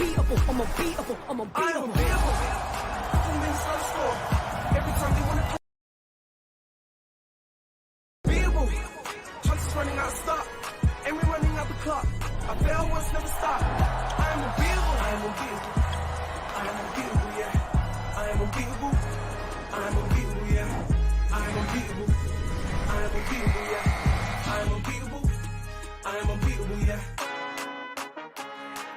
unbeatable, I'm unbeatable, I'm unbeatable. Every time they wanna beatable. Chances running out of stock, and we're running out the clock. I fail once, never stop. I am unbeatable, I am unbeatable. I am unbeatable, yeah. I am unbeatable. I am unbeatable, yeah. I am unbeatable. I am unbeatable, yeah. I am unbeatable. I am unbeatable, yeah.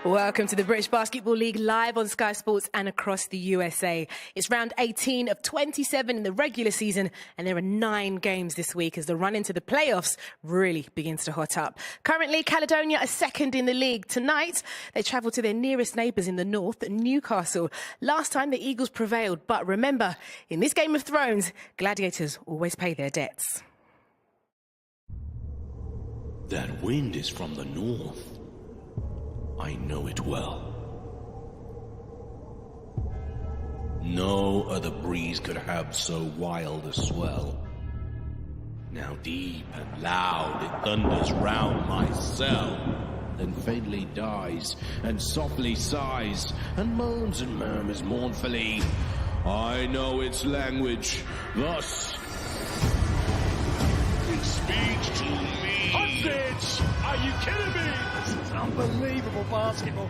Welcome to the British Basketball League live on Sky Sports and across the USA. It's round 18 of 27 in the regular season, and there are 9 games this week as the run into the playoffs really begins to hot up. Currently, Caledonia are second in the league. Tonight, they travel to their nearest neighbours in the north, Newcastle. Last time, the Eagles prevailed, but remember, in this Game of Thrones, gladiators always pay their debts. That wind is from the north. I know it well. No other breeze could have so wild a swell. Now deep and loud it thunders round my cell, then faintly dies, and softly sighs, and moans and murmurs mournfully. I know its language, thus it speaks to me. Hostage! Are you kidding me? This is unbelievable basketball.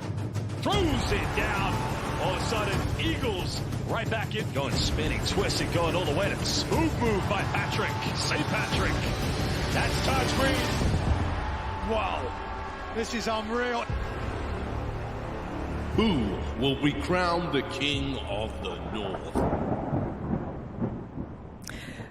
Throws it down. All of a sudden, Eagles right back in. Going spinning, twisting, going all the way to the smooth move by Patrick. St. Patrick. That's Taj Green. Wow. This is unreal. Who will be crowned the king of the north?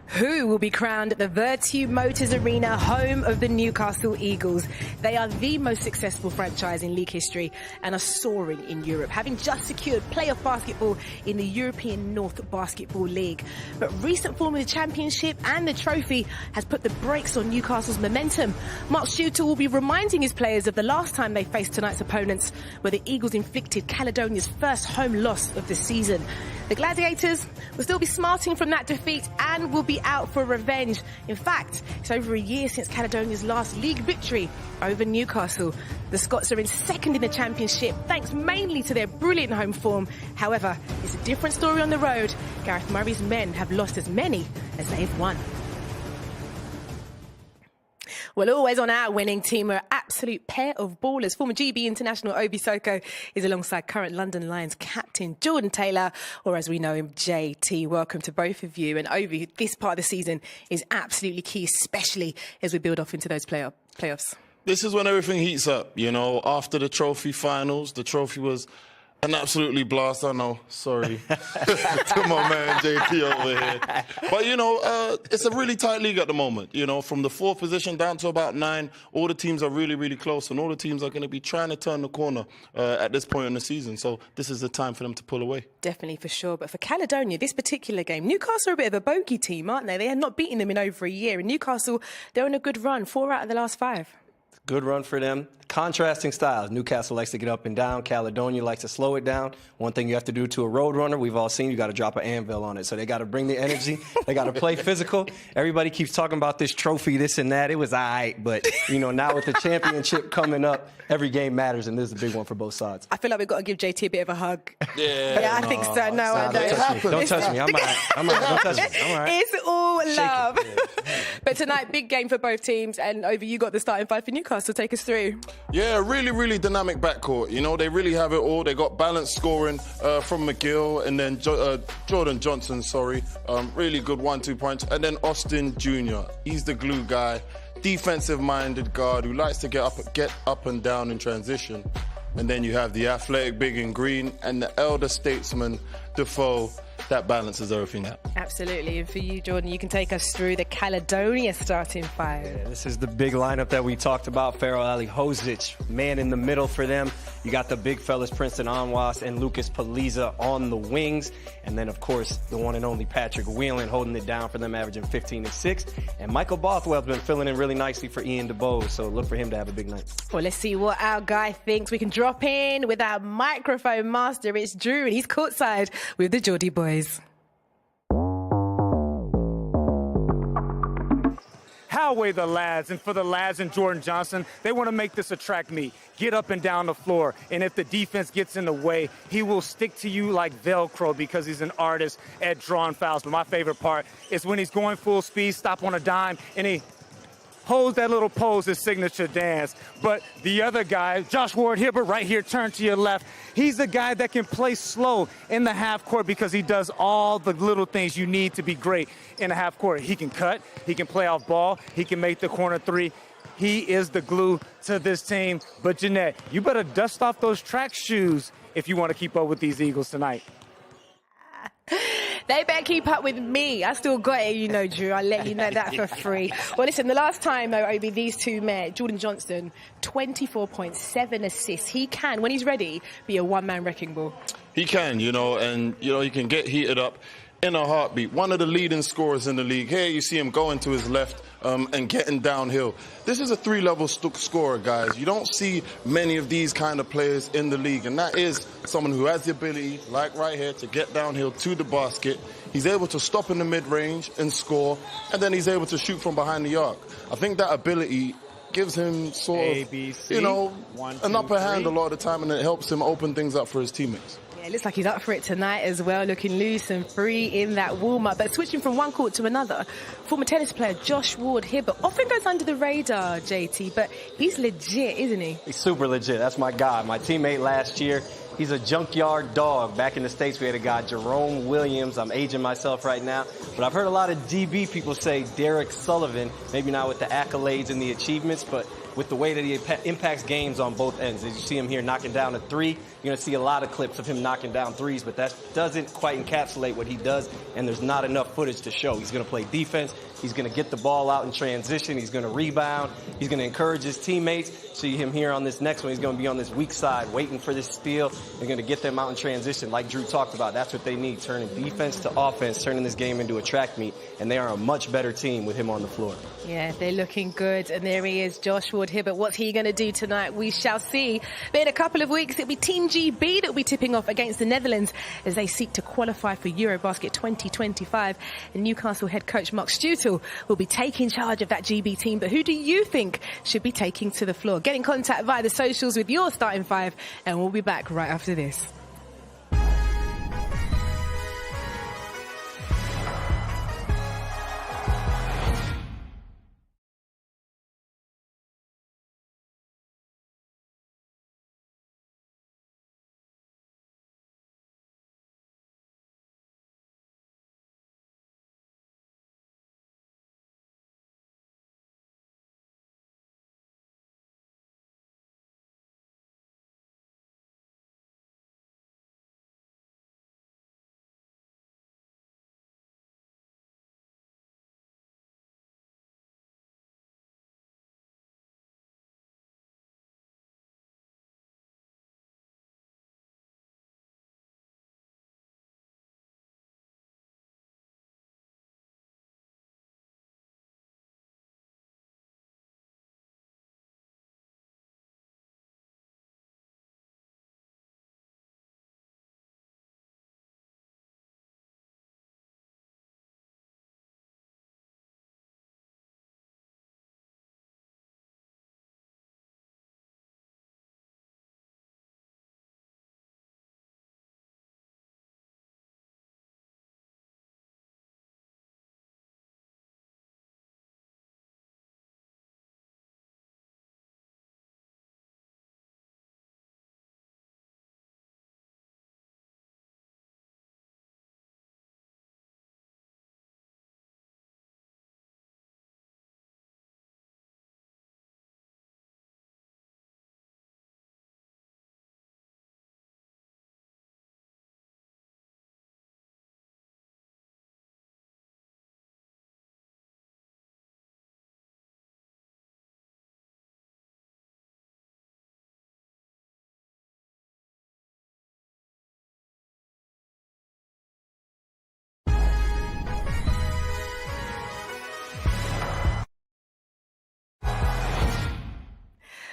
Who will be crowned at the Virtue Motors Arena, home of the Newcastle Eagles? They are the most successful franchise in league history and are soaring in Europe, having just secured playoff basketball in the European North Basketball League. But recent form of the championship and the trophy has put the brakes on Newcastle's momentum. Mark Shooter will be reminding his players of the last time they faced tonight's opponents, where the Eagles inflicted Caledonia's first home loss of the season. The Gladiators will still be smarting from that defeat and will be out for revenge. In fact, it's over a year since Caledonia's last league victory over Newcastle. The Scots are in second in the championship, thanks mainly to their brilliant home form. However, it's a different story on the road. Gareth Murray's men have lost as many as they've won. Well, always on our winning team, we're an absolute pair of ballers. Former GB international Obi Soko is alongside current London Lions captain Jordan Taylor, or as we know him, JT. Welcome to both of you. And Obi, this part of the season is absolutely key, especially as we build off into those playoffs. This is when everything heats up, you know. After the trophy finals, the trophy was an absolutely blast. I know, sorry to my man JT over here. But, you know, it's a really tight league at the moment. You know, from the 4th position down to about 9, all the teams are really, really close, and all the teams are going to be trying to turn the corner at this point in the season. So this is the time for them to pull away. Definitely, for sure. But for Caledonia, this particular game, Newcastle are a bit of a bogey team, aren't they? They had not beaten them in over a year. And Newcastle, they're on a good run, 4 out of the last 5. Good run for them. Contrasting styles. Newcastle likes to get up and down. Caledonia likes to slow it down. One thing you have to do to a road runner, we've all seen, you got to drop an anvil on it. So they got to bring the energy. They got to play physical. Everybody keeps talking about this trophy, this and that. It was all right. But, you know, now with the championship coming up, every game matters, and this is a big one for both sides. I feel like we've got to give JT a bit of a hug. Yeah, I think so. No, I don't touch me. I'm all right. Don't touch me. I'm all right. It's all love. Yeah. But tonight, big game for both teams. And Over, you got the starting 5 for Newcastle. Take us through. Yeah, really dynamic backcourt. You know, they really have it all. They got balanced scoring from McGill and then Jordan Johnson, really good 1-2 punch. And then Austin Jr. He's the glue guy, defensive-minded guard who likes to get up and down in transition. And then you have the athletic big in green and the elder statesman, Defoe. That balances everything out. Absolutely. And for you, Jordan, you can take us through the Caledonia starting 5. Yeah, this is the big lineup that we talked about. Farrell Ali Hozic, man in the middle for them. You got the big fellas, Princeton Anwas and Lucas Paliza on the wings. And then, of course, the one and only Patrick Whelan holding it down for them, averaging 15 and 6. And Michael Bothwell's been filling in really nicely for Ian DeBose, so look for him to have a big night. Well, let's see what our guy thinks. We can drop in with our microphone master. It's Drew, and he's courtside with the Geordie boys. Poway the lads, and for the lads and Jordan Johnson, they want to make this a track meet. Get up and down the floor, and if the defense gets in the way, he will stick to you like Velcro because he's an artist at drawing fouls. But my favorite part is when he's going full speed, stop on a dime, and he holds that little pose, his signature dance. But the other guy, Josh Ward-Hibbert, right here, turn to your left. He's the guy that can play slow in the half court because he does all the little things you need to be great in the half court. He can cut, he can play off ball, he can make the corner three. He is the glue to this team. But Jeanette, you better dust off those track shoes if you want to keep up with these Eagles tonight. They better keep up with me. I still got it, you know, Drew. I'll let you know that for free. Well, listen, the last time, though, Obi, these two met, Jordan Johnson, 24 points, 7 assists. He can, when he's ready, be a one-man wrecking ball. He can, you know, and, you know, he can get heated up in a heartbeat. One of the leading scorers in the league. Here you see him going to his left and getting downhill. This is a three-level scorer, guys. You don't see many of these kind of players in the league, and that is someone who has the ability, like right here, to get downhill to the basket. He's able to stop in the mid-range and score, and then he's able to shoot from behind the arc. I think that ability gives him sort of, you know, an upper hand a lot of the time, and it helps him open things up for his teammates. It looks like he's up for it tonight as well, looking loose and free in that warm-up. But switching from one court to another, former tennis player Josh Ward-Hibbert often goes under the radar, JT, but he's legit, isn't he? He's super legit. That's my guy. My teammate last year. He's a junkyard dog. Back in the States, we had a guy, Jerome Williams. I'm aging myself right now. But I've heard a lot of DB people say Derek Sullivan, maybe not with the accolades and the achievements, but with the way that he impacts games on both ends. As you see him here knocking down a three, you're going to see a lot of clips of him knocking down threes, but that doesn't quite encapsulate what he does, and there's not enough footage to show. He's going to play defense. He's going to get the ball out in transition. He's going to rebound. He's going to encourage his teammates. See him here on this next one. He's going to be on this weak side, waiting for this steal. They're going to get them out in transition, like Drew talked about. That's what they need, turning defense to offense, turning this game into a track meet, and they are a much better team with him on the floor. Yeah, they're looking good, and there he is, Josh Ward-Hibbert. What's he going to do tonight? We shall see. But in a couple of weeks, it'll be Team GB that will be tipping off against the Netherlands as they seek to qualify for Eurobasket 2025. And Newcastle head coach Mark Stutel will be taking charge of that GB team. But who do you think should be taking to the floor? Get in contact via the socials with your starting five, and we'll be back right after this.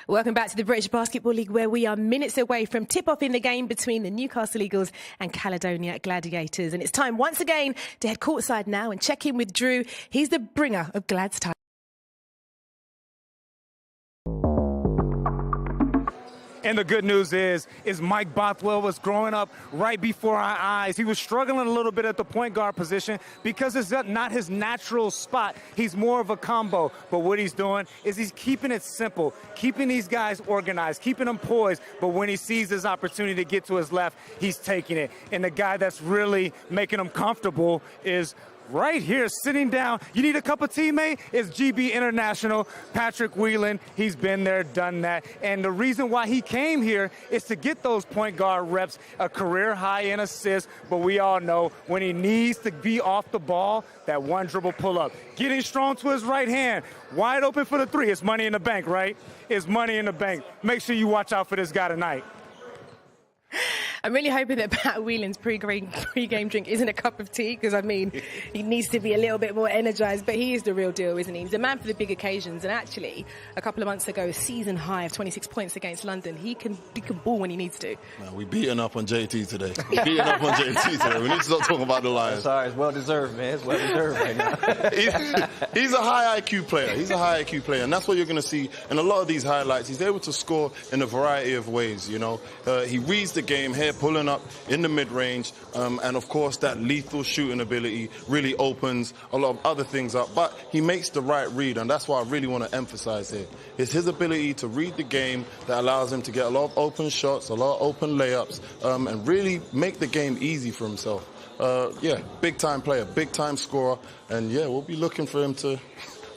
Welcome back to the British Basketball League, where we are minutes away from tip-off in the game between the Newcastle Eagles and Caledonia Gladiators. And it's time once again to head courtside now and check in with Drew. He's the bringer of Glad's time. And the good news is Mike Bothwell was growing up right before our eyes. He was struggling a little bit at the point guard position because it's not his natural spot. He's more of a combo. But what he's doing is he's keeping it simple, keeping these guys organized, keeping them poised. But when he sees his opportunity to get to his left, he's taking it. And the guy that's really making him comfortable is right here, sitting down. You need a cup of tea, mate? It's GB International, Patrick Whelan. He's been there, done that. And the reason why he came here is to get those point guard reps, a career high in assists. But we all know when he needs to be off the ball, that one dribble pull up. Getting strong to his right hand, wide open for the three. It's money in the bank, right? It's money in the bank. Make sure you watch out for this guy tonight. I'm really hoping that Pat Whelan's pre-game drink isn't a cup of tea, because, I mean, he needs to be a little bit more energized, but he is the real deal, isn't he? He's a man for the big occasions, and actually, a couple of months ago, a season high of 26 points against London. He can ball when he needs to. Man, we're beating up on JT today. We're beating up on JT today. We need to start talking about the Lions. Sorry, it's well-deserved, man. It's well-deserved right now. He's a high IQ player. He's a high IQ player, and that's what you're going to see in a lot of these highlights. He's able to score in a variety of ways, you know. He reads the game here, pulling up in the mid-range, and of course that lethal shooting ability really opens a lot of other things up, but he makes the right read, and that's what I really want to emphasize here. It's his ability to read the game that allows him to get a lot of open shots, a lot of open layups, and really make the game easy for himself. Big-time player, big-time scorer, and yeah, we'll be looking for him to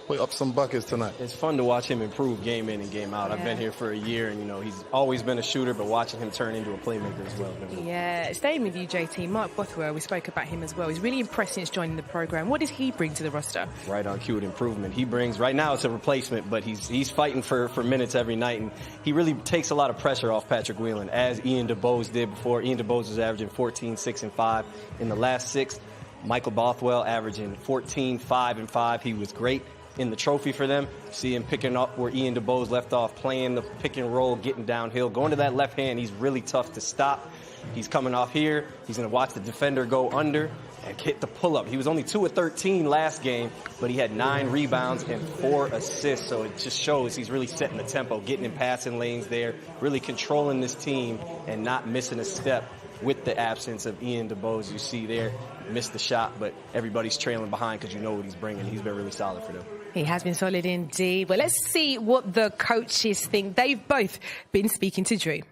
put up some buckets tonight. It's fun to watch him improve game in and game out. Yeah. I've been here for a year, and, you know, he's always been a shooter, but watching him turn into a playmaker as well. Yeah, staying with you, JT, Mark Bothwell, we spoke about him as well. He's really impressed since joining the program. What does he bring to the roster? Right on cue with improvement. He brings, right now it's a replacement, but he's fighting for minutes every night, and he really takes a lot of pressure off Patrick Whelan, as Ian DeBose did before. Ian DeBose was averaging 14, 6, and 5 in the last 6. Michael Bothwell averaging 14, 5, and 5. He was great in the trophy for them. See him picking up where Ian DeBose left off, playing the pick and roll, getting downhill, going to that left hand. He's really tough to stop. He's coming off here. He's going to watch the defender go under and hit the pull-up. He was only 2 of 13 last game, but he had 9 rebounds and 4 assists. So it just shows he's really setting the tempo, getting in passing lanes there, really controlling this team and not missing a step with the absence of Ian DeBose. You see there, missed the shot, but everybody's trailing behind because you know what he's bringing. He's been really solid for them. He has been solid indeed. Well, let's see what the coaches think. They've both been speaking to Drew.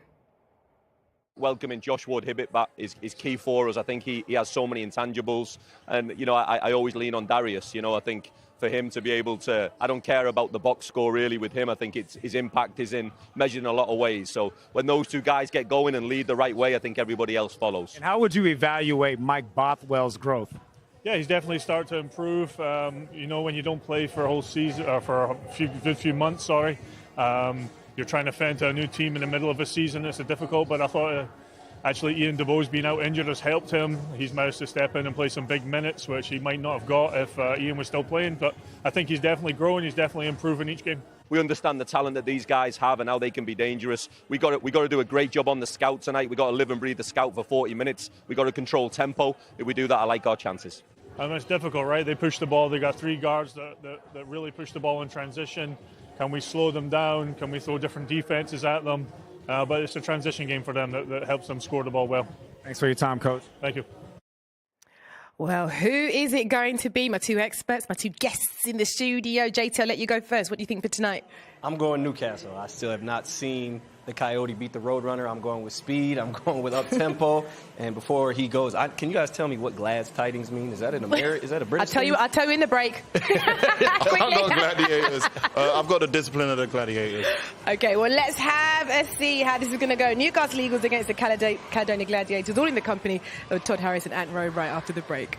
Welcoming Josh Ward-Hibbett back is key for us. I think he has so many intangibles. And, you know, I always lean on Darius. You know, I think for him to be able to, I don't care about the box score really with him. I think his impact is measured in a lot of ways. So when those two guys get going and lead the right way, I think everybody else follows. And how would you evaluate Mike Bothwell's growth? Yeah, he's definitely started to improve. You know, when you don't play for a whole season, or for a good few months, you're trying to fend to a new team in the middle of a season. It's difficult, but I thought actually Ian DeBose being out injured has helped him. He's managed to step in and play some big minutes, which he might not have got if Ian was still playing. But I think he's definitely growing. He's definitely improving each game. We understand the talent that these guys have and how they can be dangerous. We got to do a great job on the scout tonight. We got to live and breathe the scout for 40 minutes. We got to control tempo. If we do that, I like our chances. It's difficult, right? They push the ball. They got 3 guards that really push the ball in transition. Can we slow them down? Can we throw different defenses at them? But it's a transition game for them that helps them score the ball well. Thanks for your time, Coach. Thank you. Well, who is it going to be? My 2 experts, my 2 guests in the studio. JT, I'll let you go first. What do you think for tonight? I'm going Newcastle. I still have not seen the Coyote beat the Roadrunner. I'm going with speed. I'm going with up-tempo. And before he goes, can you guys tell me what Glad's tidings mean? Is that an American? Is that a British I'll tell you in the break. I've got Gladiators. I've got the discipline of the Gladiators. Okay, well, let's have a see how this is going to go. Newcastle Eagles against the Caledonia Gladiators, all in the company of Todd Harris and Ant Rowe right after the break.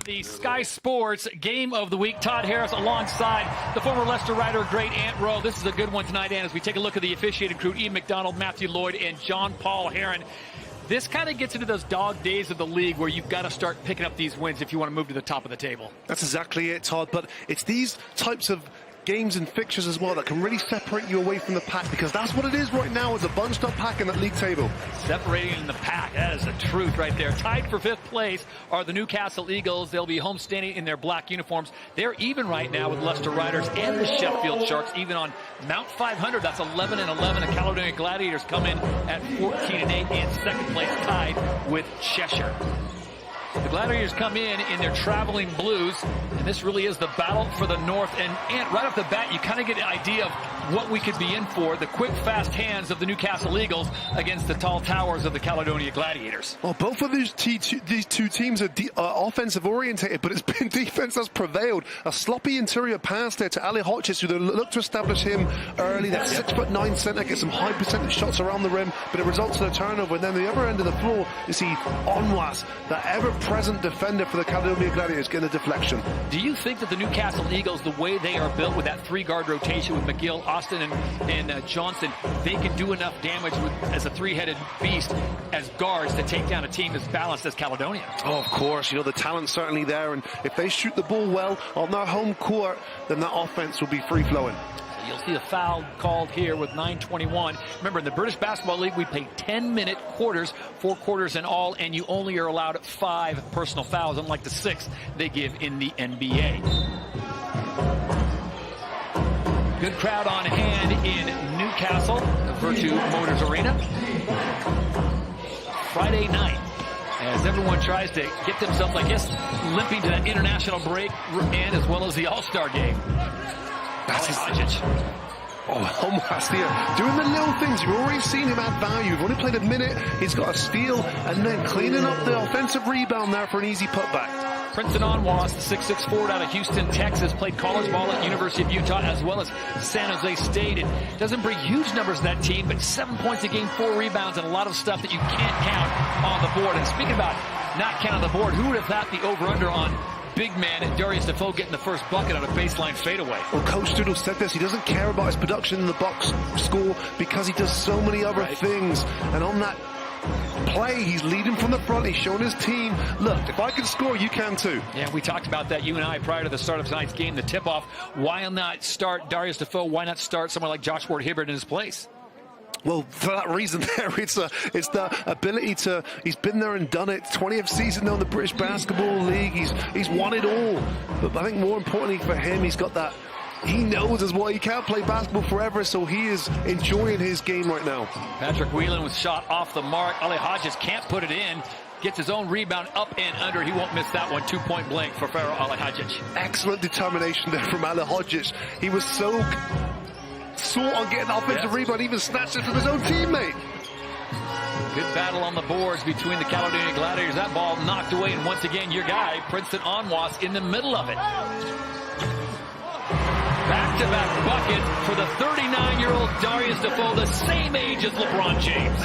The Sky Sports Game of the Week. Todd Harris alongside the former Leicester writer, great Ant Rowe. This is a good one tonight, Ant, as we take a look at the officiating crew, Ian McDonald, Matthew Lloyd, and John Paul Heron. This kind of gets into those dog days of the league where you've got to start picking up these wins if you want to move to the top of the table. That's exactly it, Todd. But it's these types of games and fixtures as well that can really separate you away from the pack, because that's what it is right now. It's a bunched up pack in that league table. Separating in the pack, that is the truth right there. Tied for 5th place are the Newcastle Eagles. They'll be homestanding in their black uniforms. They're even right now with Leicester Riders and the Sheffield Sharks, even on Mount 500. That's 11 and 11. The Caledonia Gladiators come in at 14 and 8 in 2nd place, tied with Cheshire. The Gladiators come in their traveling blues, and this really is the battle for the North. And right off the bat, you kind of get an idea of what we could be in for. The quick, fast hands of the Newcastle Eagles against the tall towers of the Caledonia Gladiators. Well, both of these two teams are offensive orientated, but it's been defense that's prevailed. A sloppy interior pass there to Ali Hodges, who looked to establish him early. That 6'9" center gets some high percentage shots around the rim, but it results in a turnover. And then the other end of the floor, you see Onwas, that ever-present defender for the Caledonia Gladiators, getting a deflection. Do you think that the Newcastle Eagles, the way they are built with that 3-guard rotation with McGill, Austin, and Johnson, they can do enough damage as a 3-headed beast as guards to take down a team as balanced as Caledonia? Oh, of course. You know, the talent's certainly there, and if they shoot the ball well on their home court, then that offense will be free-flowing. You'll see a foul called here with 9:21. Remember, in the British Basketball League, we play 10-minute quarters, 4 quarters in all, and you only are allowed 5 personal fouls, unlike the 6 they give in the NBA. Good crowd on hand in Newcastle, the Virtue Motors Arena. Friday night, as everyone tries to get themselves, I guess, limping to that international break, and as well as the All-Star game. That's his here, doing the little things. You've already seen him add value. You've only played a minute. He's got a steal, and then cleaning up the offensive rebound there for an easy putback. Princeton Onwas, the 6'6" forward out of Houston, Texas, played college ball at University of Utah as well as San Jose State. It doesn't bring huge numbers to that team, but 7 points a game, 4 rebounds, and a lot of stuff that you can't count on the board. And speaking about not counting the board, who would have thought the over-under on big man Darius Defoe getting the first bucket on a baseline fadeaway? Well, Coach Stoodle said this. He doesn't care about his production in the box score because he does so many other things. And on that play, he's leading from the front. He's showing his team, look, if I can score, you can too. Yeah, we talked about that, you and I, prior to the start of tonight's game, the tip-off. Why not start Darius Defoe? Why not start someone like Josh Ward-Hibbert in his place? Well, for that reason there, it's the ability to, he's been there and done it. 20th season now in the British Basketball League. He's won it all. But I think more importantly for him, he's got that, he knows as well he can't play basketball forever, so he is enjoying his game right now. Patrick Whelan was shot off the mark. Ali Hodges can't put it in. Gets his own rebound up and under. He won't miss that one. 2-point blank for Pharaoh Ali Hodges. Excellent determination there from Ali Hodges. He was so sought on getting the offensive rebound, even snatched it from his own teammate. Good battle on the boards between the Caledonia Gladiators. That ball knocked away, and once again, your guy, Princeton Onwas, in the middle of it. Back-to-back bucket for the 39-year-old Darius Defoe, the same age as LeBron James.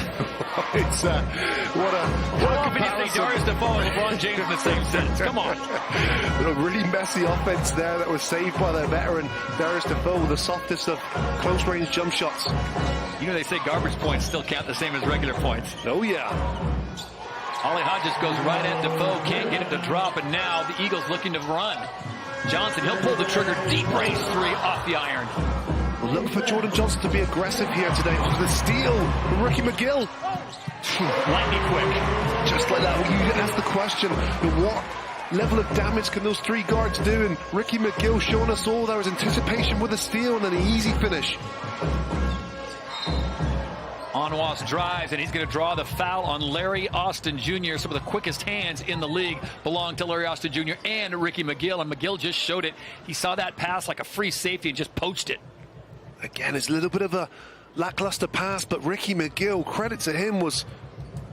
It's what a convenient say Darius Defoe and LeBron James in the same sentence. Come on. A really messy offense there that was saved by the veteran Darius Defoe with the softest of close-range jump shots. You know they say garbage points still count the same as regular points. Oh, yeah. Ali Hodges goes right at Defoe, can't get it to drop, and now the Eagles looking to run. Johnson, he'll pull the trigger, deep range 3 off the iron. Well, look for Jordan Johnson to be aggressive here today. The steal from Ricky McGill. Lightning quick. Just like that, well, you ask the question, what level of damage can those 3 guards do? And Ricky McGill showing us all there was anticipation with a steal and then an easy finish. Onwas drives, and he's going to draw the foul on Larry Austin Jr. Some of the quickest hands in the league belong to Larry Austin Jr. and Ricky McGill, and McGill just showed it. He saw that pass like a free safety and just poached it. Again, it's a little bit of a lackluster pass, but Ricky McGill, credit to him, was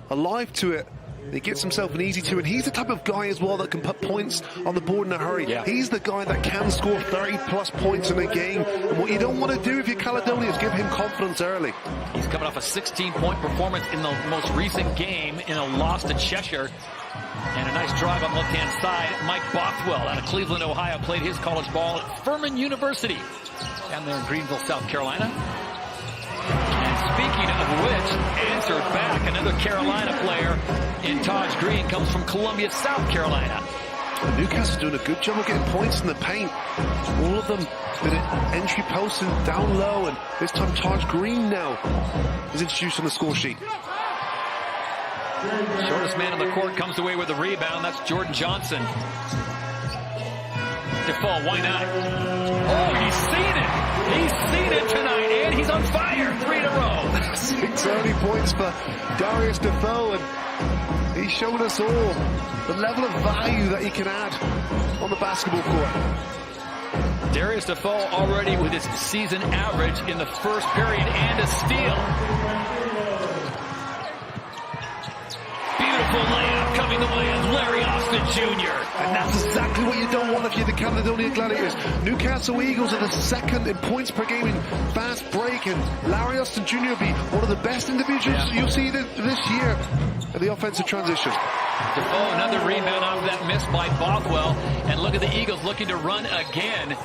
alive to it. He gets himself an easy 2, and he's the type of guy as well that can put points on the board in a hurry. Yeah. He's the guy that can score 30-plus points in a game. And what you don't want to do if you're Caledonia is give him confidence early. He's coming off a 16-point performance in the most recent game in a loss to Cheshire. And a nice drive on left-hand side. Mike Bothwell out of Cleveland, Ohio, played his college ball at Furman University down there in Greenville, South Carolina. And speaking of which, answered back, another Carolina player in Taj Green comes from Columbia, South Carolina. Newcastle doing a good job of getting points in the paint. All of them did it entry post and down low, and this time Taj Green now is introduced on the score sheet. Shortest man on the court comes away with the rebound. That's Jordan Johnson. Defoe, why not? Oh, he's seen it. He's seen it tonight, and he's on fire. 3 in a row. 6 early points for Darius Defoe, and he's shown us all the level of value that he can add on the basketball court. Darius Defoe already with his season average in the first period and a steal. Beautiful layup coming the way of Larry Austin Jr. And that's exactly what you don't want if you're the Caledonia Gladiators. Newcastle Eagles are the second in points per game in fast break, and Larry Austin Jr. will be one of the best individuals you'll see this year in the offensive transition. Defoe, another rebound off that miss by Bothwell. And look at the Eagles looking to run again.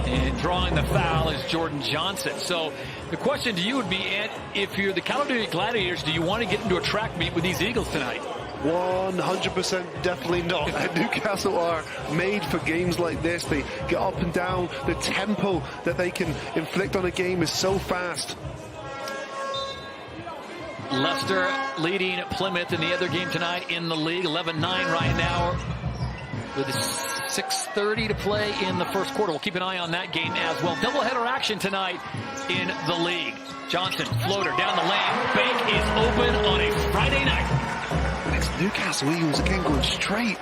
And drawing the foul is Jordan Johnson. So the question to you would be, Ant, if you're the Caledonia Gladiators, do you want to get into a track meet with these Eagles tonight? 100% definitely not. Newcastle are made for games like this. They get up and down. The tempo that they can inflict on a game is so fast. Leicester leading Plymouth in the other game tonight in the league, 11-9 right now, with 6:30 to play in the first quarter. We'll keep an eye on that game as well. Doubleheader action tonight in the league. Johnson, floater down the lane. Bank is open on a Friday night. It's Newcastle Eagles again going straight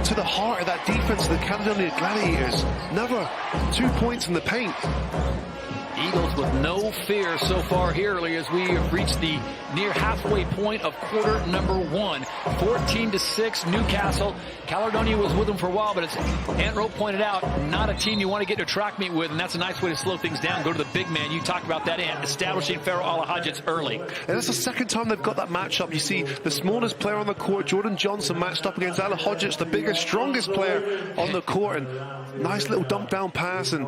to the heart of that defense of the Caledonia Gladiators. Never 2 points in the paint. Eagles with no fear so far here early as we have reached the near halfway point of quarter number 1. 14-6 Newcastle. Caledonia was with them for a while, but as Ant Rowe pointed out, not a team you want to get to a track meet with, and that's a nice way to slow things down. Go to the big man. You talked about that, Ant, establishing Pharaoh Alahodjic early. And that's the second time they've got that matchup. You see the smallest player on the court, Jordan Johnson, matched up against Alahodjic, the biggest, strongest player on the court, and nice little dump down pass, and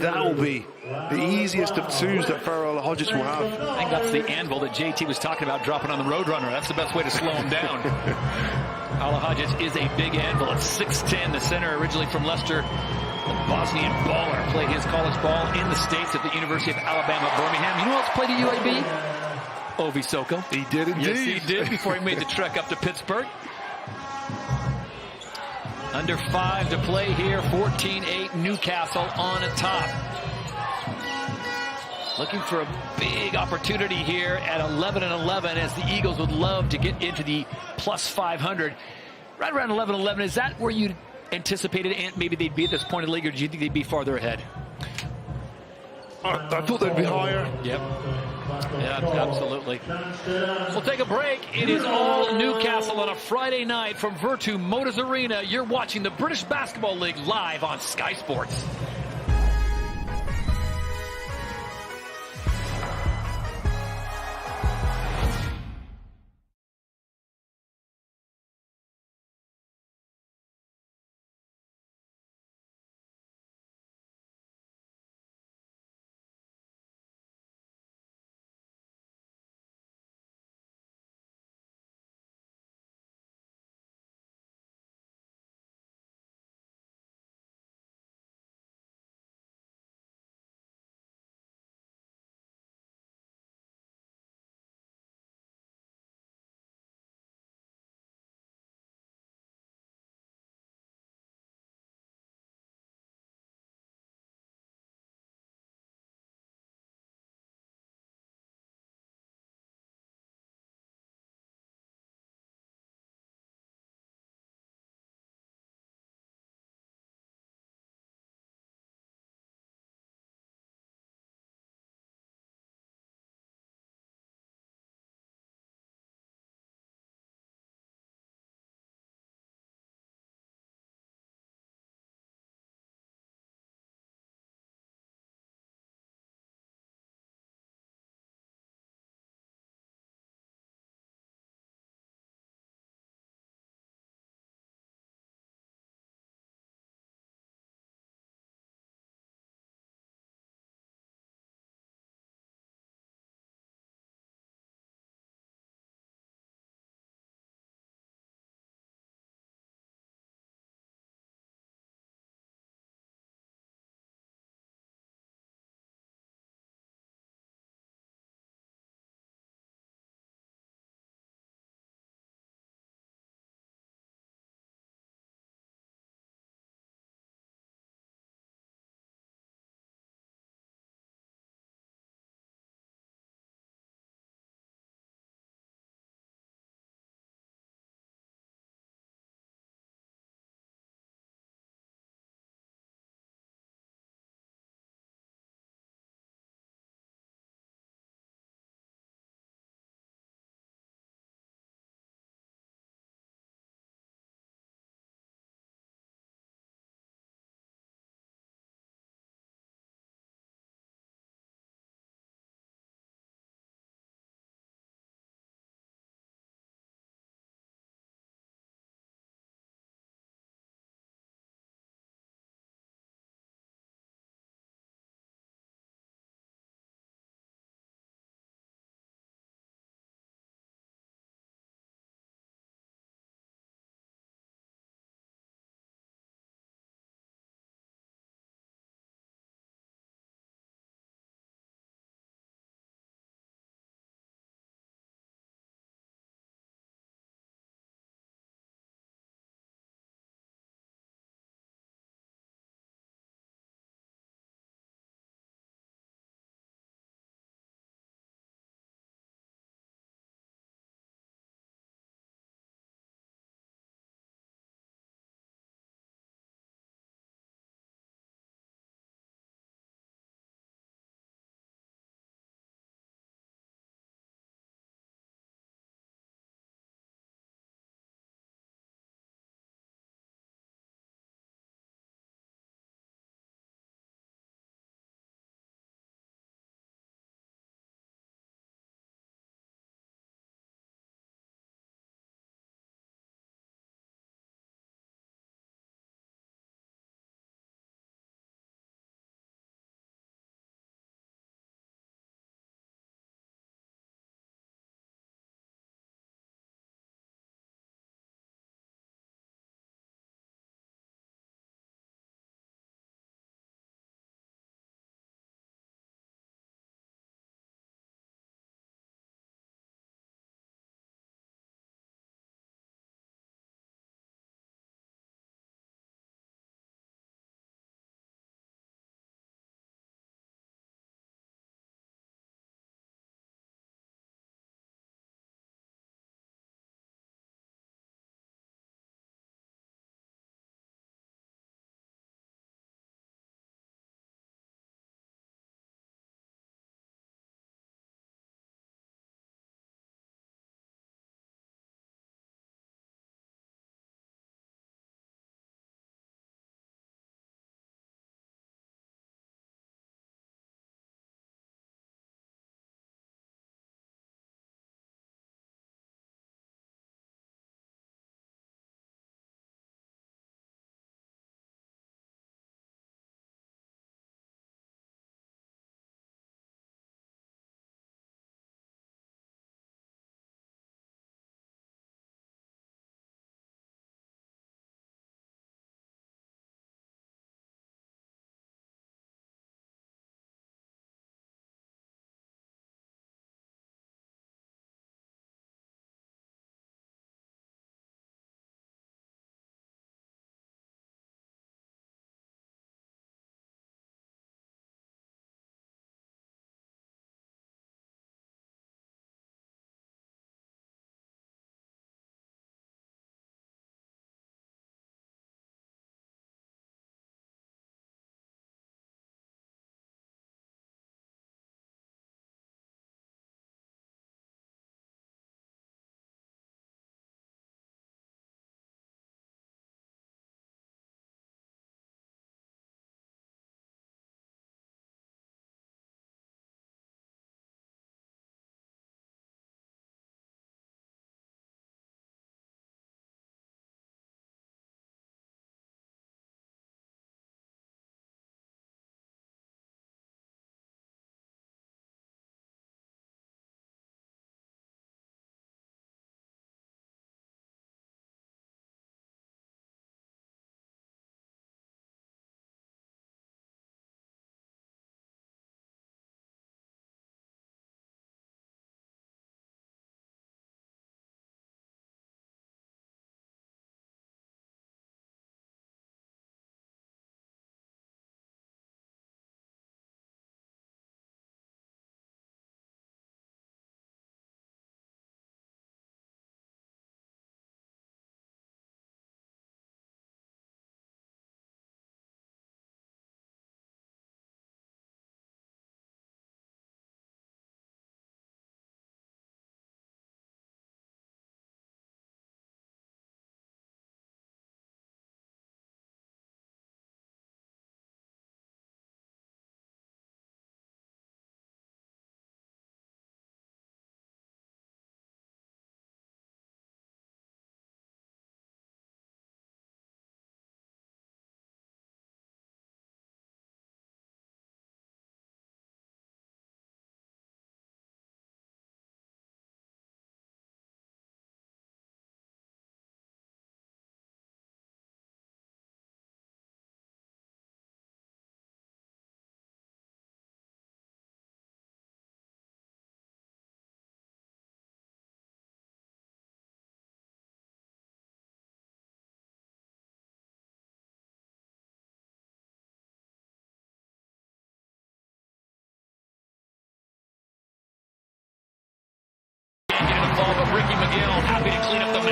that will be the easiest of twos that Pharaoh Alahodjic will have. I think that's the anvil that JT was talking about dropping on the Roadrunner. That's the best way to slow him down. Alahodjic is a big anvil at 6'10", the center originally from Leicester. The Bosnian baller played his college ball in the States at the University of Alabama, Birmingham. You know who else played at UAB? Ovi Soko. He did indeed. Yes, he did before he made the trek up to Pittsburgh. Under 5 to play here, 14-8 Newcastle on top. Looking for a big opportunity here at 11-11 as the Eagles would love to get into the plus 500. Right around 11-11, is that where you anticipated, Ant, maybe they'd be at this point in the league, or do you think they'd be farther ahead? I thought they'd be higher. Yep. Yeah, absolutely. We'll take a break. It is all Newcastle on a Friday night from Virtu Motors Arena. You're watching the British Basketball League live on Sky Sports.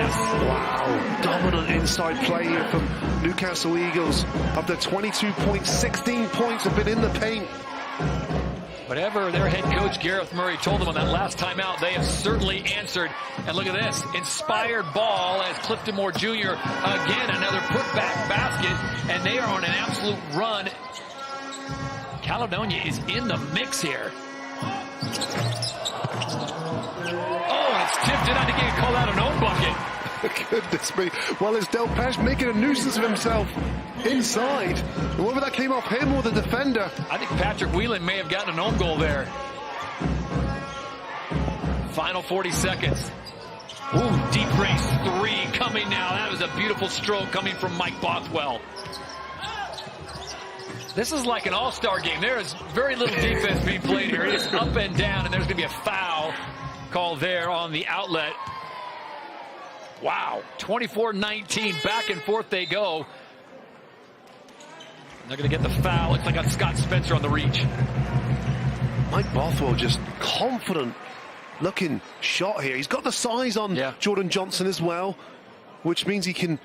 Yes. Wow, dominant inside play here from Newcastle Eagles. Of the 22 points, 16 points have been in the paint. Whatever their head coach Gareth Murray told them on that last time out, they have certainly answered. And look at this, inspired ball as Clifton Moore Jr. again, another putback basket, and they are on an absolute run. Caledonia is in the mix here. Oh, and it's tipped in. I think he called out an own bucket. Goodness me. Well, it's Del Pesh making a nuisance of himself inside. Whether that came off him or the defender. I think Patrick Whelan may have gotten an own goal there. Final 40 seconds. Ooh, deep race three coming now. That was a beautiful stroke coming from Mike Bothwell. This is like an all-star game. There is very little defense being played here. It is up and down, and there's going to be a foul call there on the outlet. Wow, 24-19, back and forth they go. They're going to get the foul. Looks like on Scott Spencer on the reach. Mike Bothwell just confident looking shot here. He's got the size on Jordan Johnson as well, which means he can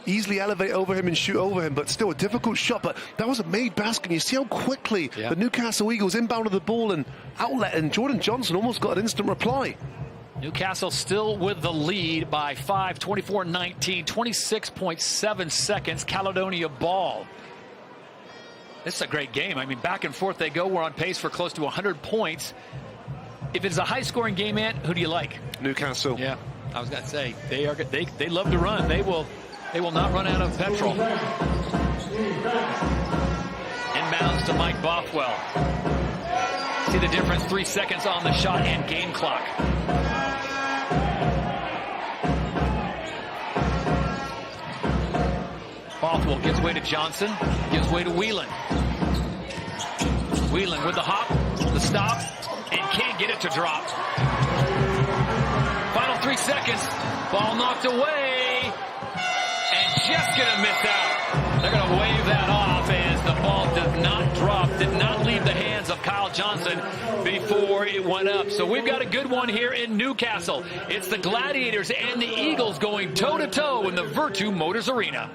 easily elevate over him and shoot over him, but still a difficult shot. But that was a made basket. You see how quickly the Newcastle Eagles inbounded the ball and outlet, and Jordan Johnson almost got an instant reply. Newcastle still with the lead by 5, 24-19, 26.7 seconds. Caledonia ball. This is a great game. I mean, back and forth they go. We're on pace for close to 100 points. If it's a high-scoring game, Ant, who do you like? Newcastle. Yeah, I was going to say they love to run. They will not run out of petrol. Inbounds to Mike Bothwell. See the difference? 3 seconds on the shot and game clock. Bothwell gives way to Johnson, gives way to Whelan. Whelan with the hop, the stop, and can't get it to drop. Final 3 seconds, ball knocked away, and just gonna miss out. They're gonna wave that off as the ball did not drop, did not leave the hands of Kyle Johnson before it went up. So we've got a good one here in Newcastle. It's the Gladiators and the Eagles going toe-to-toe in the Virtu Motors Arena.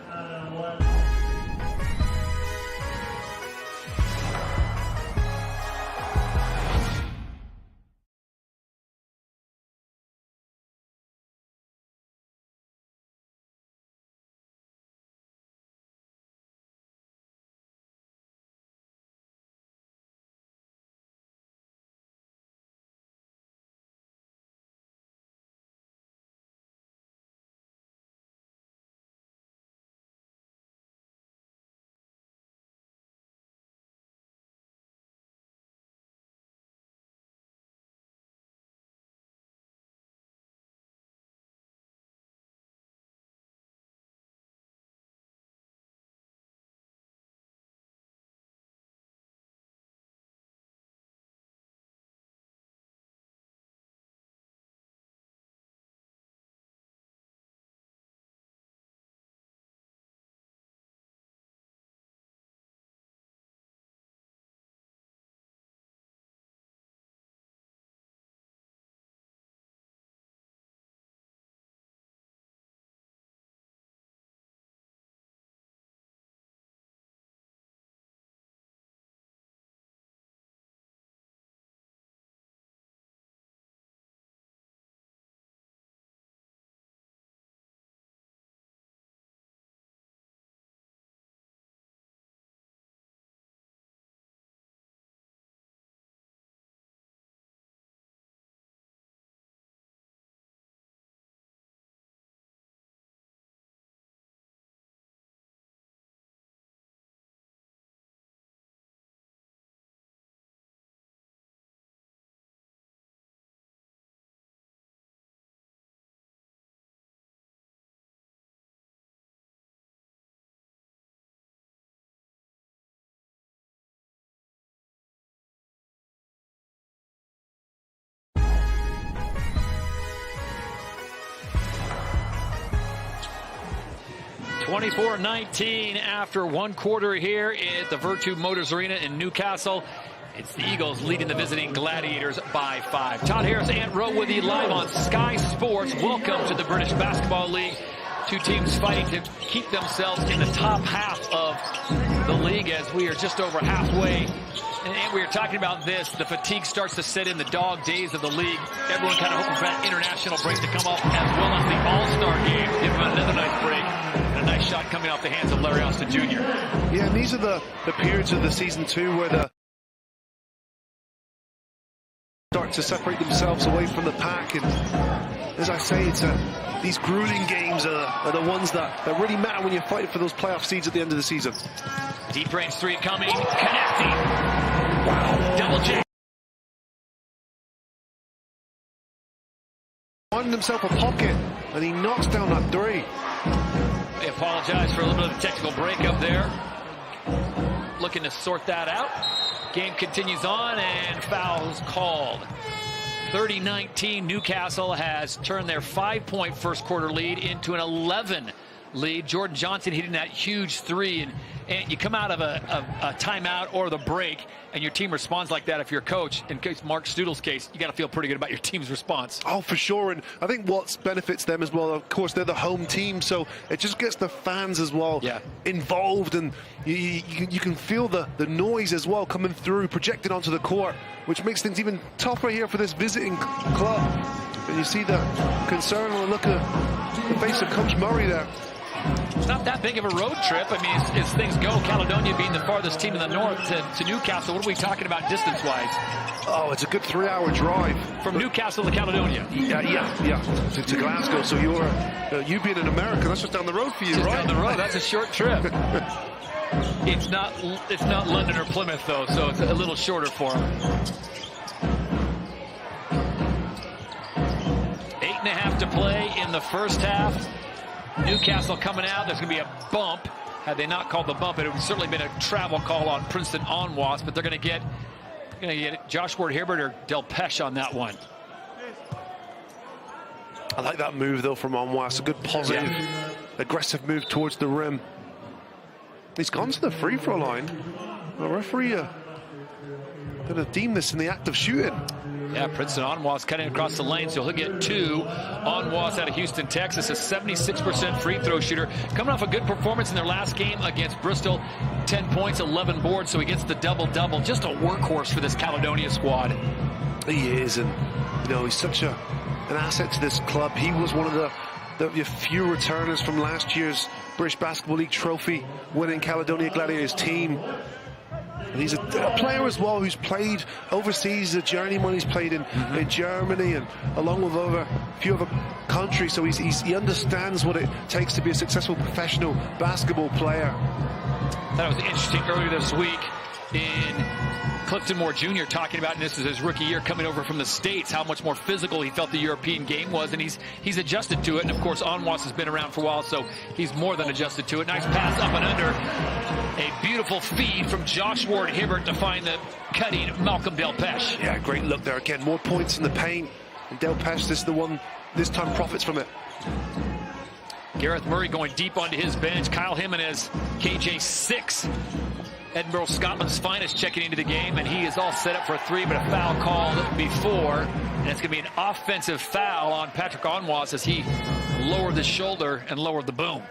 (24-19) after one quarter here at the Virtu Motors Arena in Newcastle. It's the Eagles leading the visiting Gladiators by 5. Todd Harris, Ant Rowe with you live on Sky Sports. Welcome to the British Basketball League. Two teams fighting to keep themselves in the top half of the league as we are just over halfway. And we were talking about this. The fatigue starts to set in the dog days of the league. Everyone kind of hoping for that international break to come off as well as the All-Star game. Give them another nice break. And a nice shot coming off the hands of Larry Austin Jr. Yeah, and these are the periods of the season too where the start to separate themselves away from the pack. And as I say, it's these grueling games are the ones that really matter when you're fighting for those playoff seeds at the end of the season. Deep range three coming, connecting. Wow, double J. Finding himself a pocket, and he knocks down that three. They apologize for a little bit of a technical breakup there. Looking to sort that out. Game continues on, and fouls called. 30-19, Newcastle has turned their 5-point first quarter lead into an 11 lead. Jordan Johnson hitting that huge three, and you come out of a timeout or the break, and your team responds like that. If you're a coach, in case Mark Studel's case, you got to feel pretty good about your team's response. Oh, for sure, and I think what benefits them as well, of course, they're the home team, so it just gets the fans as well involved, and you can feel the noise as well coming through, projected onto the court, which makes things even tougher here for this visiting club. And you see the concern on the look of the face of Coach Murray there. It's not that big of a road trip. I mean, as things go, Caledonia being the farthest team in the north to Newcastle, what are we talking about distance-wise? Oh, it's a good 3-hour drive. From Newcastle to Caledonia? Yeah. To Glasgow. So you being in America, that's just down the road for you, just right? Down the road, that's a short trip. It's not London or Plymouth, though, so it's a little shorter for them. 8.5 to play in the first half. Newcastle coming out. There's going to be a bump. Had they not called the bump, it would have certainly been a travel call on Princeton Onwas, but they're going to get Josh Ward-Hibbert or Del Pesh on that one. I like that move, though, from Onwas. A good, positive, aggressive move towards the rim. He's gone to the free throw line. The referee going to deem this in the act of shooting. Yeah, Princeton Onwas cutting across the lane, so he'll get 2. Onwas out of Houston, Texas, a 76% free throw shooter. Coming off a good performance in their last game against Bristol. 10 points, 11 boards, so he gets the double-double. Just a workhorse for this Caledonia squad. He is, and he's such an asset to this club. He was one of the few returners from last year's British Basketball League trophy winning Caledonia Gladiators team. And he's a player as well who's played overseas, a journeyman. He's played in Germany and along with a few other countries. So he understands what it takes to be a successful professional basketball player. I thought it was interesting earlier this week in Clifton Moore Jr. talking about, and this is his rookie year coming over from the States, how much more physical he felt the European game was, and he's adjusted to it. And of course, Onwas has been around for a while, so he's more than adjusted to it. Nice pass up and under. A beautiful feed from Josh Ward-Hibbert to find the cutting Malcolm Del Pesh. Yeah, great look there. Again, more points in the paint. And Del Pesh, this is the one, this time profits from it. Gareth Murray going deep onto his bench. Kyle Jimenez, KJ6. Edinburgh, Scotland's finest, checking into the game, and he is all set up for a 3, but a foul called before. And it's going to be an offensive foul on Patrick Onwas as he lowered the shoulder and lowered the boom.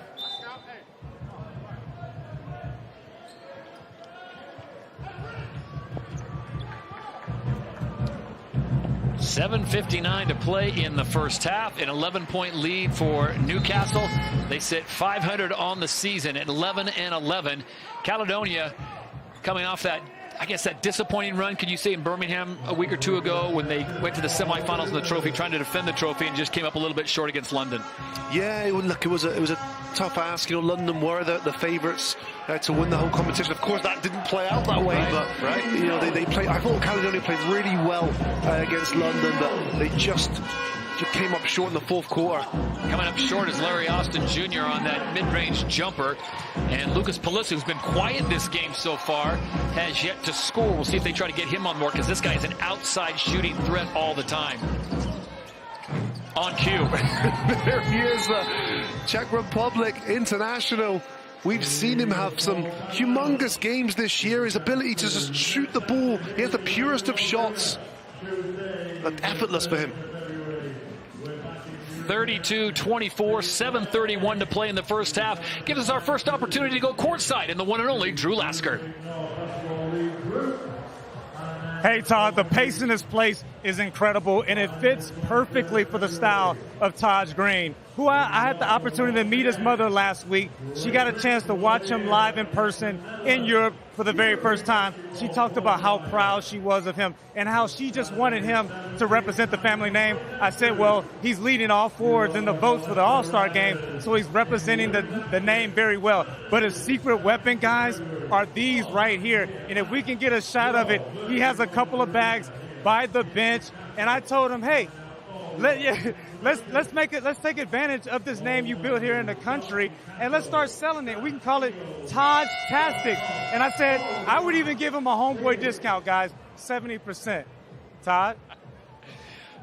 $7:59 to play in the first half. An 11-point lead for Newcastle. They sit 500 on the season at 11-11. Caledonia coming off that, I guess, that disappointing run, could you say, in Birmingham a week or two ago when they went to the semifinals in the trophy, trying to defend the trophy, and just came up a little bit short against London. Yeah, look, it was a tough ask. London were the favourites to win the whole competition. Of course, that didn't play out that way, but they played. I thought Caledonia played really well against London, but they just came up short in the fourth quarter. Coming up short is Larry Austin Jr. on that mid-range jumper. And Lucas Palissa, who's been quiet this game so far, has yet to score. We'll see if they try to get him on more, because this guy is an outside shooting threat all the time. On cue. There he is, the Czech Republic international. We've seen him have some humongous games this year. His ability to just shoot the ball. He has the purest of shots. But effortless for him. 32-24, 7:31 to play in the first half. Gives us our first opportunity to go courtside in the one and only Drew Lasker. Hey, Todd, the pace in this place is incredible, and it fits perfectly for the style of Taj Green, who I had the opportunity to meet his mother last week. She got a chance to watch him live in person in Europe for the very first time. She talked about how proud she was of him and how she just wanted him to represent the family name. I said, well, he's leading all forwards in the votes for the All-Star game, so he's representing the name very well. But his secret weapon, guys, are these right here. And if we can get a shot of it, he has a couple of bags by the bench. And I told him, hey, let's take advantage of this name you built here in the country, and let's start selling it. We can call it Taj-tastic. And I said I would even give him a homeboy discount, guys, 70%. Todd?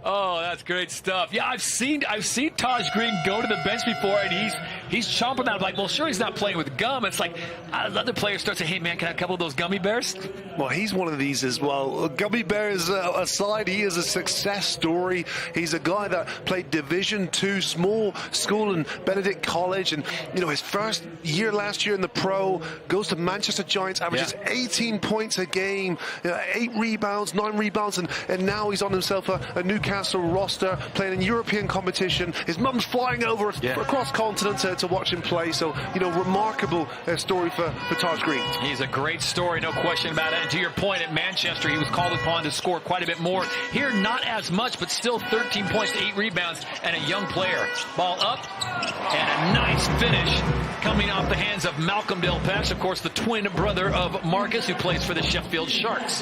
Oh, that's great stuff. Yeah, I've seen Taj Green go to the bench before, and he's chomping that. I'm like, well, sure, he's not playing with gum. It's like other players start saying, hey, man, can I have a couple of those gummy bears? Well, he's one of these as well. Gummy bears aside, he is a success story. He's a guy that played Division II small school in Benedict College, and his first year last year in the pro, goes to Manchester Giants, averages 18 points a game, 8 rebounds, 9 rebounds, and now he's on himself a Newcastle roster, playing in European competition. His mum's flying over across continent to watch him play. So, remarkable story for Taj Green. He's a great story, no question about it. And to your point, at Manchester, he was called upon to score quite a bit more. Here, not as much, but still 13 points, 8 rebounds, and a young player. Ball up, and a nice finish coming off the hands of Malcolm Delpeche, of course, the twin brother of Marcus, who plays for the Sheffield Sharks.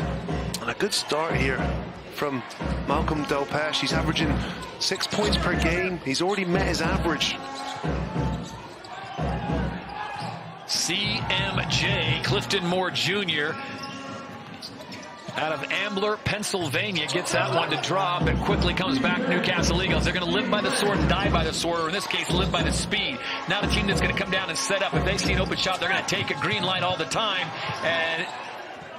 And a good start here from Malcolm Delpeche. He's averaging 6 points per game. He's already met his average. CMJ, Clifton Moore Jr., out of Ambler, Pennsylvania, gets that one to drop and quickly comes back. Newcastle Eagles, they're going to live by the sword and die by the sword, or in this case, live by the speed. Now the team that's going to come down and set up. If they see an open shot, they're going to take a green light all the time. And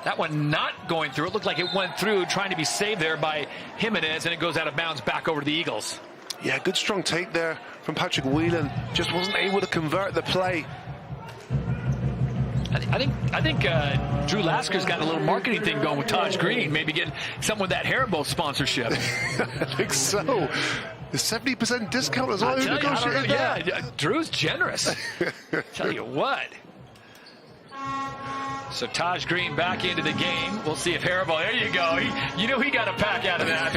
that one not going through. It looked like it went through, trying to be saved there by Jimenez, and it goes out of bounds back over to the Eagles. Yeah, good strong take there from Patrick Whelan. Just wasn't able to convert the play. I think Drew Lasker's got a little marketing thing going with Taj Green, maybe getting someone with that Haribo sponsorship. I think so. The 70% discount as well. Yeah, Drew's generous. Tell you what. So Taj Green back into the game. We'll see if Haribo, there you go. He got a pack out of that.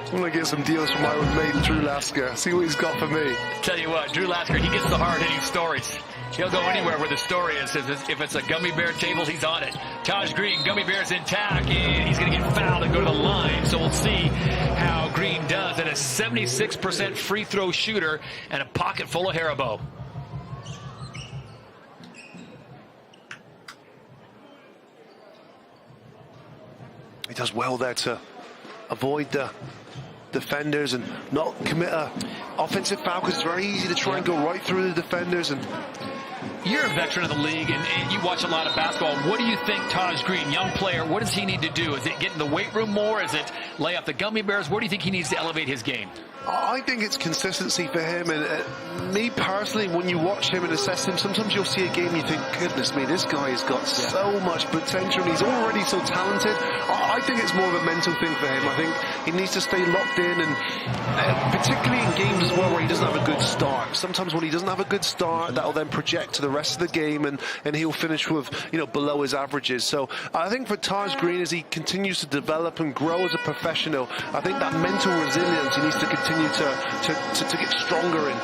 I'm going to get some deals from my old mate, Drew Lasker. See what he's got for me. Tell you what, Drew Lasker, he gets the hard-hitting stories. He'll go anywhere where the story is. If it's a gummy bear table, he's on it. Taj Green, gummy bears intact, and he's going to get fouled and go to the line. So we'll see how Green does at a 76% free throw shooter and a pocket full of Haribo. He does well there to avoid the defenders and not commit a offensive foul, because it's very easy to try and go right through the defenders. And you're a veteran of the league, and you watch a lot of basketball. What do you think Taj Green, young player, what does he need to do? Is it get in the weight room more? Is it lay off the gummy bears? Where do you think he needs to elevate his game? I think it's consistency for him, and me personally, when you watch him and assess him, sometimes you'll see a game and you think, goodness me, this guy has got so much potential, and he's already so talented. I think it's more of a mental thing for him. I think he needs to stay locked in, and particularly in games as well where he doesn't have a good start. Sometimes when he doesn't have a good start, that'll then project to the rest of the game, and he'll finish with, below his averages. So I think for Taj Green, as he continues to develop and grow as a professional, I think that mental resilience he needs to continue to get stronger in.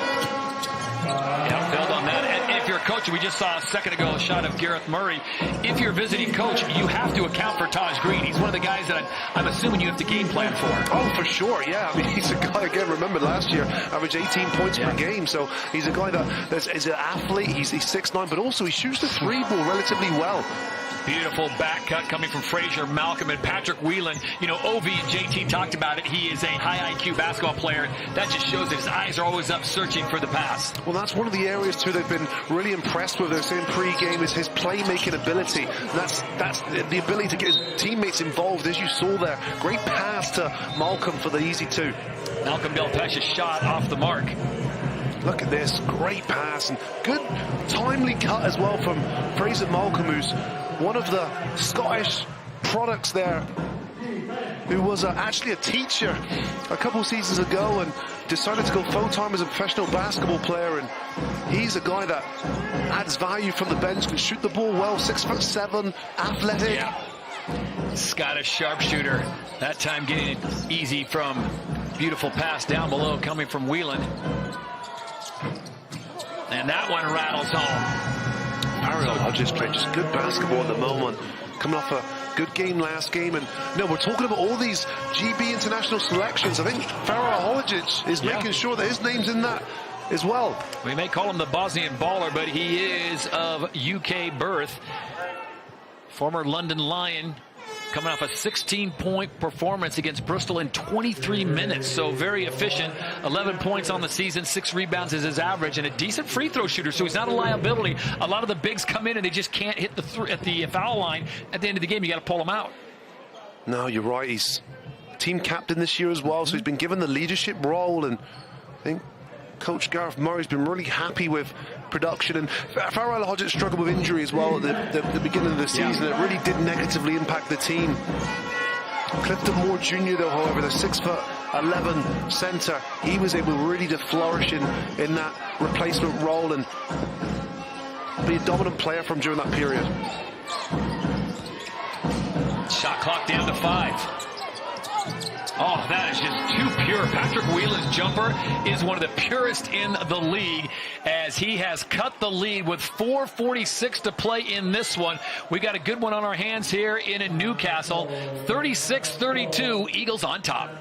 Yeah, build on that. And if you're a coach, we just saw a second ago a shot of Gareth Murray. If you're a visiting coach, you have to account for Taj Green. He's one of the guys that I'm assuming you have to game plan for. Oh, for sure, yeah. I mean, he's a guy, again, remember last year, averaged 18 points per game. So he's a guy that is an athlete. He's 6'9", but also he shoots the 3 ball relatively well. Beautiful back cut coming from Frazier, Malcolm, and Patrick Whelan. You know, Ovi and JT talked about it. He is a high IQ basketball player. That just shows that his eyes are always up searching for the pass. Well, that's one of the areas, too, they've been really impressed with. They're saying pre-game is his playmaking ability. That's the ability to get his teammates involved, as you saw there. Great pass to Malcolm for the easy two. Malcolm Belpesh's shot off the mark. Look at this, great pass and good timely cut as well from Fraser Malcolm, who's one of the Scottish products there, who was actually a teacher a couple of seasons ago and decided to go full-time as a professional basketball player. And he's a guy that adds value from the bench, can shoot the ball well, 6'7", athletic. Yeah. Scottish sharpshooter. That time getting it easy from beautiful pass down below coming from Whelan. And that one rattles home. Parallel Hodges playing just good basketball at the moment, coming off a good game last game. And we're talking about all these GB international selections. I think Farrell Hodges is making sure that his name's in that as well. We may call him the Bosnian baller, but he is of UK birth. Former London Lion, coming off a 16-point performance against Bristol in 23 minutes. So very efficient. 11 points on the season, 6 rebounds is his average, and a decent free throw shooter, so he's not a liability. A lot of the bigs come in and they just can't hit at the foul line. At the end of the game, you got to pull them out. No, you're right. He's team captain this year as well, so he's been given the leadership role, and I think Coach Gareth Murray's been really happy with production. And Farrell Hodges struggled with injury as well at the beginning of the season. It really did negatively impact the team. Clifton Moore Jr., though, however, the 6'11" centre, he was able really to flourish in that replacement role and be a dominant player from during that period. Shot clock down to 5. Oh, that is just too pure. Patrick Whelan's jumper is one of the purest in the league, as he has cut the lead with 4:46 to play in this one. We got a good one on our hands here in Newcastle. 36-32, Eagles on top.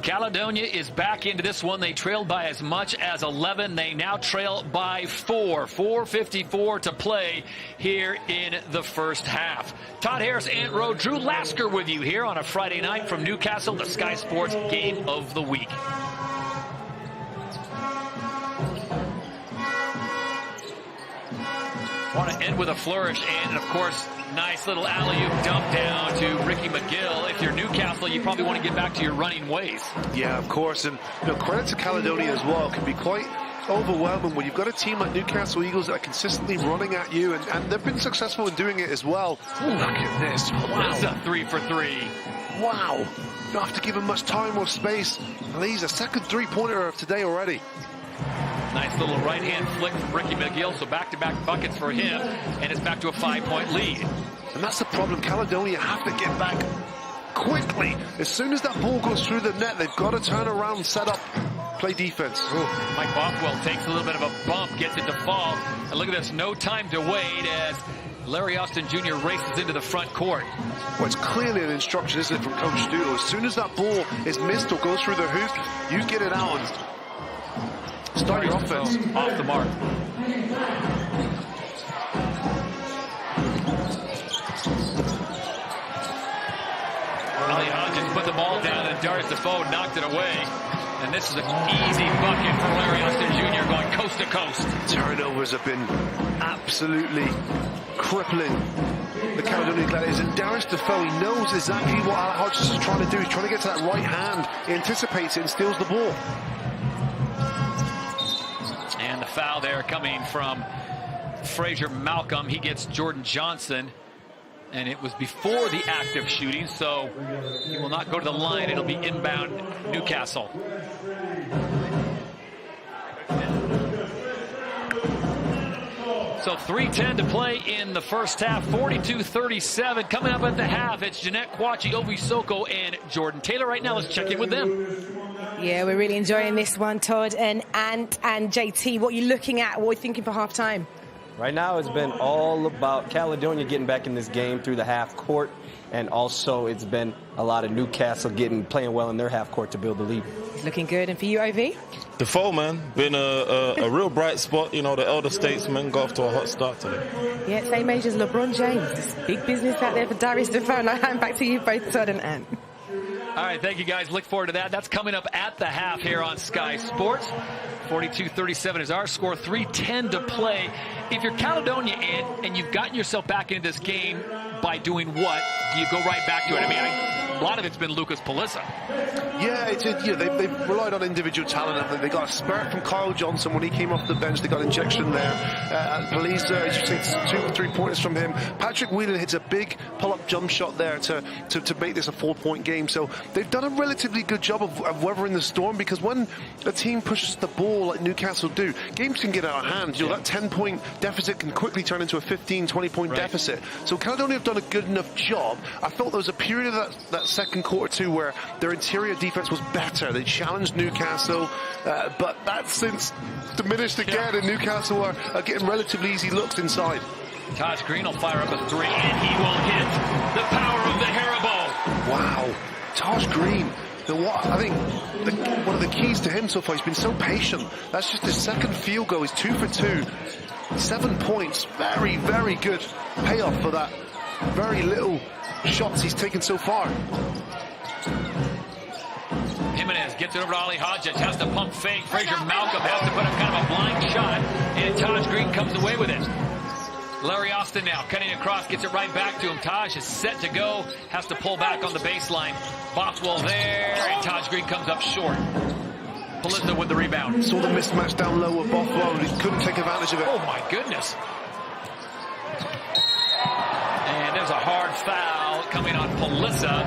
Caledonia is back into this one. They trailed by as much as 11. They now trail by 4. 4:54 to play here in the first half. Todd Harris, Ant Rowe, Drew Lasker with you here on a Friday night from Newcastle, the Sky Sports Game of the Week. Want to end with a flourish, and of course, nice little alley-oop dump down to Ricky McGill. If you're Newcastle, you probably want to get back to your running ways. Yeah, of course, and credit to Caledonia as well. It can be quite overwhelming when you've got a team like Newcastle Eagles that are consistently running at you, and they've been successful in doing it as well. Ooh, look at this. Wow. That's a 3 for 3. Wow. You don't have to give him much time or space. And he's a second three-pointer of today already. Nice little right-hand flick from Ricky McGill, so back-to-back buckets for him, and it's back to a 5-point lead. And that's the problem. Caledonia have to get back quickly. As soon as that ball goes through the net, they've got to turn around, set up, play defense. Mike Bothwell takes a little bit of a bump, gets it to fall. And look at this, no time to wait as Larry Austin Jr. races into the front court. Well, it's clearly an instruction, isn't it, from Coach Doodle? As soon as that ball is missed or goes through the hoop, you get it out and start your offense. Off the mark. Ali Hodges put the ball down and Darius Defoe knocked it away. And this is an easy bucket for Larry Austin Jr. going coast to coast. Turnovers have been absolutely crippling the Caledonia Gladiators. And Darius Defoe, he knows exactly what Ali Hodges is trying to do. He's trying to get to that right hand. He anticipates it and steals the ball. And the foul there coming from Frazier Malcolm. He gets Jordan Johnson. And it was before the active shooting, so he will not go to the line. It'll be inbound Newcastle. So 3:10 to play in the first half, 42-37. Coming up at the half, it's Jeanette Kwachi, Ovi Soko, and Jordan Taylor. Right now, let's check in with them. Yeah, we're really enjoying this one, Todd and Ant and JT. What are you looking at? What are you thinking for halftime? Right now, it's been all about Caledonia getting back in this game through the half court, and also it's been a lot of Newcastle playing well in their half court to build the lead. Looking good. And for you, Ovi? Defoe, man, been a real bright spot. You know, the elder statesman got off to a hot start today. Yeah, same age as LeBron James. It's big business out there for Darius Defoe. And I hand back to you both, Todd and Ant. All right, thank you, guys. Look forward to that. That's coming up at the half here on Sky Sports. 42-37 is our score. 3:10 to play. If you're Caledonia and you've gotten yourself back into this game by doing what, do you go right back to it? I mean, a lot of it's been Lucas Palissa. Yeah, they've relied on individual talent. They got a spurt from Kyle Johnson when he came off the bench. They got injection there. Palissa, as you say, 2 or 3 pointers from him. Patrick Whelan hits a big pull-up jump shot there to make this a 4-point game. So they've done a relatively good job of weathering the storm, because when a team pushes the ball like Newcastle do, games can get out of hand. You know, that 10-point deficit can quickly turn into a 15, 20-point deficit. So Caledonia have done a good enough job. I felt there was a period of that second quarter too where their interior defense was better. They challenged Newcastle, but that's since diminished again, and Newcastle are getting relatively easy looks inside. Taj Green will fire up a 3, and he will hit the power of the Haribo. Wow, Taj Green. I think one of the keys to him so far, he's been so patient. That's just his second field goal. He's 2 for 2. 7 points. Very, very good payoff for that very little shots he's taken so far. Jimenez gets it over to Ali Hodges, has to pump fake. Frazier Malcolm has to put up kind of a blind shot, and Taj Green comes away with it. Larry Austin now cutting across, gets it right back to him. Taj is set to go, has to pull back on the baseline. Bothwell there, and Taj Green comes up short. Palissa with the rebound. Saw the mismatch down low with Bothwell, and he couldn't take advantage of it. Oh my goodness. And there's a hard foul coming on Palissa.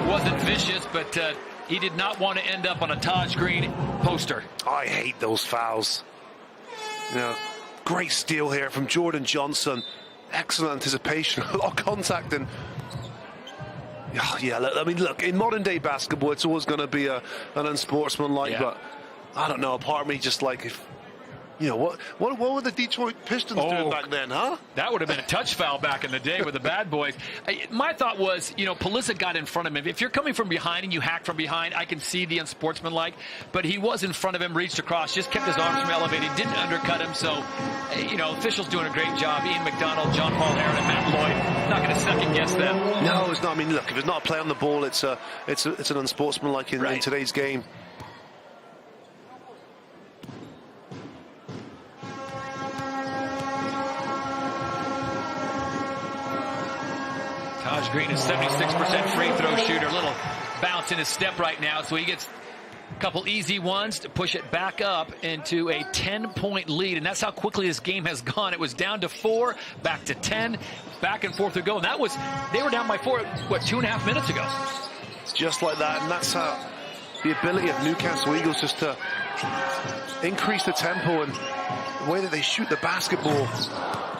Wasn't vicious, but he did not want to end up on a Taj Green poster. I hate those fouls. You know, great steal here from Jordan Johnson. Excellent anticipation, a lot of contact, and yeah, I mean, look, in modern day basketball, it's always going to be an unsportsmanlike, but I don't know, a part of me just like, if you know, what were the Detroit Pistons doing back then, huh? That would have been a touch foul back in the day with the bad boys. My thought was, you know, Palissa got in front of him. If you're coming from behind and you hack from behind, I can see the unsportsmanlike, but he was in front of him, reached across, just kept his arms from elevated, didn't undercut him. So, you know, officials doing a great job. Ian McDonald, John Paul Heron, and Matt Lloyd, not going to second guess them. No, it's not. I mean, look, if it's not a play on the ball, it's an unsportsmanlike in today's game. Taj Green is 76% free throw shooter. A little bounce in his step right now, so he gets a couple easy ones to push it back up into a 10-point lead, and that's how quickly this game has gone. It was down to 4, back to 10, back and forth to go, and that was, they were down by 4, what, 2.5 minutes ago? It's just like that, and that's how the ability of Newcastle Eagles just to increase the tempo and the way that they shoot the basketball.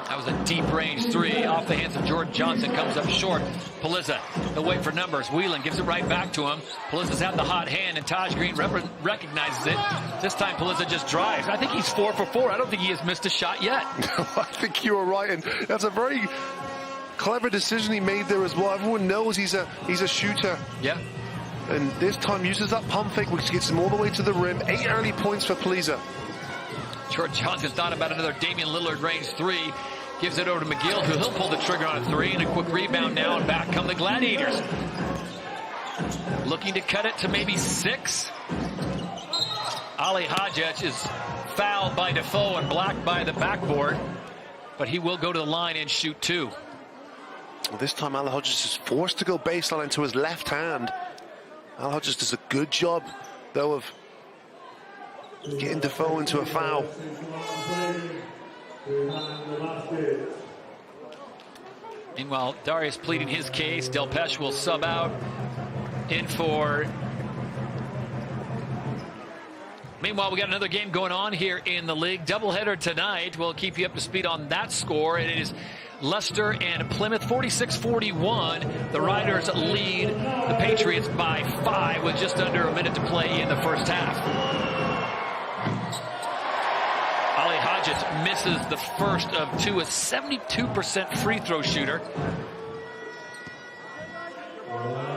That was a deep range three off the hands of Jordan Johnson. Comes up short. Palizza, he'll wait for numbers. Whelan gives it right back to him. Palizza's had the hot hand, and Taj Green recognizes it. This time Palizza just drives. I think he's 4 for 4. I don't think he has missed a shot yet. I think you were right, and that's a very clever decision he made there as well. Everyone knows he's a shooter. Yeah. And this time uses that pump fake, which gets him all the way to the rim. 8 early points for Palizza. Jordan Johnson's thought about another Damian Lillard range three. Gives it over to McGill, who he'll pull the trigger on a three, and a quick rebound now, and back come the Gladiators. Looking to cut it to maybe 6. Ali Hadjic is fouled by Defoe and blocked by the backboard, but he will go to the line and shoot 2. Well, this time Ali Hadjic is forced to go baseline into his left hand. Ali Hadjic does a good job, though, of getting Defoe into a foul. Meanwhile, Darius pleading his case. Delpeche will sub out. In for... Meanwhile, we got another game going on here in the league. Doubleheader tonight. We'll keep you up to speed on that score. It is Leicester and Plymouth, 46-41. The Riders lead the Patriots by 5 with just under a minute to play in the first half. Ali Hadjic misses the first of 2, a 72% free throw shooter.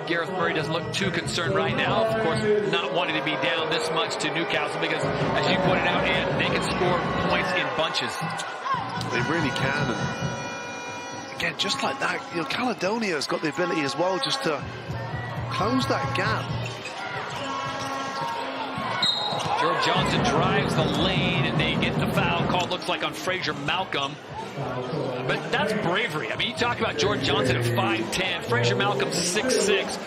Gareth Murray doesn't look too concerned right now. Of course, not wanting to be down this much to Newcastle because, as you pointed out, Ed, they can score points in bunches. They really can. And again, just like that, you know, Caledonia has got the ability as well just to close that gap. George Johnson drives the lane, and they get the foul called, looks like, on Fraser Malcolm. But that's bravery. I mean, you talk about George Johnson at 5'10", Fraser Malcolm 6'6".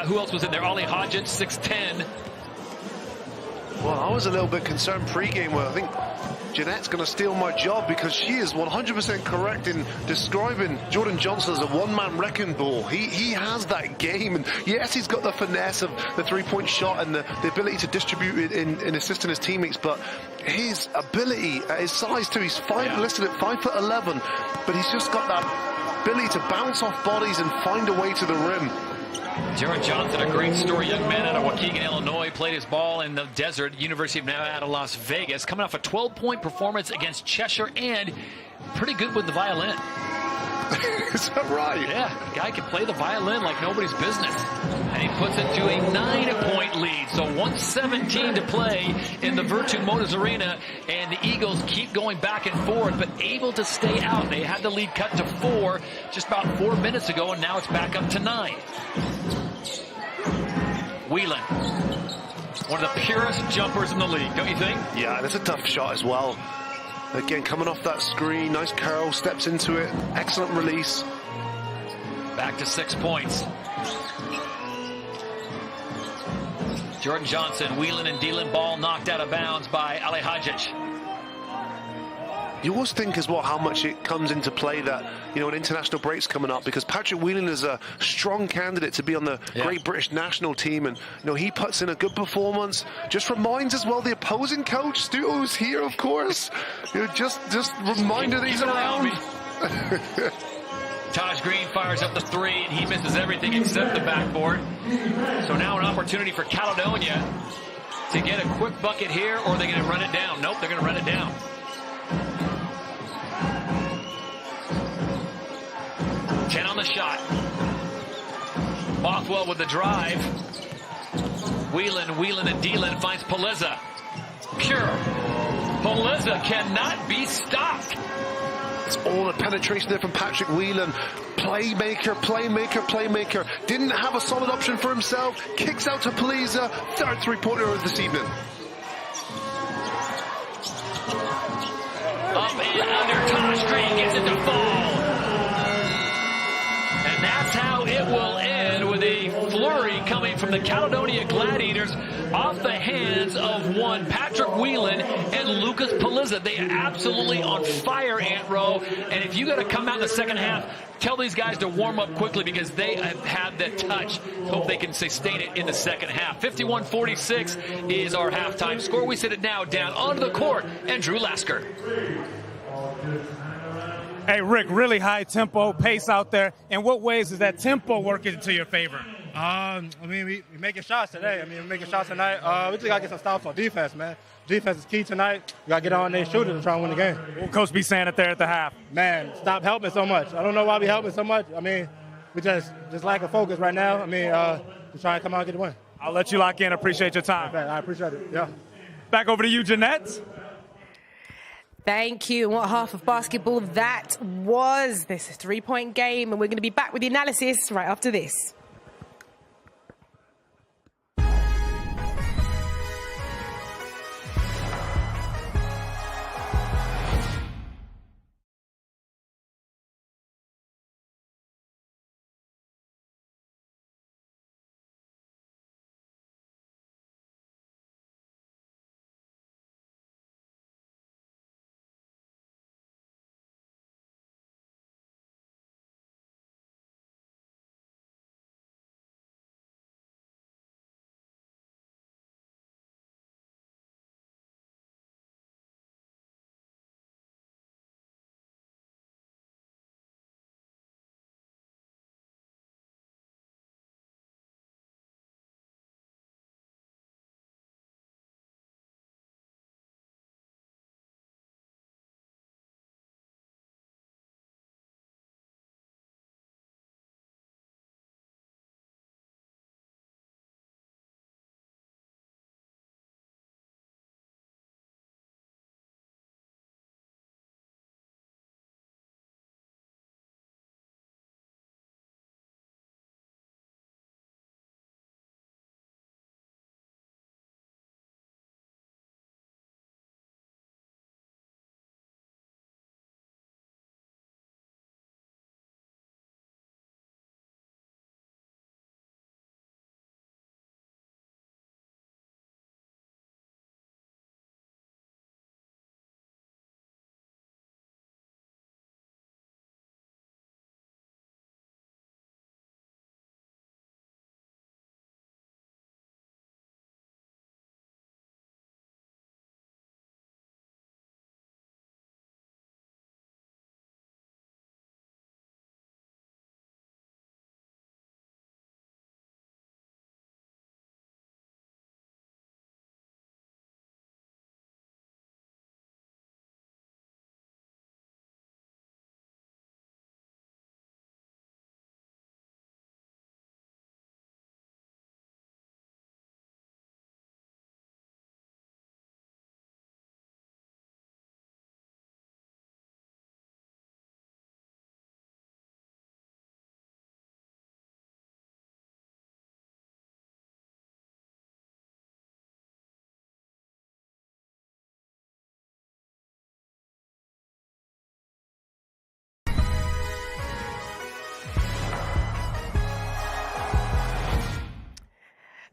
Who else was in there? Ali Hadjic 6'10". Well, I was a little bit concerned pregame where I think Jeanette's going to steal my job because she is 100% correct in describing Jordan Johnson as a one-man wrecking ball. He has that game, and yes, he's got the finesse of the three-point shot and the ability to distribute it in assisting his teammates, but his ability at his size too, he's listed at 5'11", but he's just got that ability to bounce off bodies and find a way to the rim. Jared Johnson, a great story young man out of Waukegan, Illinois, played his ball in the desert, University of Nevada, Las Vegas, coming off a 12-point performance against Cheshire, and pretty good with the violin. Is that right? Yeah, the guy can play the violin like nobody's business. And he puts it to a 9-point lead. So 1:17 to play in the Virtu Motors Arena, and the Eagles keep going back and forth, but able to stay out. They had the lead cut to 4 just about 4 minutes ago, and now it's back up to 9. Whelan, one of the purest jumpers in the league, don't you think? Yeah, that's a tough shot as well. Again, coming off that screen, nice curl, steps into it, excellent release. Back to 6 points. Jordan Johnson, Whelan and Dealing, ball knocked out of bounds by Ali Hadjic. You always think as well how much it comes into play that, you know, an international break's coming up, because Patrick Whelan is a strong candidate to be on the Great British national team, and, you know, he puts in a good performance. Just reminds as well the opposing coach, Stu, who's here, of course. You know, just reminder that he's around. Taj Green fires up the 3, and he misses everything except the backboard. So now an opportunity for Caledonia to get a quick bucket here, or are they going to run it down? Nope, they're going to run it down. 10 on the shot. Bothwell with the drive. Whelan and Dealing finds Palizza. Pure. Palizza cannot be stopped. It's all the penetration there from Patrick Whelan. Playmaker. Didn't have a solid option for himself. Kicks out to Palizza. Third three-pointer of this evening. Up and under. Taj Green gets it to fall. And that's how it will end, with a flurry coming from the Caledonia Gladiators off the hands of one Patrick Whelan and Lucas Palizza. They are absolutely on fire, Ant Rowe. And if you got to come out in the second half, tell these guys to warm up quickly, because they have had the touch. Hope they can sustain it in the second half. 51-46 is our halftime score. We sit it now down onto the court, and Drew Lasker. Hey, Rick, really high tempo, pace out there. In what ways is that tempo working into your favor? I mean, we making shots today. I mean, we're making shots tonight. We just got to get some stops on defense, man. Defense is key tonight. We got to get on their shooters and try and win the game. Will Coach be saying it there at the half? Man, stop helping so much. I don't know why we helping so much. I mean, we just lack of focus right now. I mean, we're trying to come out and get the win. I'll let you lock in. Appreciate your time. I appreciate it. Yeah. Back over to you, Jeanette. Thank you. And what half of basketball that was. This is a 3-point game, and we're going to be back with the analysis right after this.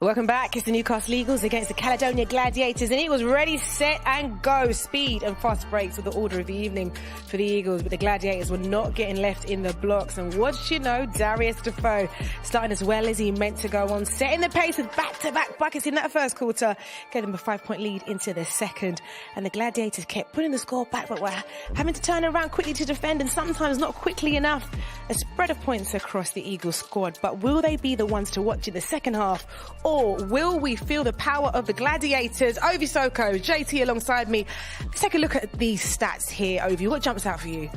Welcome back. It's the Newcastle Eagles against the Caledonia Gladiators, and it was ready, set and go. Speed and fast breaks were the order of the evening for the Eagles, but the Gladiators were not getting left in the blocks. And what you know, Darius Defoe starting as well as he meant to go on, setting the pace with back-to-back buckets in that first quarter, gave them a 5-point lead into the second. And the Gladiators kept putting the score back, but were having to turn around quickly to defend, and sometimes not quickly enough. A spread of points across the Eagles squad, but will they be the ones to watch in the second half, or will we feel the power of the Gladiators? Ovi Soko, JT alongside me. Let's take a look at these stats here, Ovi. What jumps out for you?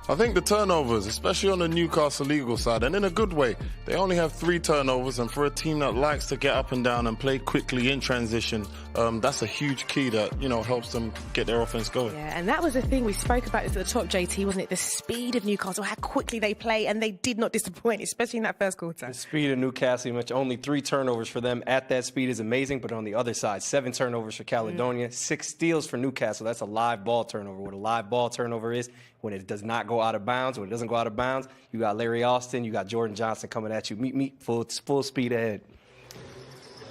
I think the turnovers, especially on the Newcastle Eagles side, and in a good way, they only have 3 turnovers, and for a team that likes to get up and down and play quickly in transition, that's a huge key that, helps them get their offense going. Yeah, and that was the thing we spoke about at the top, JT, wasn't it? The speed of Newcastle, how quickly they play, and they did not disappoint, especially in that first quarter. The speed of Newcastle, much only 3 turnovers for them at that speed is amazing, but on the other side, 7 turnovers for Caledonia, 6 steals for Newcastle. That's a live ball turnover. What a live ball turnover is, when it does not go out of bounds. When it doesn't go out of bounds, you got Larry Austin, you got Jordan Johnson coming at you. Meet, full speed ahead.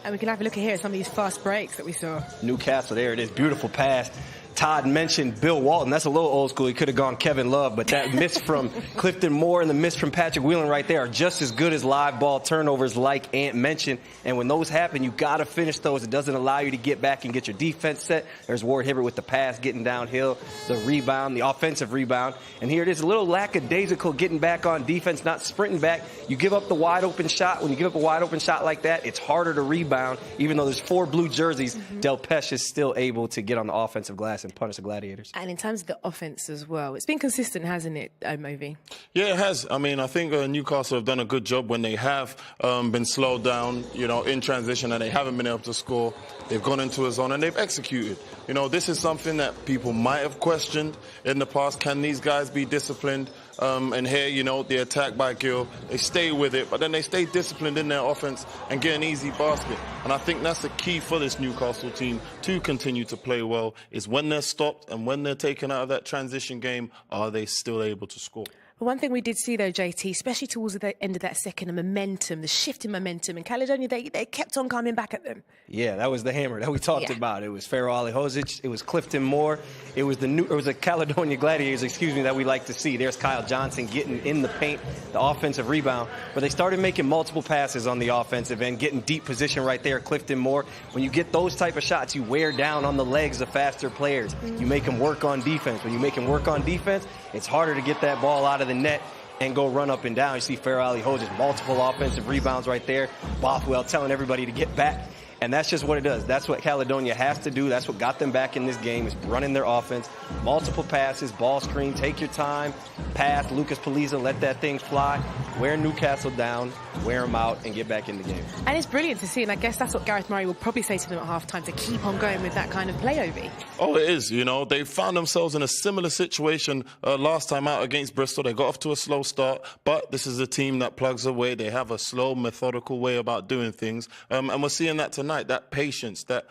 And we can have a look here at some of these fast breaks that we saw. Newcastle, there it is. Beautiful pass Todd mentioned Bill Walton. That's a little old school. He could have gone Kevin Love, but that miss from Clifton Moore and the miss from Patrick Whelan right there are just as good as live ball turnovers like Ant mentioned. And when those happen, you got to finish those. It doesn't allow you to get back and get your defense set. There's Ward Hibbert with the pass, getting downhill, the rebound, the offensive rebound. And here it is, a little lackadaisical getting back on defense, not sprinting back. You give up the wide open shot. When you give up a wide open shot like that, it's harder to rebound. Even though there's 4 blue jerseys, Del Pesh is still able to get on the offensive glass and punish the Gladiators. And in terms of the offense as well, it's been consistent, hasn't it, Movi? Yeah, it has. I mean, I think Newcastle have done a good job when they have been slowed down, in transition, and they haven't been able to score. They've gone into a zone and they've executed. This is something that people might have questioned in the past. Can these guys be disciplined? And here, the attack by Gill, they stay with it, but then they stay disciplined in their offense and get an easy basket. And I think that's the key for this Newcastle team to continue to play well, is when they're stopped and when they're taken out of that transition game, are they still able to score? But one thing we did see, though, JT, especially towards the end of that second, the momentum, the shift in momentum, and Caledonia, they kept on coming back at them. Yeah, that was the hammer that we talked about. It was Pharaoh Alihozic, it was Clifton Moore, it was the Caledonia Gladiators, that we like to see. There's Kyle Johnson getting in the paint, the offensive rebound. But they started making multiple passes on the offensive end, getting deep position right there, Clifton Moore. When you get those type of shots, you wear down on the legs of faster players. You make them work on defense. When you make them work on defense, it's harder to get that ball out of the net and go run up and down. You see Pharaoh Alihozic, multiple offensive rebounds right there. Bothwell telling everybody to get back. And that's just what it does. That's what Caledonia has to do. That's what got them back in this game, is running their offense. Multiple passes, ball screen, take your time, pass, Lucas Paliza, let that thing fly. Wear Newcastle down, wear them out, and get back in the game. And it's brilliant to see, and I guess that's what Gareth Murray will probably say to them at halftime, to keep on going with that kind of play, Ovi. Oh, it is. They found themselves in a similar situation last time out against Bristol. They got off to a slow start, but this is a team that plugs away. They have a slow, methodical way about doing things, and we're seeing that tonight. That patience, that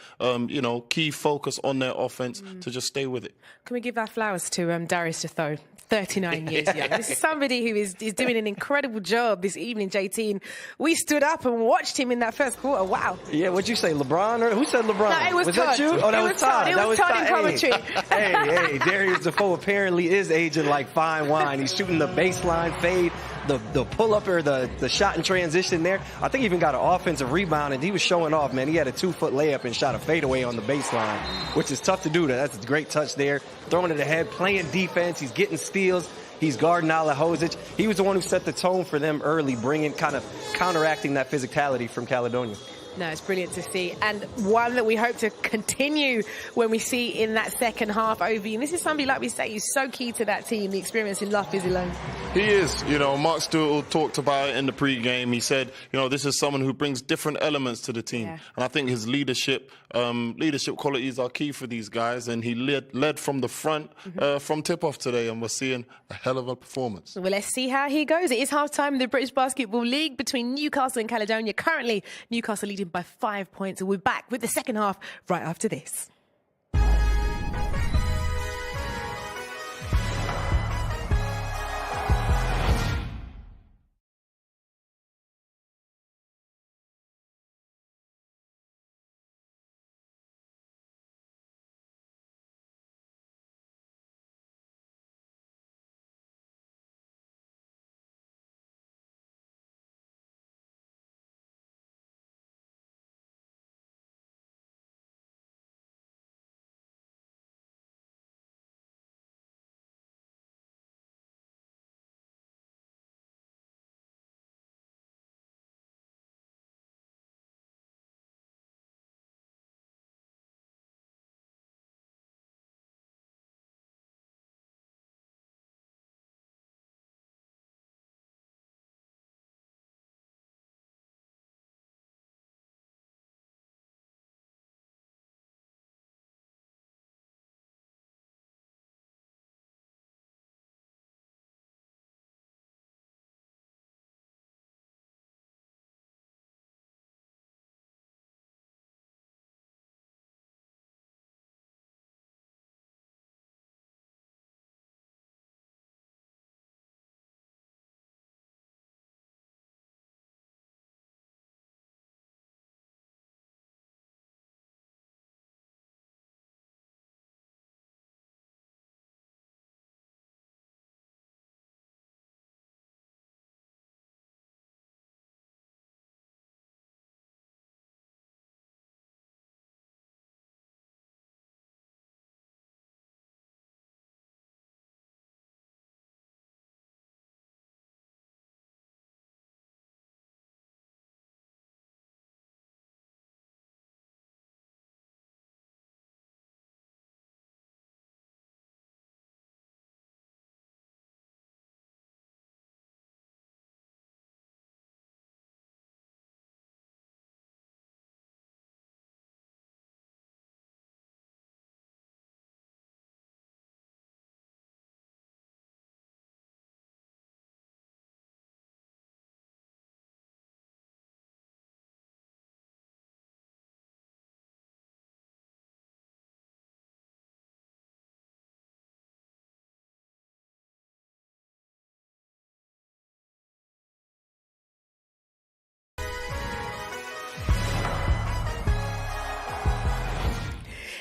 key focus on their offense to just stay with it. Can we give our flowers to Darius Defoe? 39 years young. This is somebody who is doing an incredible job this evening, JT. And we stood up and watched him in that first quarter. Wow. Yeah, what'd you say, LeBron? Or who said LeBron? No, it was Todd. That you? Oh, that was Todd. It was Todd in commentary. Hey, Darius Defoe apparently is aging like fine wine. He's shooting the baseline fade, the pull-up or the shot in transition there. I think he even got an offensive rebound, and he was showing off, man. He had a 2-foot layup and shot a fadeaway on the baseline, which is tough to do. That's a great touch there. Throwing it ahead, playing defense. He's getting steals. He's guarding Alihozic. He was the one who set the tone for them early, kind of counteracting that physicality from Caledonia. No, it's brilliant to see, and one that we hope to continue when we see in that second half, Ovi. And this is somebody, like we say, who's so key to that team, the experience in Love Physicality. He is. Mark Stewart talked about it in the pre-game. He said, this is someone who brings different elements to the team. Yeah. And I think his leadership qualities are key for these guys. And he led from the front from tip-off today, and we're seeing a hell of a performance. Well, let's see how he goes. It is half-time in the British Basketball League between Newcastle and Caledonia. Currently, Newcastle leading by 5 points. And we're back with the second half right after this.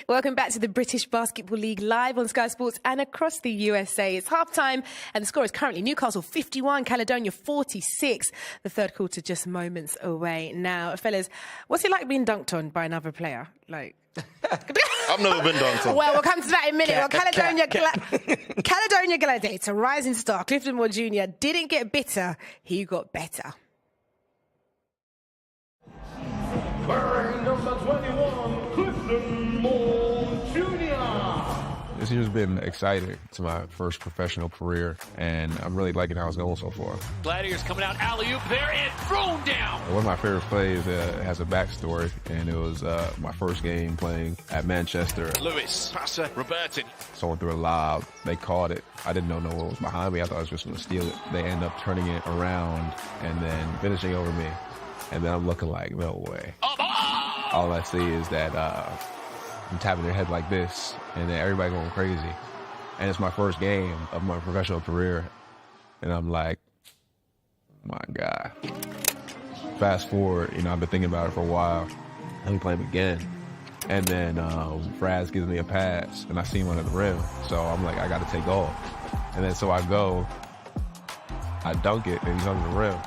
Welcome back to the British Basketball League live on Sky Sports and across the USA. It's halftime and the score is currently Newcastle 51, Caledonia 46. The third quarter just moments away now. Fellas, what's it like being dunked on by another player? Like... I've never been dunked on. Well, we'll come to that in a minute. Caledonia Gladiator, rising star, Clifton Moore Jr. didn't get bitter, he got better. Wearing number 21, Clifton Moore Jr. This year's been exciting. It's my first professional career, and I'm really liking how it's going so far. Gladiators coming out, alley-oop there and thrown down. One of my favorite plays has a backstory, and it was my first game playing at Manchester. Lewis, passer, reverting. Someone threw a lob. They caught it. I didn't know no one was behind me. I thought I was just going to steal it. They end up turning it around and then finishing over me. And then I'm looking like, no way. All I see is that I'm tapping their head like this, and then everybody going crazy. And it's my first game of my professional career. And I'm like, my God. Fast forward, I've been thinking about it for a while. Let me play him again. And then Fraz gives me a pass, and I see him under the rim. So I'm like, I got to take off. And then so I go, I dunk it, and he's under the rim.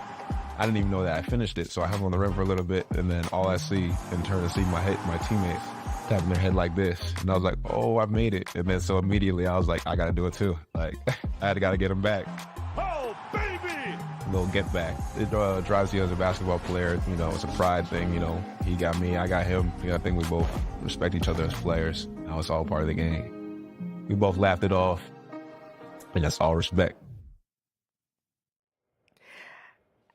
I didn't even know that I finished it, so I hung on the rim for a little bit, and then all I see, in turn, to see my teammates tapping their head like this, and I was like, oh, I made it. And then so immediately I was like, I gotta do it too. Like, I gotta get him back. Oh, baby! A little get back. It drives you as a basketball player, it's a pride thing, He got me, I got him. I think we both respect each other as players. Now it's all part of the game. We both laughed it off, and that's all respect.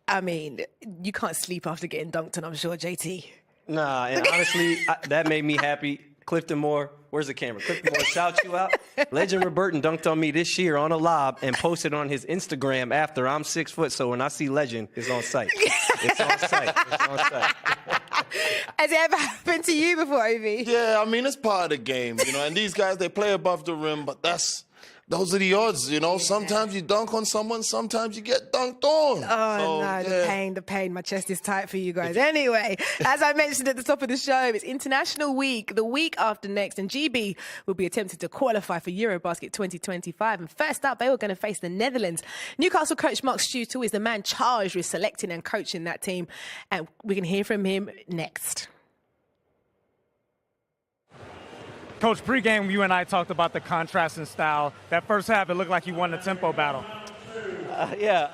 I mean, you can't sleep after getting dunked on, I'm sure, JT. Nah, and honestly, that made me happy. Clifton Moore, where's the camera? Clifton Moore, shout you out. Legend Roberton dunked on me this year on a lob and posted on his Instagram after. I'm 6 foot, so when I see Legend, it's on site. It's on site. It's on site. Has it ever happened to you before, Ovi? Yeah, I mean, it's part of the game, and these guys, they play above the rim, but those are the odds, Sometimes you dunk on someone, sometimes you get dunked on. Oh, no, the pain. My chest is tight for you guys. Anyway, as I mentioned at the top of the show, it's International Week, the week after next, and GB will be attempting to qualify for Eurobasket 2025. And first up, they were going to face the Netherlands. Newcastle coach Mark Stutel is the man charged with selecting and coaching that team, and we can hear from him next. Coach, pregame, you and I talked about the contrast in style. That first half, it looked like you won the tempo battle.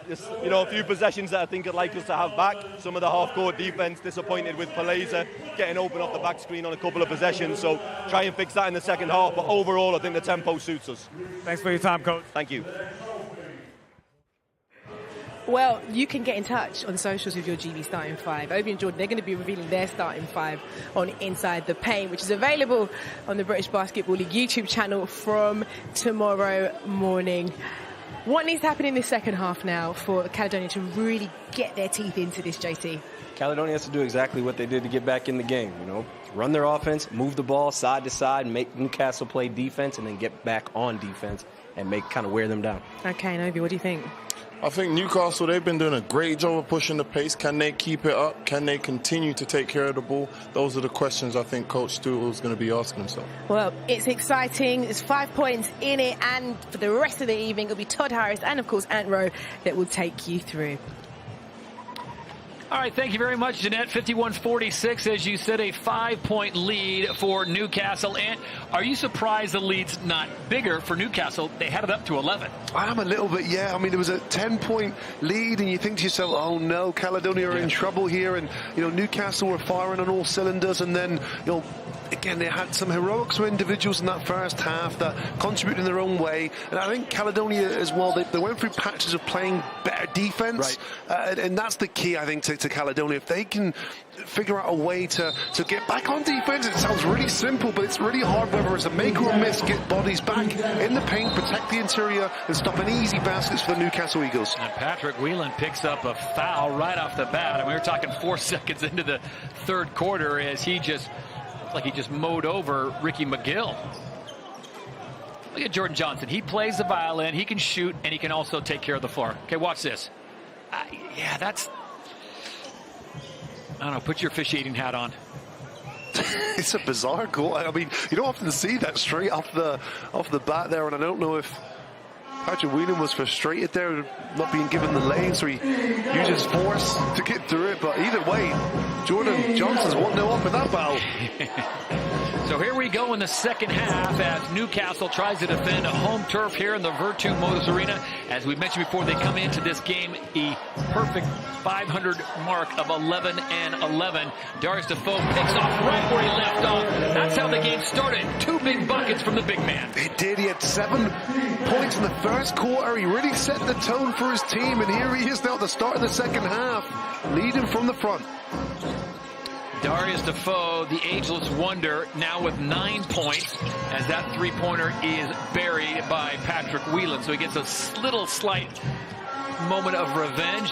Just, a few possessions that I think I'd like us to have back. Some of the half-court defense, disappointed with Paleza getting open off the back screen on a couple of possessions. So try and fix that in the second half. But overall, I think the tempo suits us. Thanks for your time, Coach. Thank you. Well, you can get in touch on socials with your GB starting five. Obi and Jordan, they're going to be revealing their starting five on Inside the Paint, which is available on the British Basketball League YouTube channel from tomorrow morning. What needs to happen in this second half now for Caledonia to really get their teeth into this, JT? Caledonia has to do exactly what they did to get back in the game, Run their offense, move the ball side to side, make Newcastle play defense, and then get back on defense and wear them down. Okay, Novi, what do you think? I think Newcastle, they've been doing a great job of pushing the pace. Can they keep it up? Can they continue to take care of the ball? Those are the questions I think Coach Stutel is going to be asking himself. Well, it's exciting. There's 5 points in it, and for the rest of the evening, it'll be Todd Harris and, of course, Ant Rowe that will take you through. All right, thank you very much, Jeanette. 51-46, as you said, a 5-point lead for Newcastle. And are you surprised the lead's not bigger for Newcastle? They had it up to 11. I'm a little bit, yeah. I mean, there was a 10-point lead, and you think to yourself, oh, no, Caledonia are in trouble here. And, Newcastle were firing on all cylinders. And then, again, they had some heroics for individuals in that first half that contributed in their own way. And I think Caledonia as well, they went through patches of playing better defense. Right. And that's the key, I think, to Caledonia. If they can figure out a way to get back on defense, it sounds really simple, but it's really hard, whether it's a make or miss, get bodies back in the paint, protect the interior, and stop an easy baskets for the Newcastle Eagles. And Patrick Whelan picks up a foul right off the bat. And we were talking 4 seconds into the third quarter as he just mowed over Ricky McGill. Look at Jordan Johnson. He plays the violin, he can shoot, and he can also take care of the floor. Okay, watch this. That's... I don't know, put your officiating hat on. It's a bizarre call. I mean, you don't often see that straight off the bat there, and I don't know if Patrick Whelan was frustrated there, not being given the lane, so he used his force to get through it. But either way, Jordan Johnson's 1-0 up in that battle. So here we go in the second half as Newcastle tries to defend a home turf here in the Virtu Motors Arena. As we mentioned before, they come into this game a perfect 500 mark of 11-11. Darius Defoe picks off right where he left off. That's how the game started. 2 big buckets from the big man. It did. He had 7 points in the first quarter. He really set the tone for his team, and here he is now at the start of the second half, leading from the front. Darius Defoe, the ageless wonder, now with 9 points, as that three-pointer is buried by Patrick Whelan. So he gets a little slight moment of revenge.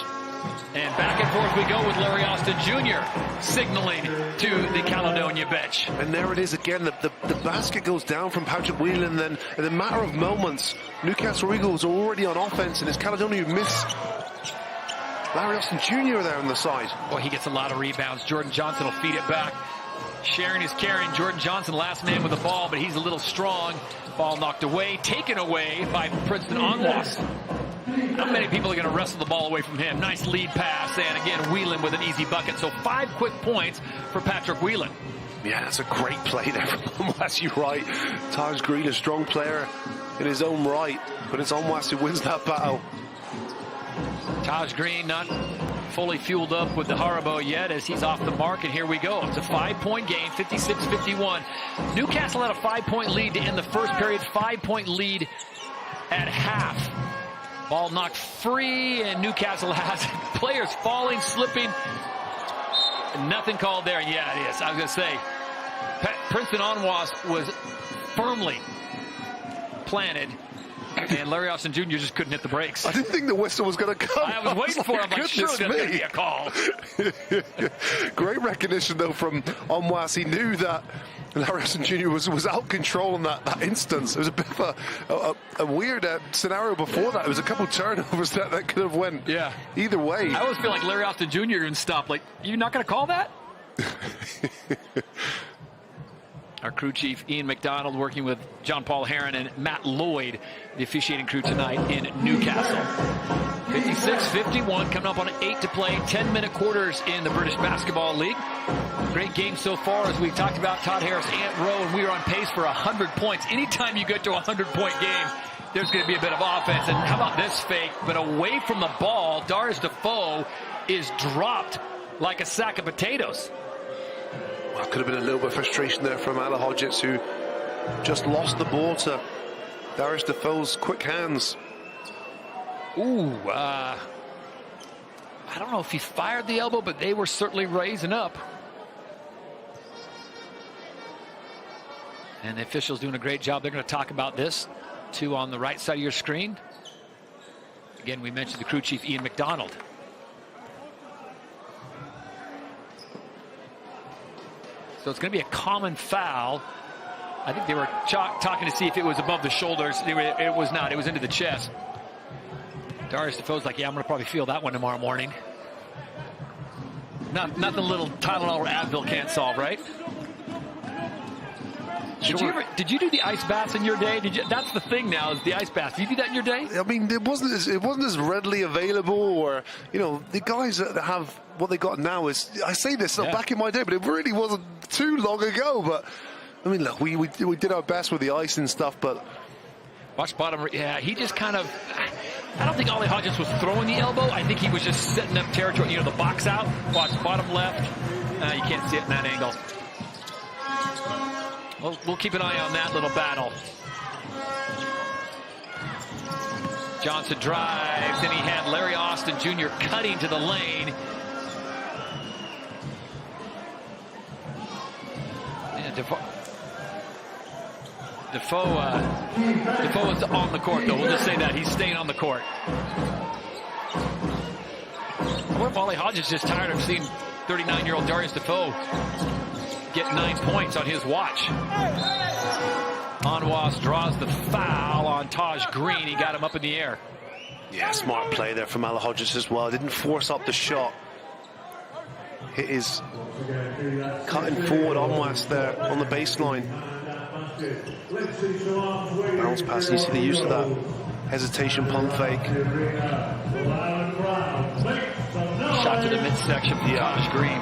And back and forth we go with Larry Austin Jr. signaling to the Caledonia bench. And there it is again. The basket goes down from Patrick Whelan, and then in a matter of moments, Newcastle Eagles are already on offense, and it's Caledonia who miss Larry Austin Jr. there on the side. Boy, he gets a lot of rebounds. Jordan Johnson will feed it back. Sharing is carrying. Jordan Johnson, last man with the ball, but he's a little strong. Ball knocked away, taken away by Princeton Onwas. How many people are going to wrestle the ball away from him? Nice lead pass, and again, Whelan with an easy bucket. So 5 quick points for Patrick Whelan. Yeah, that's a great play there from Onwas. You're right. Taj Green, a strong player in his own right, but it's Onwas who wins that battle. Taj Green not fully fueled up with the Haribo yet as he's off the mark, and here we go. It's a 5-point game, 56-51. Newcastle had a 5-point lead to end the first period, 5-point lead at half. Ball knocked free, and Newcastle has players falling, slipping. Nothing called there. Yeah, it is. I was going to say, Princeton Onwas was firmly planted, and Larry Austin Jr. just couldn't hit the brakes. I didn't think the whistle was going to come. I was waiting for it. I'm like, sure, there's going to be a call. Great recognition, though, from Onwas. He knew that Larry Austin Jr. was out of control in that instance. It was a bit of a weird scenario before that. It was a couple turnovers that could have went either way. I always feel like Larry Austin Jr. can stop. Like, you're not going to call that? Our crew chief, Ian McDonald, working with John Paul Heron and Matt Lloyd, the officiating crew tonight in Newcastle. 56-51, coming up on 8 to play, 10-minute quarters in the British Basketball League. Great game so far, as we've talked about Todd Harris, Ant Rowe, and we are on pace for 100 points. Anytime you get to a 100-point game, there's going to be a bit of offense. And how about this fake? But away from the ball, Darius Defoe is dropped like a sack of potatoes. Well, could have been a little bit of frustration there from Ala Hodgetts, who just lost the ball to Darius Defoe's quick hands. Ooh, I don't know if he fired the elbow, but they were certainly raising up. And the officials doing a great job. They're going to talk about this. 2 on the right side of your screen. Again, we mentioned the crew chief, Ian McDonald. So it's going to be a common foul. I think they were talking to see if it was above the shoulders. It was not. It was into the chest. Darius Defoe's like, yeah, I'm going to probably feel that one tomorrow morning. Nothing little Tylenol or Advil can't solve, right? Did you do the ice baths in your day? That's the thing now, is the ice baths. Did you do that in your day? I mean, it wasn't as readily available, or, you know, the guys that have what they got now is, I say this back in my day, but it really wasn't too long ago. But I mean, look, we did our best with the ice and stuff, but watch bottom. Yeah, he just kind of. I don't think Ollie Hodgetts was throwing the elbow. I think he was just setting up territory. You know, the box out. Watch bottom left. You can't see it in that angle. We'll keep an eye on that little battle. Johnson drives, and he had Larry Austin Jr. cutting to the lane. And Defoe is on the court, though. We'll just say that. He's staying on the court. I wonder if Ollie Hodgetts is just tired of seeing 39-year-old Darius Defoe get 9 points on his watch. Onwas draws the foul on Taj Green. He got him up in the air. Yeah, smart play there from Ala Hodgetts as well. Didn't force up the shot. hit his cutting forward on West there on the baseline. Bounce pass, you see the use of that hesitation pump fake. Shot to the midsection from Taj Green.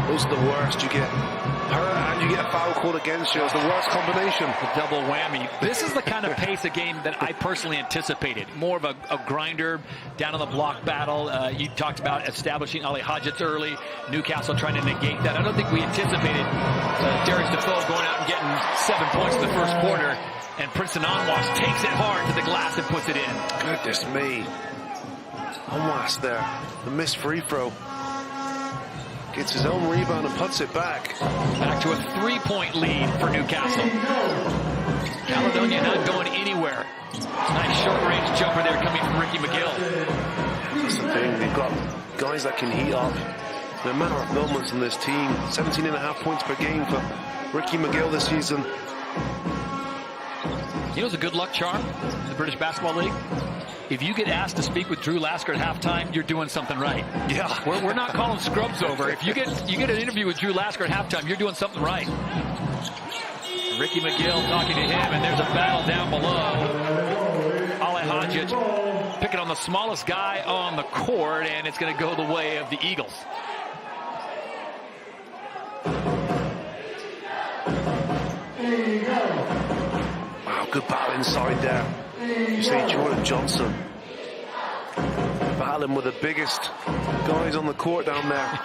Those are the worst. You get hurt and you get a foul called against you. It's the worst combination. The double whammy. This is the kind of pace of game that I personally anticipated. More of a grinder, down on the block battle. You talked about establishing Ali Hodgetts early. Newcastle trying to negate that. I don't think we anticipated Darius Defoe going out and getting 7 points in the first quarter. And Princeton Onwas takes it hard to the glass and puts it in. Goodness me. Onwas there. The missed free throw. Gets his own rebound and puts it back. Back to a 3-point lead for Newcastle. Caledonia not going anywhere. Nice short-range jumper there coming from Ricky McGill. That's the thing. They've got guys that can heat up. No matter of moments on this team. 17.5 points per game for Ricky McGill this season. You know, it's a good luck charm in the British Basketball League. If you get asked to speak with Drew Lasker at halftime, you're doing something right. Yeah. We're not calling scrubs over. If you get an interview with Drew Lasker at halftime, you're doing something right. Ricky McGill talking to him, and there's a battle down below. Ali Hodgetts picking on the smallest guy on the court, and it's going to go the way of the Eagles. Wow, good battle inside there. You see Jordan Johnson battling with the biggest guys on the court down there.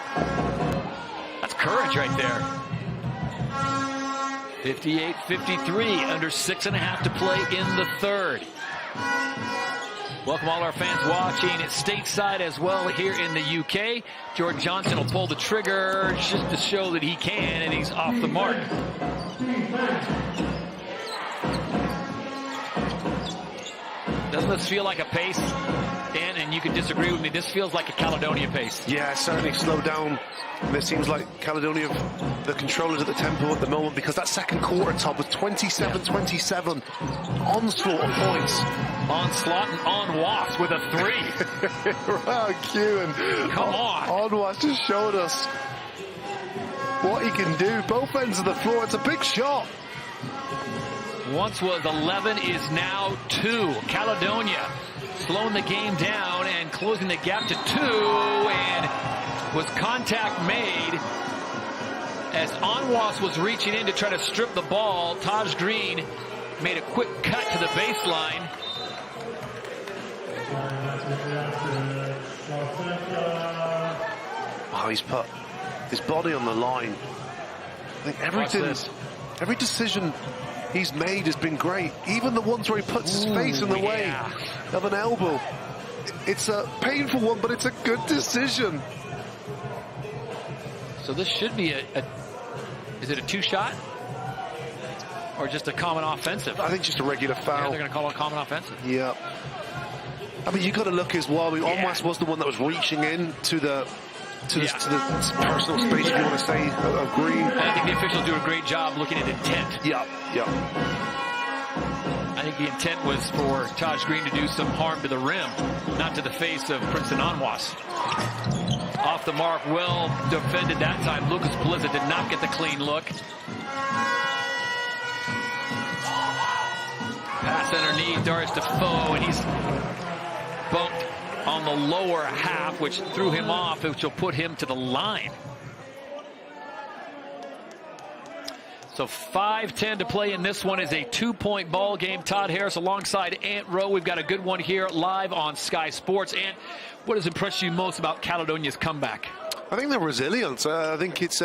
That's courage right there. 58-53, under 6.5 to play in the third. Welcome all our fans watching at stateside as well here in the UK. Jordan Johnson will pull the trigger just to show that he can, and he's off the mark. Doesn't this feel like a pace, Dan? And you can disagree with me. This feels like a Caledonia pace. Yeah, certainly slowed down. And it seems like Caledonia, the controllers at the tempo at the moment, because that second quarter, Todd, was 27-27. Onslaught of points. Onslaught and Onwas with a 3. Wow, Kewan. Come on. Onwas just showed us what he can do. Both ends of the floor. It's a big shot. Once was 11, is now 2. Caledonia slowing the game down and closing the gap to 2, and was contact made as Onwas was reaching in to try to strip the ball. Taj Green made a quick cut to the baseline. Oh, he's put his body on the line. I think every decision he's made has been great. Even the ones where he puts his face in the way of an elbow. It's a painful one, but it's a good decision. So this should be is it a 2-shot? Or just a common offensive? I think just a regular foul. Yeah, they're going to call it a common offensive. Yeah. I mean, you got to look as well. I mean, Onwas was the one that was reaching in to the personal space, if you want to say, of Green. I think the officials do a great job looking at intent. Yeah. I think the intent was for Taj Green to do some harm to the rim, not to the face of Princeton Onwas. Off the mark, well defended that time. Lucas Blizza did not get the clean look. Pass underneath, Darius Defoe, and he's bumped on the lower half, which threw him off, which will put him to the line. So 5:10 to play in this one. Is a 2-point ball game. Todd Harris alongside Ant Rowe. We've got a good one here live on Sky Sports. Ant, what has impressed you most about Caledonia's comeback? I think they're resilient. I think it's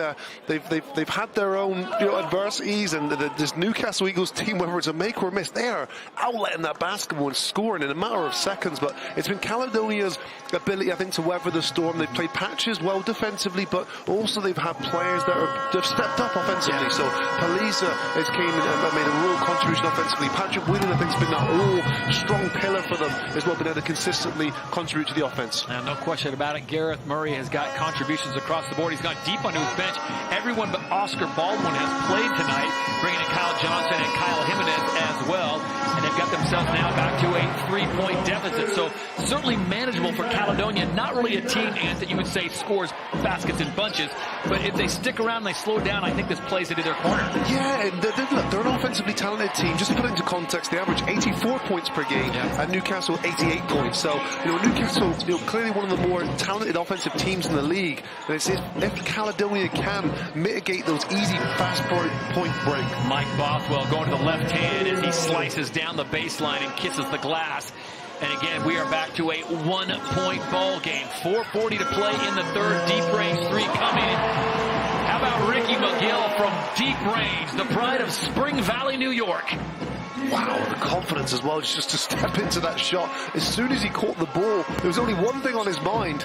they've had their own adversities, and this Newcastle Eagles team, whether it's a make or a miss, they are outletting that basketball and scoring in a matter of seconds. But it's been Caledonia's ability, I think, to weather the storm. They've played patches well defensively, but also they've had players they've stepped up offensively. Yeah. So Palisa has came and made a real contribution offensively. Patrick Whelan, I think, has been that real strong pillar for them as well, been able to consistently contribute to the offense. No question about it. Gareth Murray has got contributions contributions across the board. He's gone deep onto his bench. Everyone but Oscar Baldwin has played tonight, bringing in Kyle Johnson and Kyle Jimenez as well. And they've got themselves now back to a 3-point deficit. So certainly manageable for Caledonia. Not really a team, Ant, that you would say scores baskets in bunches. But if they stick around and they slow down, I think this plays into their corner. Yeah, and they're an offensively talented team. Just to put it into context, they average 84 points per game, and Newcastle 88 points. So, Newcastle, clearly one of the more talented offensive teams in the league. And it's if Caledonia can mitigate those easy, fast point break. Mike Bothwell going to the left hand as he slices down the baseline and kisses the glass. And again, we are back to a 1-point ball game. 4:40 to play in the third. Deep range three coming. How about Ricky McGill from deep range, the pride of Spring Valley, New York. Wow, the confidence as well, just to step into that shot. As soon as he caught the ball, there was only one thing on his mind.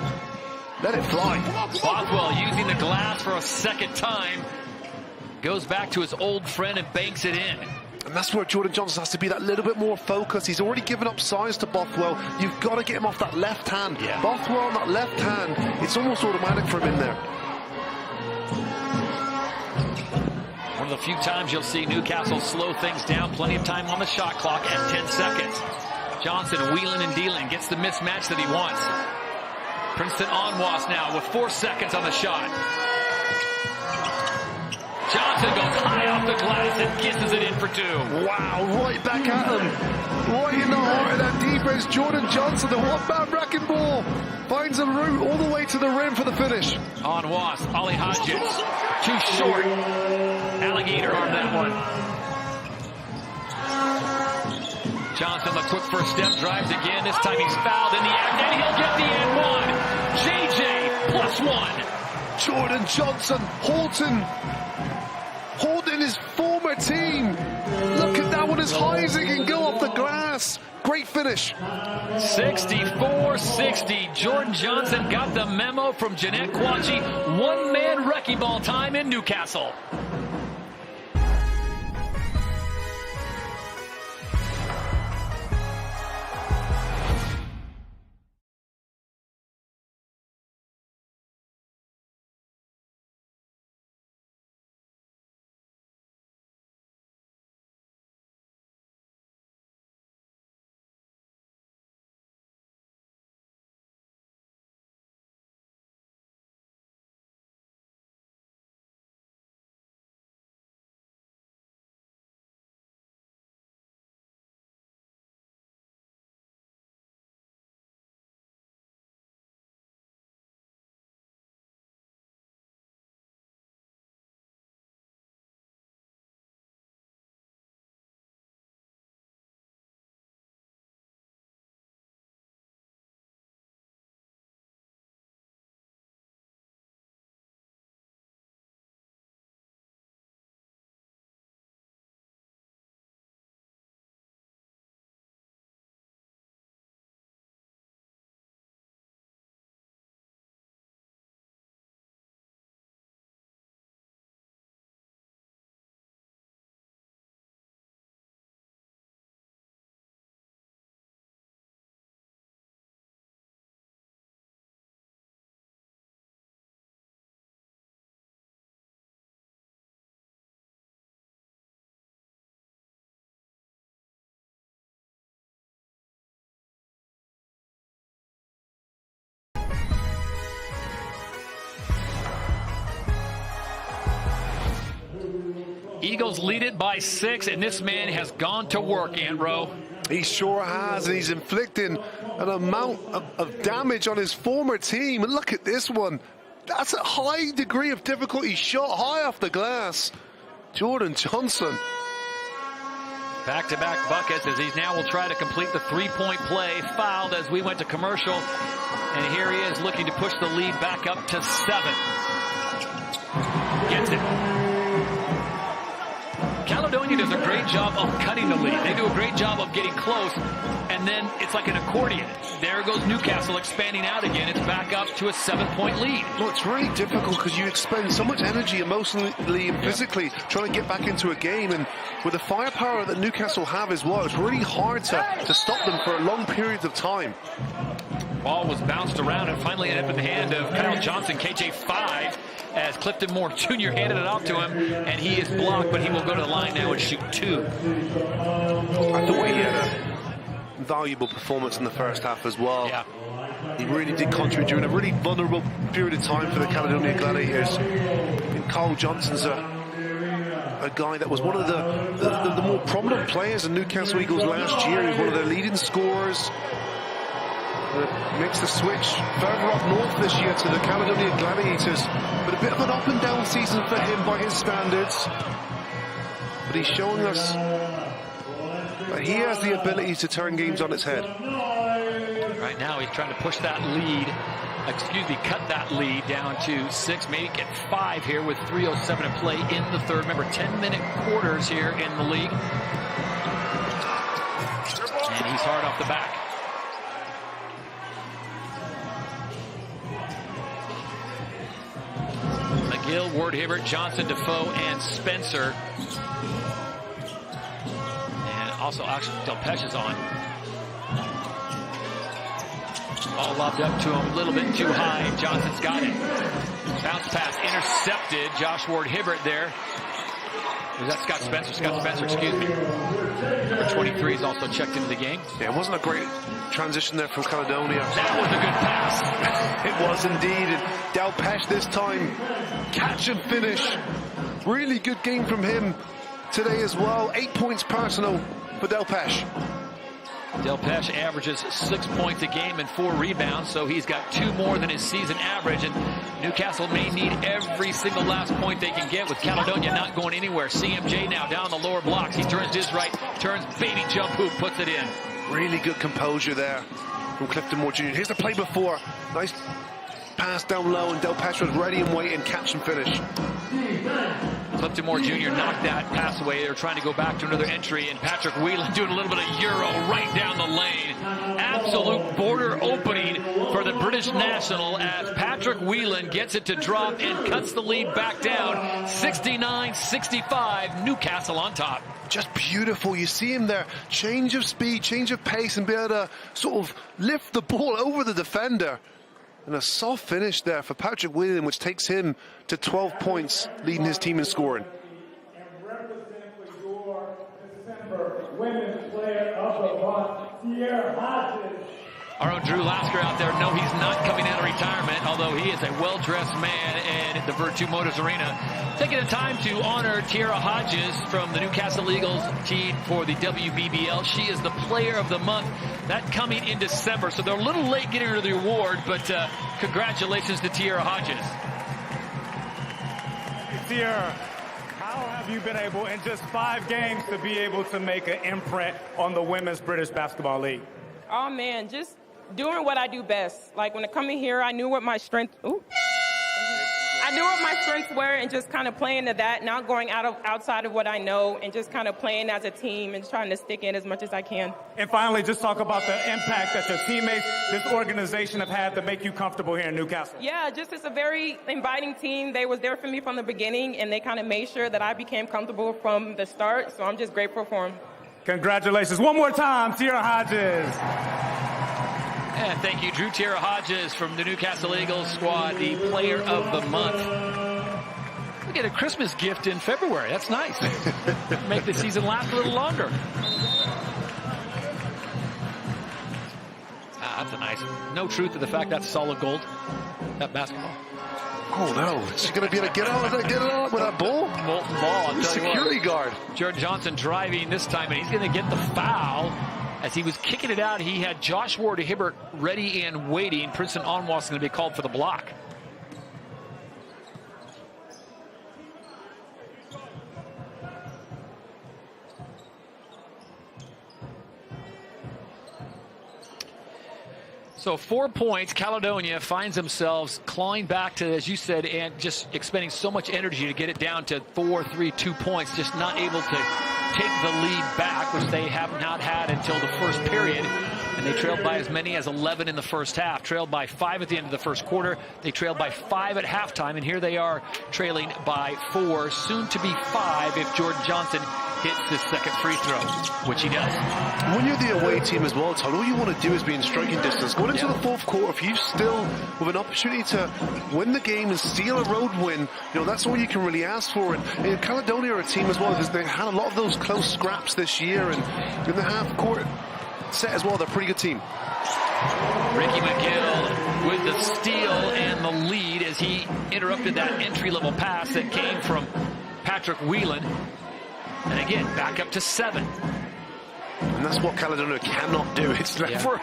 Let it fly. Bothwell using the glass for a second time. Goes back to his old friend and banks it in. And that's where Jordan Johnson has to be that little bit more focused. He's already given up size to Bothwell. You've got to get him off that left hand. Yeah. Bothwell on that left hand, it's almost automatic for him in there. One of the few times you'll see Newcastle slow things down. Plenty of time on the shot clock at 10 seconds. Johnson wheeling and dealing, gets the mismatch that he wants. Princeton Onwas now with 4 seconds on the shot. Johnson goes high off the glass and kisses it in for two. Wow, right back at him. Right in the heart of that defense. Jordan Johnson, the one-man wrecking ball, finds a route all the way to the rim for the finish. Onwas, Ali Hodges, too short. Alligator on that one. Johnson, the quick first step, drives again. This time he's fouled in the act, and he'll get the and one. JJ +1. Jordan Johnson, Holton, his former team. Look at that one, as high as he can go off the glass. Great finish. 64-60. Jordan Johnson got the memo from Jeanette Kwachi. One-man wrecking ball time in Newcastle. Eagles lead it by 6, and this man has gone to work, Andro. He sure has, and he's inflicting an amount of damage on his former team. And look at this one. That's a high degree of difficulty shot, high off the glass. Jordan Johnson. Back-to-back buckets as he now will try to complete the three-point play. Fouled as we went to commercial. And here he is looking to push the lead back up to 7. Gets it. Caledonia does a great job of cutting the lead. They do a great job of getting close, and then it's like an accordion. There goes Newcastle expanding out again. It's back up to a 7-point lead. Well, it's really difficult because you expend so much energy emotionally and physically trying to get back into a game, and with the firepower that Newcastle have as well, it's really hard to stop them for long periods of time. Ball was bounced around and finally ended up in the hand of Kyle Johnson, KJ5, as Clifton Moore Jr. handed it off to him, and he is blocked, but he will go to the line now and shoot 2. I thought he had a valuable performance in the first half as well. Yeah. He really did contribute during a really vulnerable period of time for the Caledonia Gladiators. And Kyle Johnson's a guy that was one of the more prominent players in Newcastle Eagles last year. He was one of their leading scorers. Makes the switch further up north this year to the Caledonia Gladiators. But a bit of an up and down season for him by his standards. But he's showing us that he has the ability to turn games on its head. Right now he's trying to push that lead, cut that lead down to 6, maybe get 5 here with 3:07 to play in the third. Remember, 10-minute quarters here in the league. And he's hard off the back. McGill, Ward, Hibbert, Johnson, Defoe, and Spencer. And also, actually, Delpeche is on. All lobbed up to him a little bit too high. Johnson's got it. Bounce pass intercepted. Josh Ward Hibbert there. Was that Scott Spencer? Scott Spencer, excuse me. Number 23 is also checked into the game. Yeah, it wasn't a great transition there from Caledonia. That was a good pass. It was indeed. And Delpeche this time, catch and finish. Really good game from him today as well. 8 points personal for Delpeche. Delpeche averages 6 points a game and 4 rebounds, so he's got 2 more than his season average, and Newcastle may need every single last point they can get with Caledonia not going anywhere. CMJ now down the lower blocks. He turns his right, turns baby jump hoop, puts it in. Really good composure there from Clifton Moore Jr. Here's the play before. Nice pass down low, and Delpeche was ready and waiting, catch and finish. Clifton Moore Jr. knocked that pass away. They're trying to go back to another entry, and Patrick Whelan doing a little bit of Euro right down the lane. Absolute border opening for the British national as Patrick Whelan gets it to drop and cuts the lead back down. 69-65, Newcastle on top. Just beautiful. You see him there. Change of speed, change of pace, and be able to sort of lift the ball over the defender. And a soft finish there for Patrick Whelan, which takes him to 12 points, leading his team in scoring. And represent for your December Women's Player of the Month, Tierra Hodges. Our own Drew Lasker out there. No, he's not coming out of retirement, although he is a well-dressed man at the Virtue Motors Arena. Taking the time to honor Tierra Hodges from the Newcastle Eagles team for the WBBL. She is the Player of the Month. That coming in December, so they're a little late getting her to the award, but congratulations to Tierra Hodges. Tierra, how have you been able, in just 5 games, to be able to make an imprint on the Women's British Basketball League? Oh, man, just doing what I do best. Like, when I come in here, I knew what my strengths were, and just kind of playing to that, not going outside of what I know, and just kind of playing as a team and trying to stick in as much as I can. And finally, just talk about the impact that your teammates, this organization have had to make you comfortable here in Newcastle. Yeah, just it's a very inviting team. They was there for me from the beginning, and they kind of made sure that I became comfortable from the start, so I'm just grateful for them. Congratulations. One more time, Tierra Hodges. And thank you, Drew. Tierra Hodges from the Newcastle Eagles squad, the Player of the Month. We get a Christmas gift in February. That's nice. Make the season last a little longer. That's a nice. No truth to the fact that's solid gold. That basketball. Oh no! Is she going to be able to get out with that ball? Molten ball. Security guard. Jordan Johnson driving this time, and he's going to get the foul. As he was kicking it out, he had Josh Ward Hibbert ready and waiting. Princeton Onwas is going to be called for the block. So 4 points, Caledonia finds themselves clawing back to, as you said, and just expending so much energy to get it down to 4, 3, 2 points, just not able to take the lead back, which they have not had until the first period. And they trailed by as many as 11 in the first half, trailed by 5 at the end of the first quarter. They trailed by 5 at halftime, and here they are trailing by 4, soon to be 5 if Jordan Johnson hits this second free throw, which he does. When you're the away team as well, Todd, all you want to do is be in striking distance. Going into the fourth quarter, if you still with an opportunity to win the game and steal a road win, that's all you can really ask for. And Caledonia are a team as well, because they had a lot of those close scraps this year, and in the half court set as well, they're a pretty good team. Ricky McGill with the steal and the lead as he interrupted that entry-level pass that came from Patrick Whelan. And again, back up to 7. And that's what Caledonia cannot do. It's never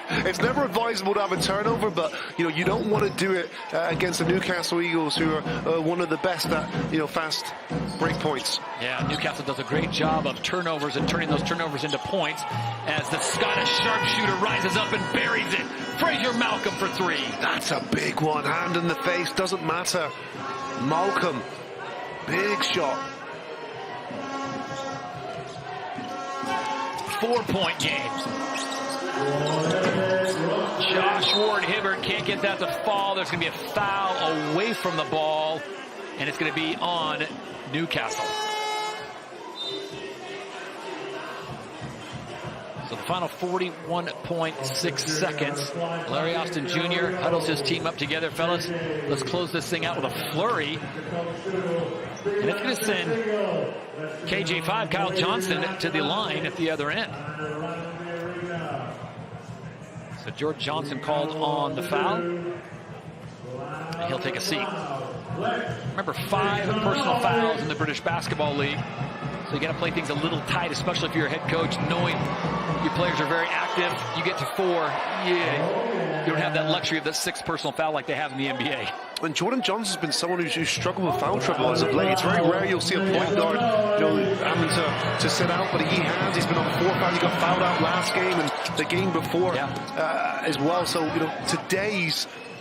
advisable to have a turnover, but you don't want to do it against the Newcastle Eagles, who are one of the best at fast break points. Yeah, Newcastle does a great job of turnovers and turning those turnovers into points as the Scottish sharpshooter rises up and buries it. Fraser Malcolm for 3. That's a big one. Hand in the face, doesn't matter. Malcolm, big shot. 4-point game. Josh Ward-Hibbert can't get that to fall. There's going to be a foul away from the ball, and it's going to be on Newcastle. So the final 41.6 seconds. Larry Austin Jr. huddles his team up together. Fellas, let's close this thing out with a flurry. And it's going to send KJ5, Kyle Johnson, to the line at the other end. So George Johnson called on the foul. And he'll take a seat. Remember, 5 personal fouls in the British Basketball League. So you got to play things a little tight, especially if you're a head coach, knowing your players are very active. You get to 4, you don't have that luxury of the 6th personal foul like they have in the NBA. And Jordan Johnson's been someone who's struggled with foul trouble as of late. It's very rare you'll see a point guard having to sit out, but he has. He's been on 4 fouls. He got fouled out last game and the game before as well. So today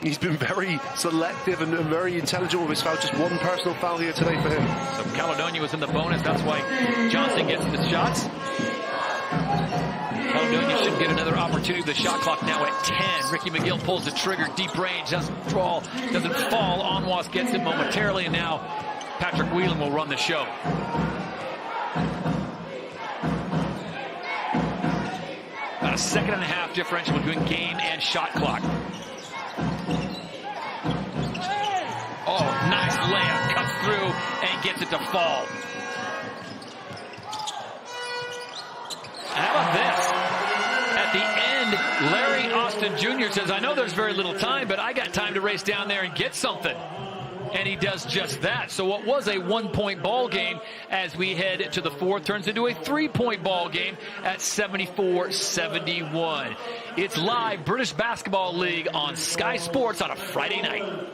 he's been very selective and very intelligent with his foul. Just 1 personal foul here today for him. So Caledonia was in the bonus. That's why Johnson gets the shots. Caledonia should get another opportunity. The shot clock now at 10. Ricky McGill pulls the trigger, deep range, doesn't draw, doesn't fall. Onwas gets it momentarily, and now Patrick Whelan will run the show. About a 1.5 differential between game and shot clock. Oh, nice layup, cuts through and gets it to fall. How about this? At the end, Larry Austin Jr. says, I know there's very little time, but I got time to race down there and get something. And he does just that. So what was a 1-point ball game as we head to the 4th turns into a 3-point ball game at 74-71. It's live British Basketball League on Sky Sports on a Friday night.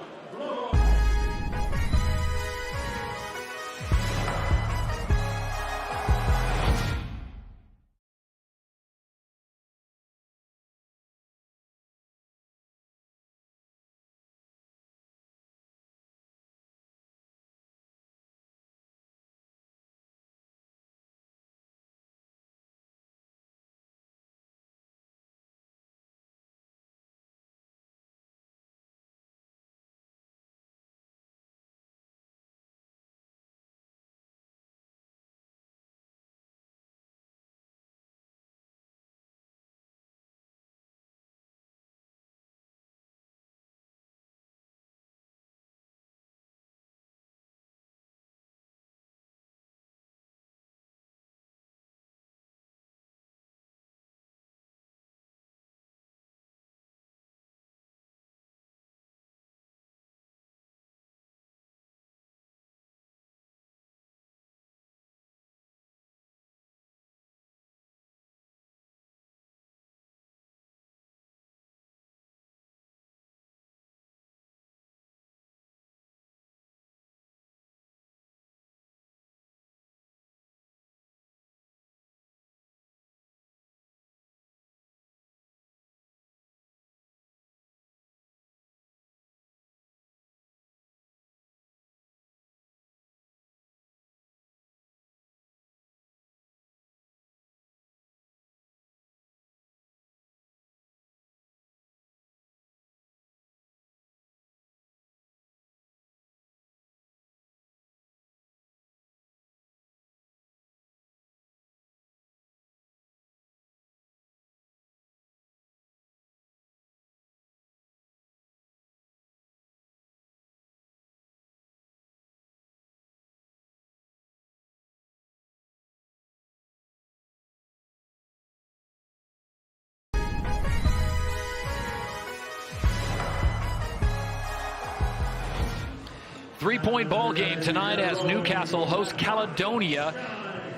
3-point ball game tonight as Newcastle hosts Caledonia.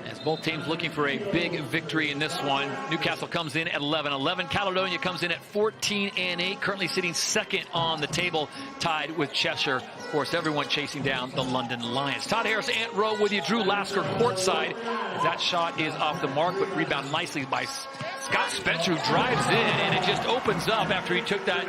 As both teams looking for a big victory in this one. Newcastle comes in at 11-11. Caledonia comes in at 14-8, currently sitting second on the table, tied with Cheshire. Of course, everyone chasing down the London Lions. Todd Harris, Ant Rowe with you. Drew Lasker courtside. That shot is off the mark, but rebound nicely by Scott Spencer, who drives in, and it just opens up after he took that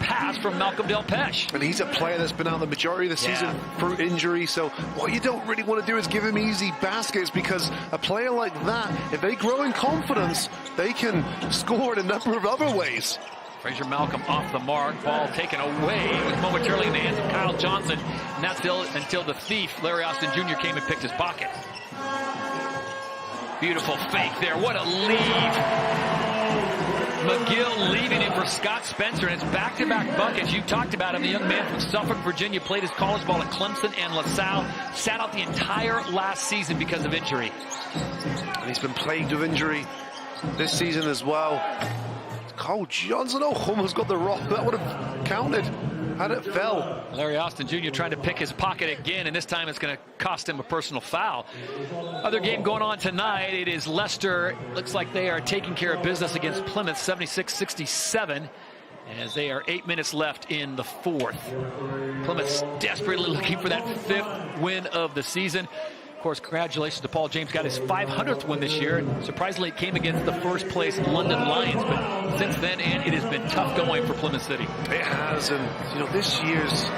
pass from Malcolm Delpeche. And he's a player that's been out the majority of the season through injury, so what you don't really want to do is give him easy baskets, because a player like that, if they grow in confidence, they can score in a number of other ways. Fraser Malcolm off the mark, ball taken away. It was momentarily in the hands of Kyle Johnson, and that's until the thief, Larry Austin Jr., came and picked his pocket. Beautiful fake there. What a lead. McGill leaving it for Scott Spencer, and it's back-to-back buckets. You talked about him, the young man from Suffolk, Virginia, played his college ball at Clemson and LaSalle, sat out the entire last season because of injury. And he's been plagued with injury this season as well. Kyle Johnson, almost got the rock. That would have counted had it fell. Larry Austin Jr. trying to pick his pocket again, and this time it's going to cost him a personal foul. Other game going on tonight, it is Leicester. Looks like they are taking care of business against Plymouth, 76-67, as they are 8 minutes left in the fourth. Plymouth's desperately looking for that 5th win of the season. Of course, congratulations to Paul James, got his 500th win this year, and surprisingly it came against the first place London Lions, but since then, and it has been tough going for Plymouth City. It has, and this year's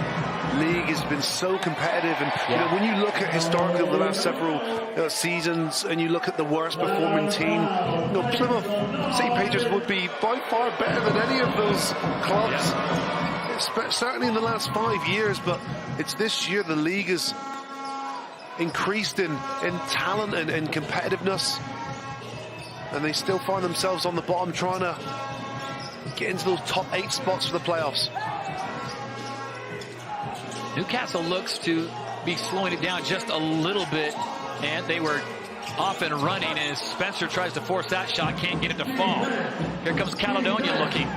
league has been so competitive, and when you look at historically over the last several seasons, and you look at the worst performing team, Plymouth St. Patriots would be by far better than any of those clubs, certainly in the last 5 years, but it's this year the league is increased in talent and competitiveness, and they still find themselves on the bottom trying to get into those top 8 spots for the playoffs. Newcastle looks to be slowing it down just a little bit, and they were off and running as Spencer tries to force that shot, can't get it to fall. Here comes Caledonia looking.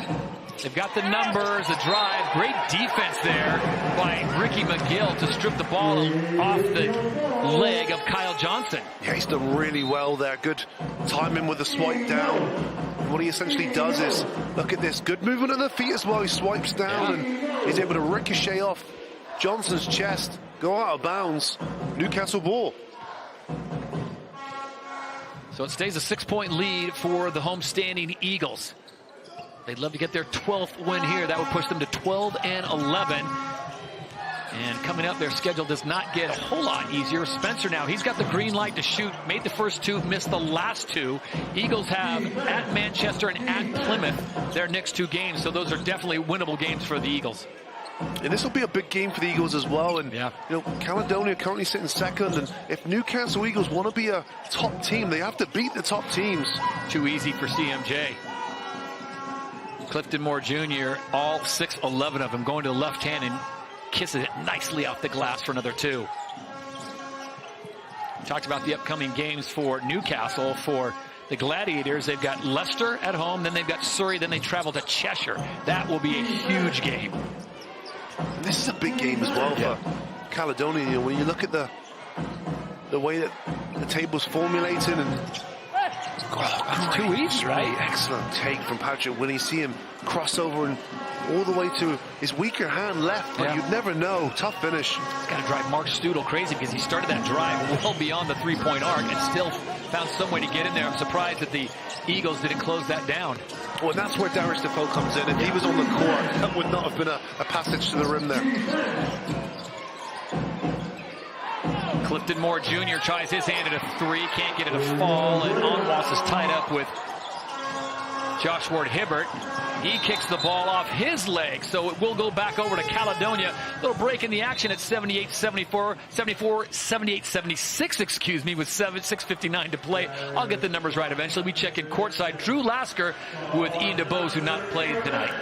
They've got the numbers, the drive, great defense there by Ricky McGill to strip the ball off the leg of Kyle Johnson. Yeah, he's done really well there. Good timing with the swipe down. What he essentially does is, look at this, good movement of the feet as well. He swipes down and he's able to ricochet off Johnson's chest, go out of bounds. Newcastle ball. So it stays a 6-point lead for the homestanding Eagles. They'd love to get their 12th win here. That would push them to 12-11. And coming up, their schedule does not get a whole lot easier. Spencer now, he's got the green light to shoot. Made the first 2, missed the last 2. Eagles have at Manchester and at Plymouth their next 2 games. So those are definitely winnable games for the Eagles. And this will be a big game for the Eagles as well. And Caledonia currently sitting second. And if Newcastle Eagles want to be a top team, they have to beat the top teams. Too easy for CMJ. Clifton Moore Jr., all 6'11" of them going to the left hand and kisses it nicely off the glass for another 2. Talked about the upcoming games for Newcastle. For the Gladiators, they've got Leicester at home, then they've got Surrey, then they travel to Cheshire. That will be a huge game. And this is a big game as well for Caledonia. When you look at the way that the table's formulating, and it's too easy, right? Excellent take from Patrick Winnie. See him cross over and all the way to his weaker hand left, but you'd never know. Tough finish. It's got to drive Mark Studel crazy because he started that drive well beyond the 3-point arc and still found some way to get in there. I'm surprised that the Eagles didn't close that down. Well, and that's where Darius Defoe comes in. If he was on the court, that would not have been a passage to the rim there. Clifton Moore Jr. tries his hand at a 3, can't get it to fall, and Onwas is tied up with Josh Ward-Hibbert. He kicks the ball off his leg, so it will go back over to Caledonia. Little break in the action at 78-76, excuse me, with 6:59 to play. I'll get the numbers right eventually. We check in courtside. Drew Lasker with Ian DeBose, who not played tonight.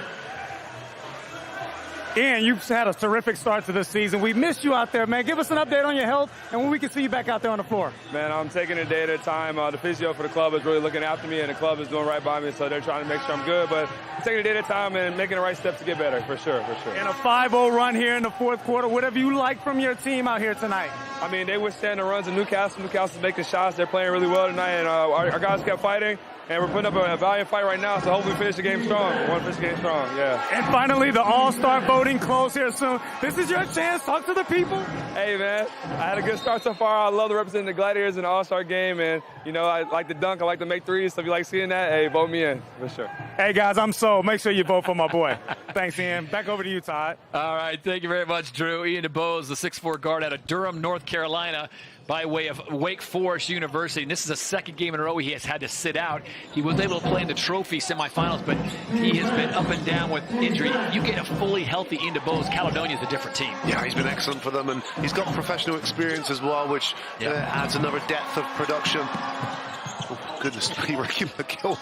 Ian, you've had a terrific start to this season. We missed you out there, man. Give us an update on your health and when we can see you back out there on the floor. Man, I'm taking it a day at a time. The physio for the club is really looking after me, and the club is doing right by me, so they're trying to make sure I'm good. But I'm taking it a day at a time and making the right steps to get better, for sure. And a 5-0 run here in the fourth quarter. Whatever you like from your team out here tonight. I mean, they withstand the runs of Newcastle. Newcastle's making shots. They're playing really well tonight, and our guys kept fighting. And we're putting up a valiant fight right now, so hopefully we finish the game strong. We want to finish the game strong, yeah. And finally, the All-Star voting close here soon. This is your chance. Talk to the people. Hey, man, I had a good start so far. I love to represent the Gladiators in the All-Star game, and, you know, I like to dunk. I like to make threes, so if you like seeing that, hey, vote me in, for sure. Hey, guys, I'm sold. Make sure you vote for my boy. Thanks, Ian. Back over to you, Todd. All right, thank you very much, Drew. Ian DeBose, the 6'4" guard out of Durham, North Carolina, by way of Wake Forest University. And this is the second game in a row he has had to sit out. He was able to play in the trophy semifinals, but he has been up and down with injury. You get a fully healthy Ian DeBose, Caledonia is a different team. Yeah, he's been excellent for them, and he's got professional experience as well, which adds another depth of production. Oh, goodness me, Ricky McGill,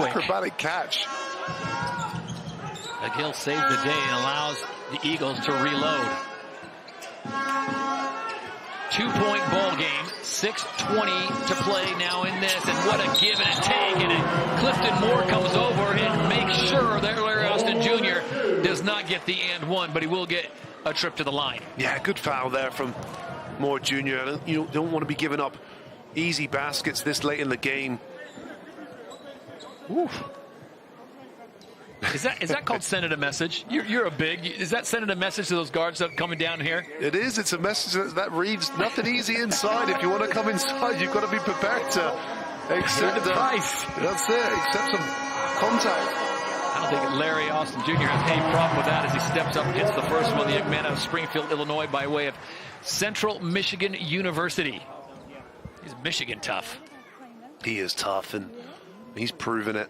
acrobatic catch. McGill saves the day and allows the Eagles to reload. 2-point ball game, 6:20 to play now in this, and what a give and a take, and Clifton Moore comes over and makes sure that Larry Austin Jr. does not get the and one, but he will get a trip to the line. Yeah, good foul there from Moore Jr. You don't want to be giving up easy baskets this late in the game. Oof. Is that called sending a message? You're a big. Is that sending a message to those guards that are coming down here? It is. It's a message that reads nothing easy inside. If you want to come inside, you've got to be prepared to accept the price. That's it. Accept some contact. I don't think Larry Austin Jr. has any problem with that as he steps up and hits the first one. The young man out of Springfield, Illinois, by way of Central Michigan University. He's Michigan tough. He is tough, and he's proven it.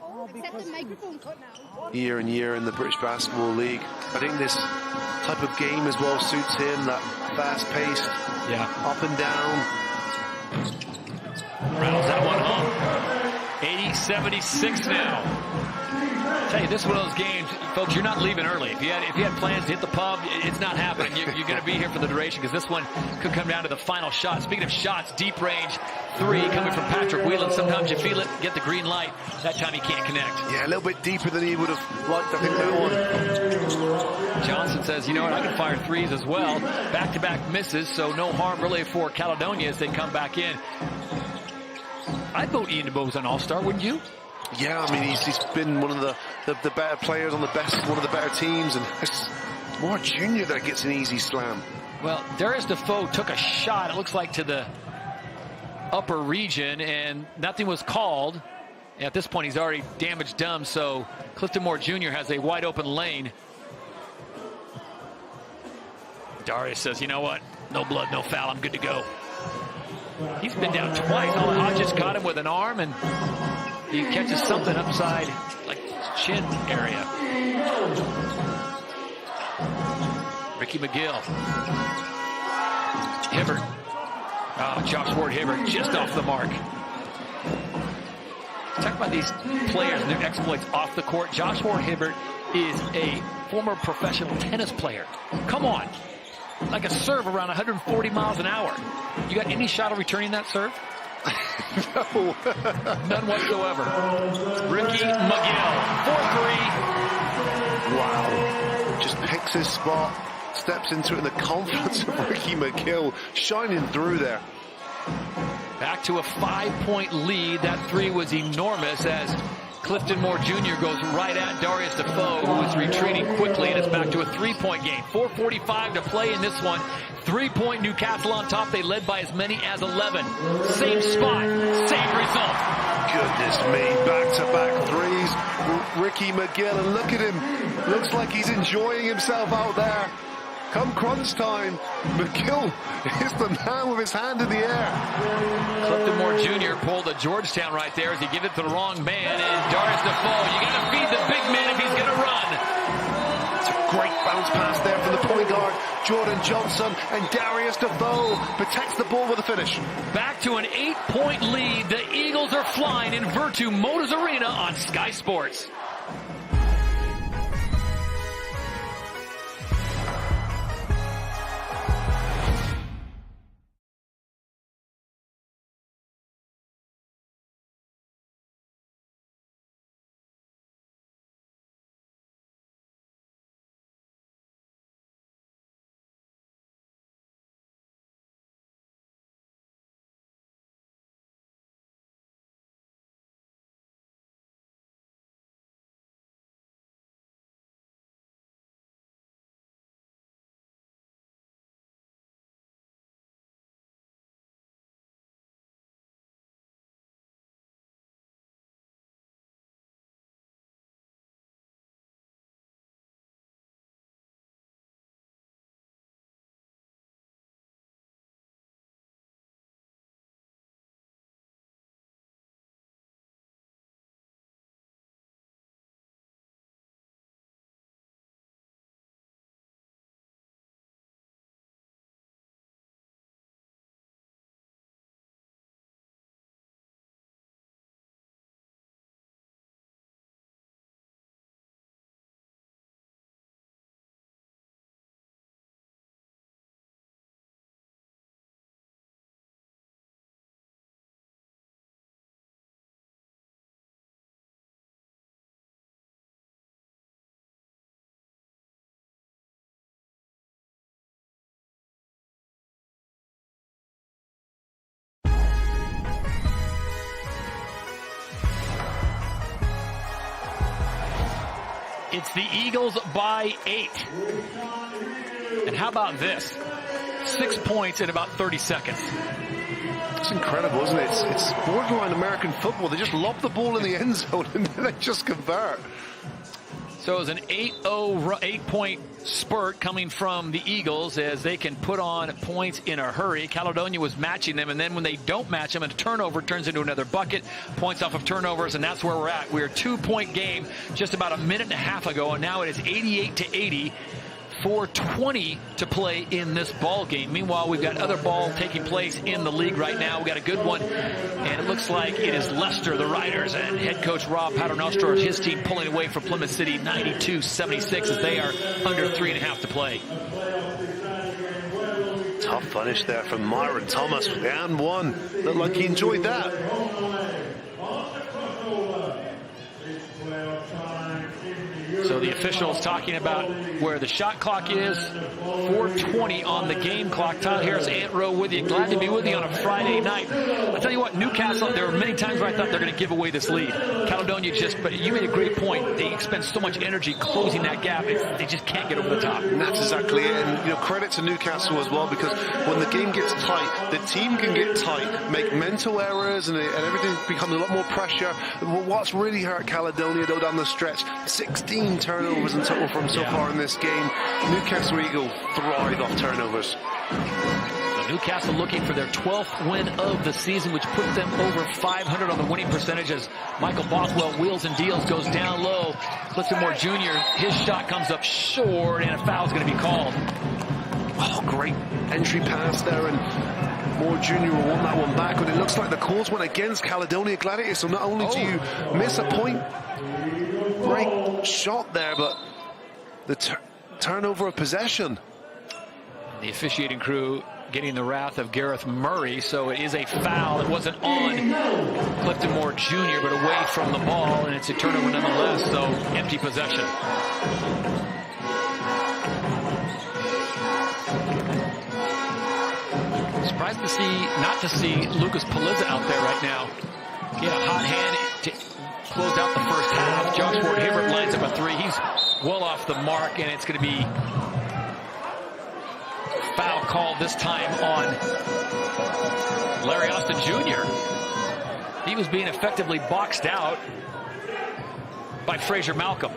Year and year in the British Basketball League. I think this type of game as well suits him, that fast-paced, up and down. Rattles that one home. 80-76 now. I tell you, this is one of those games, folks, you're not leaving early. If you had plans to hit the pub, it's not happening. You're going to be here for the duration because this one could come down to the final shot. Speaking of shots, deep range three coming from Patrick Whelan. Sometimes you feel it, get the green light. That time he can't connect. Yeah, a little bit deeper than he would have liked, I think, that one. Johnson says, you know what, I can fire threes as well. Back-to-back misses, so no harm really for Caledonia as they come back in. I'd vote Ian DeBose on All-Star, wouldn't you? Yeah, I mean, he's been one of the better players on one of the better teams, and it's Moore Jr. that gets an easy slam. Well, Darius Defoe took a shot, it looks like, to the upper region, and nothing was called. At this point, he's already damage done, so Clifton Moore Jr. has a wide open lane. Darius says, you know what? No blood, no foul. I'm good to go. He's been down twice. Hodges caught him with an arm, and he catches something upside, like chin area. Ricky McGill. Hibbert. Josh Ward Hibbert just off the mark. Talk about these players and their exploits off the court. Josh Ward Hibbert is a former professional tennis player. Come on. Like a serve around 140 miles an hour. You got any shot of returning that serve? No. None whatsoever. Ricky McGill, 4-3. Wow. Just picks his spot, steps into it in the confidence of Ricky McGill, shining through there. Back to a 5-point lead. That three was enormous as Clifton Moore Jr. goes right at Darius Defoe, who is retreating quickly, and it's back to a 3-point game. 4:45 to play in this one. 3-point Newcastle on top. They led by as many as 11. Same spot, same result. Goodness me, back-to-back threes. Ricky McGill, and look at him. Looks like he's enjoying himself out there. Come crunch time, McGill is the man with his hand in the air. Clifton Moore Jr. pulled a Georgetown right there as he gave it to the wrong man. And Darius Defoe, you got to feed the big man if he's going to run. It's a great bounce pass there from the point guard, Jordan Johnson, and Darius Defoe protects the ball with the finish. Back to an 8-point lead. The Eagles are flying in Virtu Motors Arena on Sky Sports. It's the Eagles by 8. And how about this? 6 points in about 30 seconds. It's incredible, isn't it? It's borderline American football. They just lob the ball in the end zone and then they just convert. So it was an 8-point spurt coming from the Eagles as they can put on points in a hurry. Caledonia was matching them, and then when they don't match them, a turnover turns into another bucket, points off of turnovers, and that's where we're at. We're a 2-point game just about a minute and a half ago, and now it is 88-80. 4:20 to play in this ball game. Meanwhile, we've got other ball taking place in the league right now. We've got a good one, and it looks like it is Leicester, the Riders, and head coach Rob Paternostro, his team pulling away from Plymouth City 92-76 as they are under 3.5 to play. Tough finish there from Myron Thomas and one. Looked like he enjoyed that. So the officials talking about where the shot clock is. 4:20 on the game clock. Tyler Harris, Ant Row with you. Glad to be with you on a Friday night. I'll tell you what, Newcastle, there were many times where I thought they're going to give away this lead. Caledonia but you made a great point. They expend so much energy closing that gap. They just can't get over the top. And that's exactly it. And credit to Newcastle as well, because when the game gets tight, the team can get tight, make mental errors, and everything becomes a lot more pressure. What's really hurt Caledonia, though, down the stretch, 16 turnovers in total from so far in this game. Newcastle Eagles thrive off turnovers. Newcastle looking for their 12th win of the season, which puts them over 500 on the winning percentage as Michael Bothwell wheels and deals, goes down low. Clifton Jr., his shot comes up short, and a foul is going to be called. Oh, great entry pass there, and Moore Jr. will want that one back, but it looks like the calls went against Caledonia Gladiators, so not only do you miss a point, great shot there, but the turnover of possession. The officiating crew getting the wrath of Gareth Murray, so it is a foul. It wasn't on Clifton Moore Jr., but away from the ball, and it's a turnover nonetheless, so empty possession. Surprised not to see Lucas Palizza out there right now. He had a hot hand to close out the first half. Josh Ward-Hibbert lines up a three. He's well off the mark, and it's going to be foul called this time on Larry Austin Jr. He was being effectively boxed out by Fraser Malcolm.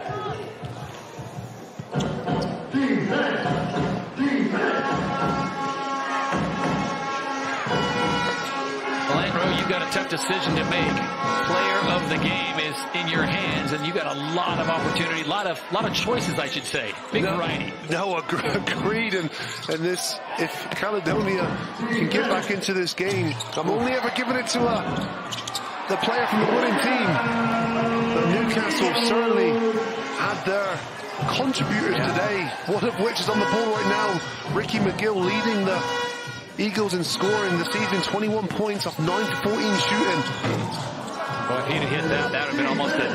Landro, you've got a tough decision to make. Player of the game is in your hands, and you've got a lot of opportunity, a lot of choices, I should say. Big variety. No, agreed. And this, if Caledonia can get back into this game, I'm only ever giving it to the player from the winning team. But Newcastle certainly had their contributors today, one of which is on the ball right now. Ricky McGill leading the Eagles in scoring this evening, 21 points off 9 for 14 shooting. Well, if he'd have hit that, that would have been almost a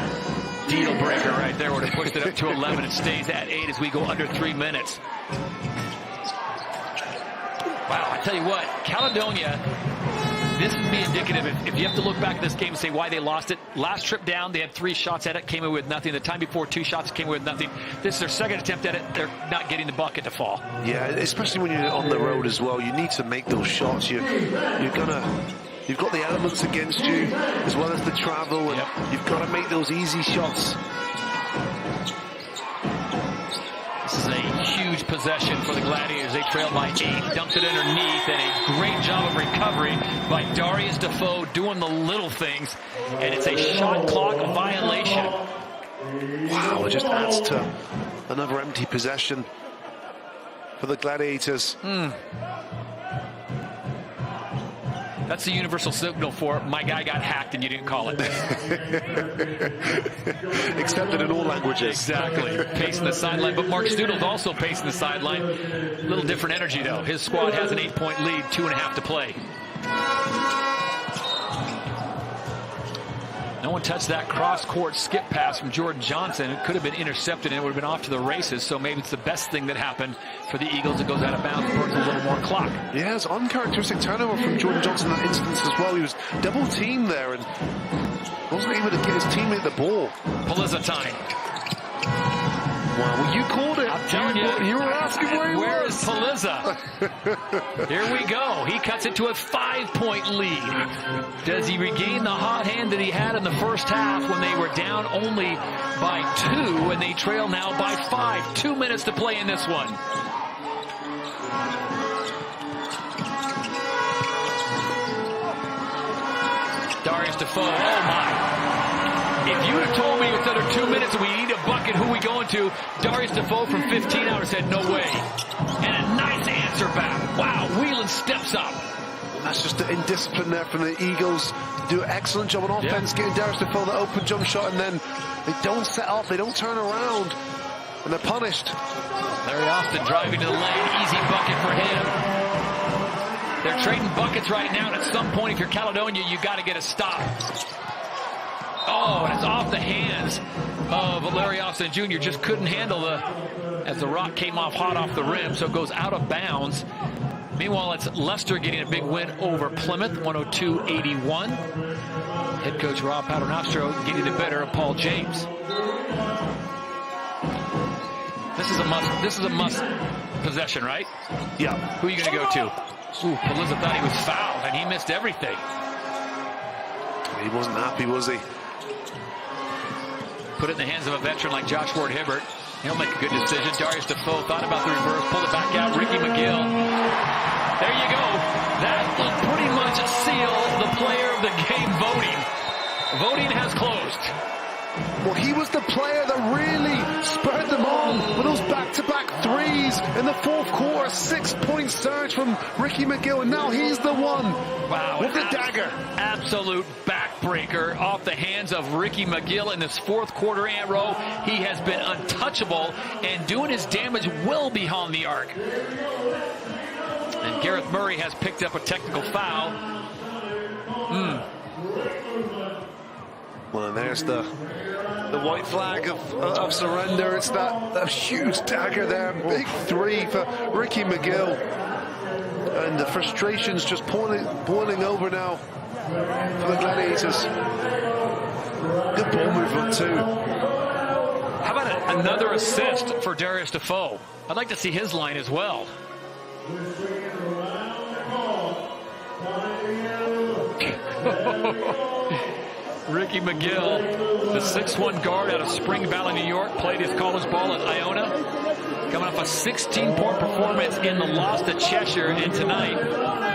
deal breaker right there. Would have pushed it up to 11. It stays at 8 as we go under 3 minutes. Wow, I tell you what, Caledonia, this would be indicative. If you have to look back at this game and say why they lost it, last trip down, they had 3 shots at it, came away with nothing. The time before, 2 shots, came away with nothing. This is their second attempt at it. They're not getting the bucket to fall. Yeah, especially when you're on the road as well. You need to make those shots. You've got the elements against you, as well as the travel, and you've got to make those easy shots. This is a huge possession for the Gladiators. They trail by 8, dumped it underneath, and a great job of recovery by Darius Defoe doing the little things, and it's a shot clock violation. Wow, it just adds to another empty possession for the Gladiators. That's the universal signal for my guy got hacked and you didn't call it. Accepted in all languages. Exactly. Pacing the sideline. But Mark Stoodle's also pacing the sideline. A little different energy, though. His squad has an 8-point lead, 2.5 to play. No one touched that cross-court skip pass from Jordan Johnson. It could have been intercepted and it would have been off to the races. So maybe it's the best thing that happened for the Eagles. It goes out of bounds, burns a little more clock. Yeah, it's uncharacteristic turnover from Jordan Johnson in that instance as well. He was double teamed there and wasn't able to get his teammate the ball. Palizza time. Well, you called it. I'm telling you. You were asking where he was. Where is Paliza? Here we go. He cuts it to a 5-point lead. Does he regain the hot hand that he had in the first half when they were down only by 2 and they trail now by 5? 2 minutes to play in this one. Darius Defoe, oh my. If you would have told me with under 2 minutes we need a bucket, who we going to? Darius Defoe from 15, I would have said no way. And a nice answer back. Wow, Whelan steps up. That's just the indiscipline there from the Eagles. Do an excellent job on offense, getting Darius Defoe the open jump shot, and then they don't set up, they don't turn around, and they're punished. Larry Austin driving to the lane, easy bucket for him. They're trading buckets right now, and at some point, if you're Caledonia, you got to get a stop. Oh, and it's off the hands of Larry Austin Jr. Just couldn't handle as the rock came off hot off the rim, so it goes out of bounds. Meanwhile, it's Leicester getting a big win over Plymouth, 102-81. Head coach Rob Paternostro getting the better of Paul James. This is a must possession, right? Yeah. Who are you going to go to? Ooh, Paliza thought he was fouled, and he missed everything. He wasn't happy, was he? Put it in the hands of a veteran like Josh Ward-Hibbert. He'll make a good decision. Darius Defoe thought about the reverse, pulled it back out. Ricky McGill. There you go. That will pretty much seal the player of the game voting. Voting has closed. Well, he was the player that really spurred them on with those back-to-back threes in the fourth quarter. 6-point surge from Ricky McGill, and now he's the one with the dagger. Absolute backbreaker off the hands of Ricky McGill in this fourth quarter, Ant Rowe. He has been untouchable and doing his damage well behind the arc. And Gareth Murray has picked up a technical foul. Well, and there's the white flag of surrender. It's that huge dagger there. Big three for Ricky McGill. And the frustration's just boiling over now for the Gladiators. Good ball movement too. How about another assist for Darius Defoe? I'd like to see his line as well. Ricky McGill, the 6'1" guard out of Spring Valley, New York, played his college ball at Iona. Coming off a 16-point performance in the loss to Cheshire, and tonight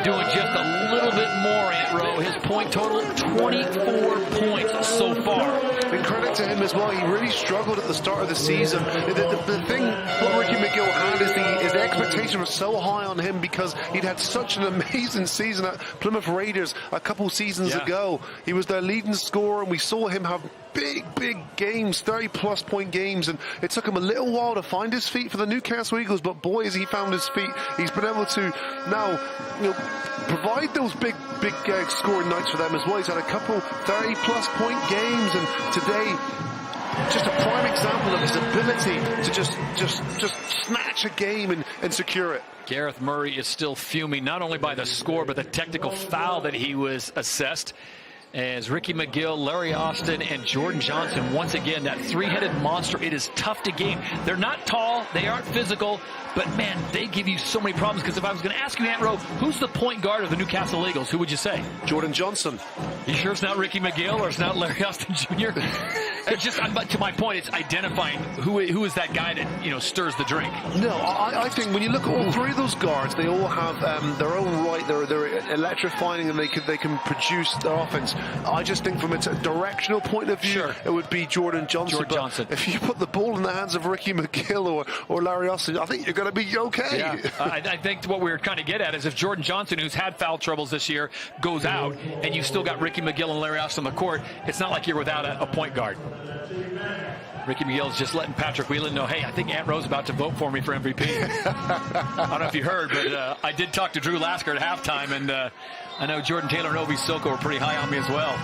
doing just a little bit more, Ant Rowe. His point total, 24 points so far. And credit to him as well. He really struggled at the start of the season. The thing what Ricky McGill had is the expectation was so high on him because he'd had such an amazing season at Plymouth Raiders a couple seasons ago. He was their leading scorer, and we saw him have big games, 30-plus point games, and it took him a little while to find his feet for the Newcastle Eagles, but boy, has he found his feet. He's been able to now, provide those big scoring nights for them as well. He's had a couple 30-plus point games, and today, just a prime example of his ability to just snatch a game and secure it. Gareth Murray is still fuming, not only by the score, but the technical foul that he was assessed. As Ricky McGill, Larry Austin, and Jordan Johnson, once again, that three-headed monster, it is tough to game. They're not tall, they aren't physical, but man, they give you so many problems. Because if I was going to ask you, Ant Rowe, who's the point guard of the Newcastle Eagles, who would you say? Jordan Johnson. You sure it's not Ricky McGill or it's not Larry Austin Jr.? It's just, to my point, it's identifying who is that guy that, stirs the drink. No, I think when you look at all three of those guards, they all have their own right. They're electrifying, and they can produce their offense. I just think from a directional point of view, it would be Jordan Johnson. If you put the ball in the hands of Ricky McGill or Larry Austin, I think you're going to be okay. Yeah. I think what we were trying to get at is if Jordan Johnson, who's had foul troubles this year, goes out, and you still got Ricky McGill and Larry Austin on the court, it's not like you're without a point guard. Ricky McGill is just letting Patrick Whelan know, hey, I think Ant Rowe's about to vote for me for MVP. I don't know if you heard, but I did talk to Drew Lasker at halftime, and I know Jordan Taylor and Obi Soko were pretty high on me as well.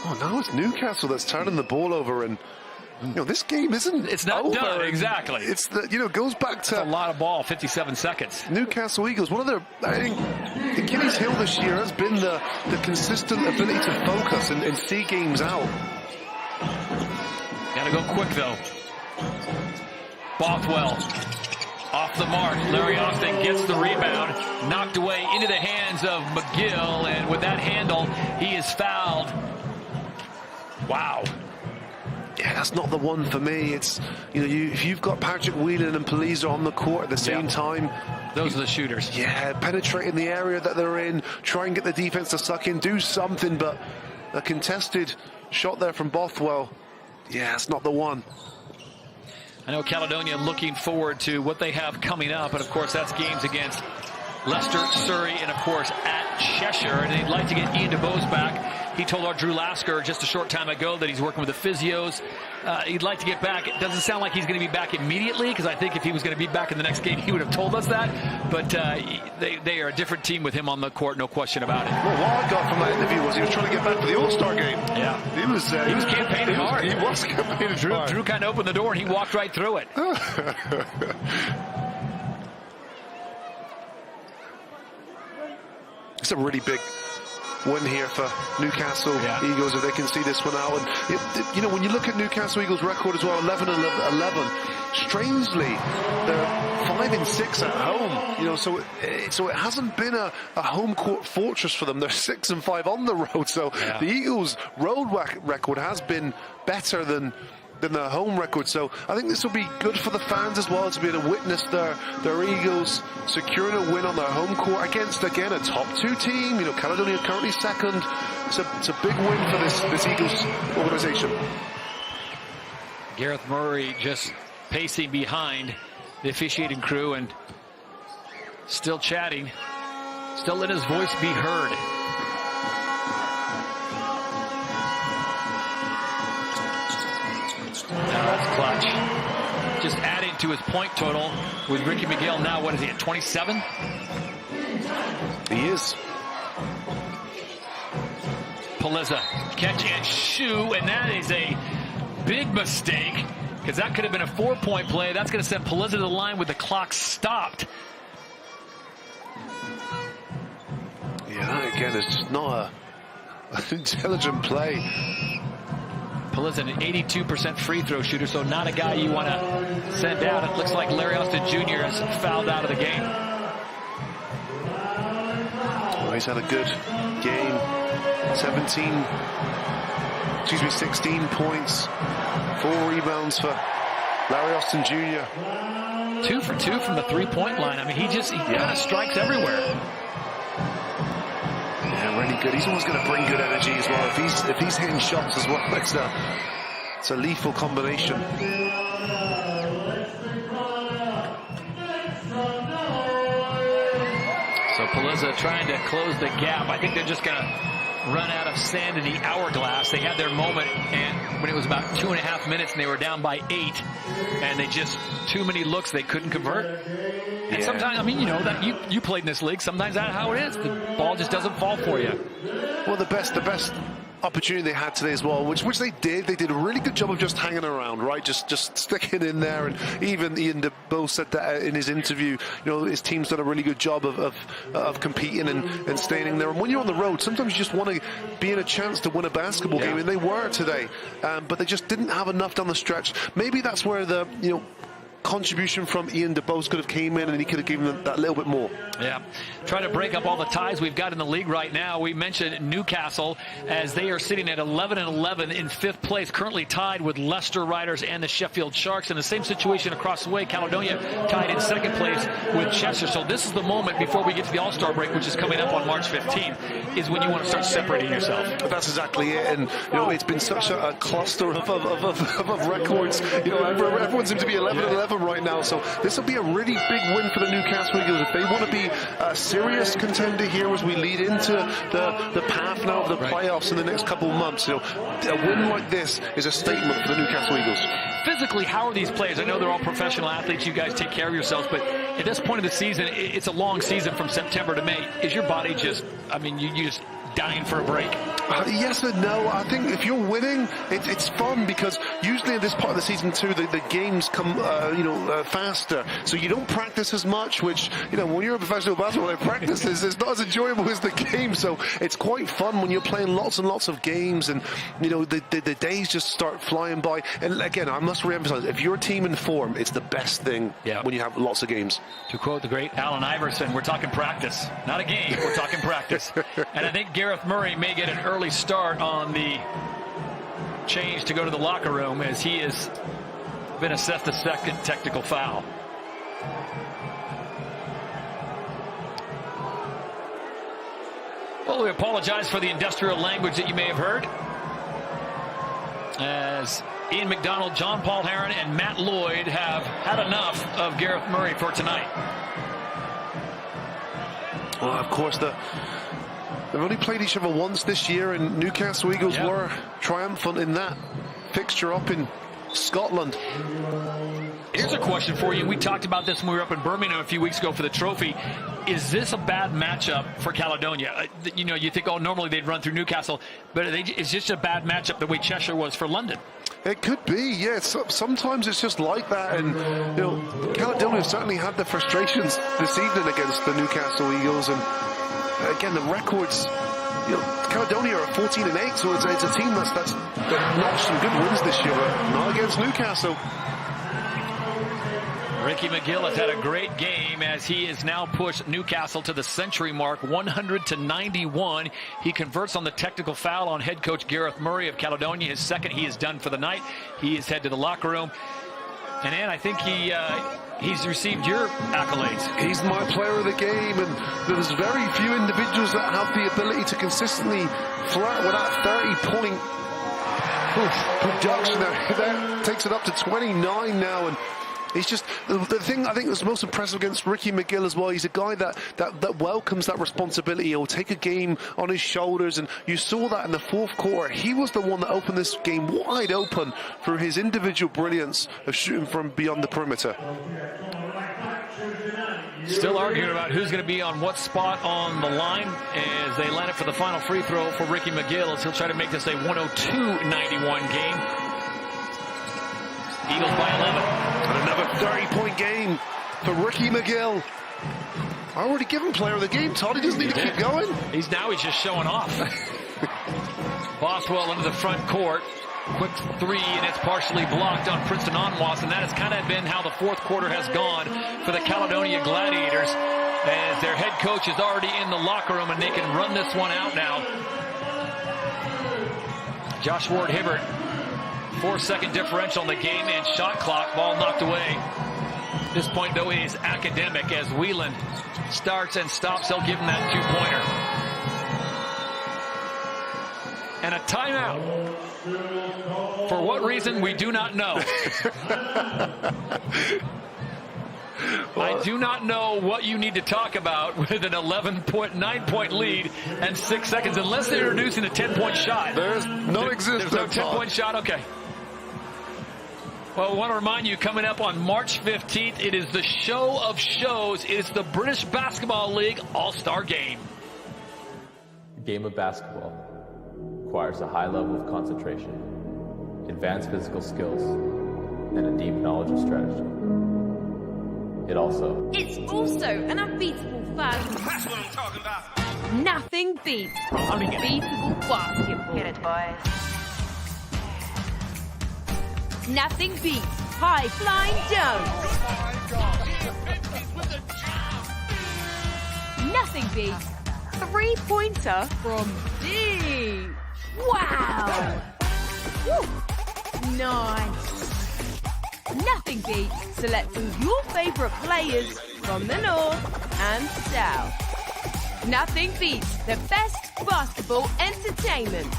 Oh, now it's Newcastle that's turning the ball over, and this game isn't. It's not over. done, exactly. It's the goes back to a lot of ball, 57 seconds. Newcastle Eagles. One of their, I think, Achilles' heel this year has been the consistent ability to focus and see games out. Yeah, Got to go quick, though. Bothwell off the mark. Larry Austin gets the rebound. Knocked away into the hands of McGill. And with that handle, he is fouled. Wow. Yeah, that's not the one for me. It's, if you've got Patrick Whelan and Paliza on the court at the same time. Those are the shooters. Yeah, penetrating the area that they're in. Try and get the defense to suck in. Do something, but a contested shot there from Bothwell. Yeah, it's not the one. I know Caledonia looking forward to what they have coming up, and of course that's games against Leicester, Surrey, and of course at Cheshire, and they'd like to get Ian DeBose back. He told our Drew Lasker just a short time ago that he's working with the physios. He'd like to get back. It doesn't sound like he's going to be back immediately, because I think if he was going to be back in the next game, he would have told us that. But they are a different team with him on the court, no question about it. Well, what I got from that interview was he was trying to get back for the All-Star game. Yeah. He was campaigning hard. He was campaigning hard. Drew kind of opened the door, and he walked right through it. It's a really big win here for Newcastle Eagles if they can see this one out. And when you look at Newcastle Eagles' record as well, 11-11. Strangely, they're 5-6 at home. So it hasn't been a home court fortress for them. They're 6-5 on the road. So the Eagles' road record has been better than their home record. So I think this will be good for the fans as well, to be able to witness their Eagles securing a win on their home court against, again, a top 2 team. Caledonia currently second. It's a big win for this Eagles organization. Gareth Murray just pacing behind the officiating crew and still chatting, still let his voice be heard. That's clutch. Just adding to his point total with Ricky McGill. Now, what is he at, 27? He is. Paliza, catch and shoe, and that is a big mistake, because that could have been a 4-point play. That's going to send Paliza to the line with the clock stopped. Yeah, that again is just not an intelligent play. Paliza, an 82% free throw shooter, so not a guy you want to send out. It looks like Larry Austin Jr. is fouled out of the game. Well, he's had a good game. 16 points, 4 rebounds for Larry Austin Jr. 2 for 2 from the 3-point line. I mean, he kind of strikes everywhere. Yeah, really good. He's always going to bring good energy as well. If he's hitting shots as well, it's a lethal combination. So Paliza trying to close the gap. I think they're just going to run out of sand in the hourglass. They had their moment, and when it was about 2.5 minutes and they were down by 8, and they just too many looks they couldn't convert. And sometimes, I mean, that you played in this league. Sometimes that's how it is. The ball just doesn't fall for you. Well, the best opportunity they had today as well, which they did. They did a really good job of just hanging around, right? Just sticking in there. And even Ian DeBose said that in his interview. His team's done a really good job of competing and staying in there. And when you're on the road, sometimes you just want to be in a chance to win a basketball game, and they were today. But they just didn't have enough down the stretch. Maybe that's where the contribution from Ian DeBose could have came in, and he could have given them that little bit more. Yeah, trying to break up all the ties we've got in the league right now. We mentioned Newcastle, as they are sitting at 11-11 in 5th place, currently tied with Leicester Riders and the Sheffield Sharks. In the same situation across the way, Caledonia tied in 2nd place with Chester. So this is the moment before we get to the All-Star break, which is coming up on March 15th, is when you want to start separating yourself. That's exactly it. And it's been such a cluster of records. Everyone seems to be 11-11 right now, so this will be a really big win for the Newcastle Eagles if they want to be a serious contender here as we lead into the path now of the playoffs in the next couple of months. A win like this is a statement for the Newcastle Eagles. Physically, how are these players? I know they're all professional athletes. You guys take care of yourselves, but at this point of the season, it's a long season from September to May. Is your body just, you just dying for a break? Yes and no. I think if you're winning, it's fun because usually in this part of the season too, the games come, faster. So you don't practice as much, which, when you're a professional basketball player, practice is not as enjoyable as the game. So it's quite fun when you're playing lots and lots of games and, the days just start flying by. And again, I must reemphasize, if your team in form, it's the best thing when you have lots of games. To quote the great Allen Iverson, we're talking practice, not a game, we're talking practice. And I think Gareth Murray may get an early start on the change to go to the locker room as he has been assessed a second technical foul. Well, we apologize for the industrial language that you may have heard, as Ian McDonald, John Paul Heron, and Matt Lloyd have had enough of Gareth Murray for tonight. Well, of course, they've only played each other once this year, and Newcastle Eagles were triumphant in that fixture up in Scotland. Here's a question for you. We talked about this when we were up in Birmingham a few weeks ago for the trophy. Is this a bad matchup for Caledonia? You think, normally they'd run through Newcastle, but it's just a bad matchup the way Cheshire was for London. It could be, yes. Sometimes it's just like that, and Caledonia certainly had the frustrations this evening against the Newcastle Eagles, and again the records. Caledonia are 14-8, so it's a team that's notched some good wins this year, but not against Newcastle. Ricky McGill has had a great game as he has now pushed Newcastle to the century mark, 100-91. He converts on the technical foul on head coach Gareth Murray of Caledonia. His second he is done for the night. He is head to the locker room. And Ann, I think he's received your accolades. He's my player of the game, and there's very few individuals that have the ability to consistently flirt with that 30-point production. That takes it up to 29 now, and he's just the thing I think that's most impressive against Ricky McGill as well. He's a guy that welcomes that responsibility. He'll take a game on his shoulders, and you saw that in the fourth quarter. He was the one that opened this game wide open through his individual brilliance of shooting from beyond the perimeter. Still arguing about who's going to be on what spot on the line as they line up for the final free throw for Ricky McGill as he'll try to make this a 102-91 game. Eagles by 11. And another 30-point game for Ricky McGill. I already given player of the game, Todd. He doesn't need to keep going. He's just showing off. Boswell into the front court. Quick three, and it's partially blocked on Princeton Onwas, and that has kind of been how the fourth quarter has gone for the Caledonia Gladiators, as their head coach is already in the locker room, and they can run this one out now. Josh Ward-Hibbert, 4-second differential in the game and shot clock. Ball knocked away. At this point, though, it is academic as Whelan starts and stops. He'll give him that two-pointer. And a timeout. For what reason, we do not know. I do not know what you need to talk about with an 9-point lead and 6 seconds, unless they're introducing a 10-point shot. There's non-existent. There's no 10-point shot? Okay. Well, I want to remind you, coming up on March 15th, it is the show of shows. It is the British Basketball League All-Star Game. The game of basketball requires a high level of concentration, advanced physical skills, and a deep knowledge of strategy. It's also an unbeatable fun. That's what I'm talking about. Nothing beats unbeatable basketball. Get it, boys. Nothing beats high-flying dunks. Nothing beats three-pointer from deep. Wow! Woo. Nice. Nothing beats selecting your favorite players from the north and south. Nothing beats the best basketball entertainment.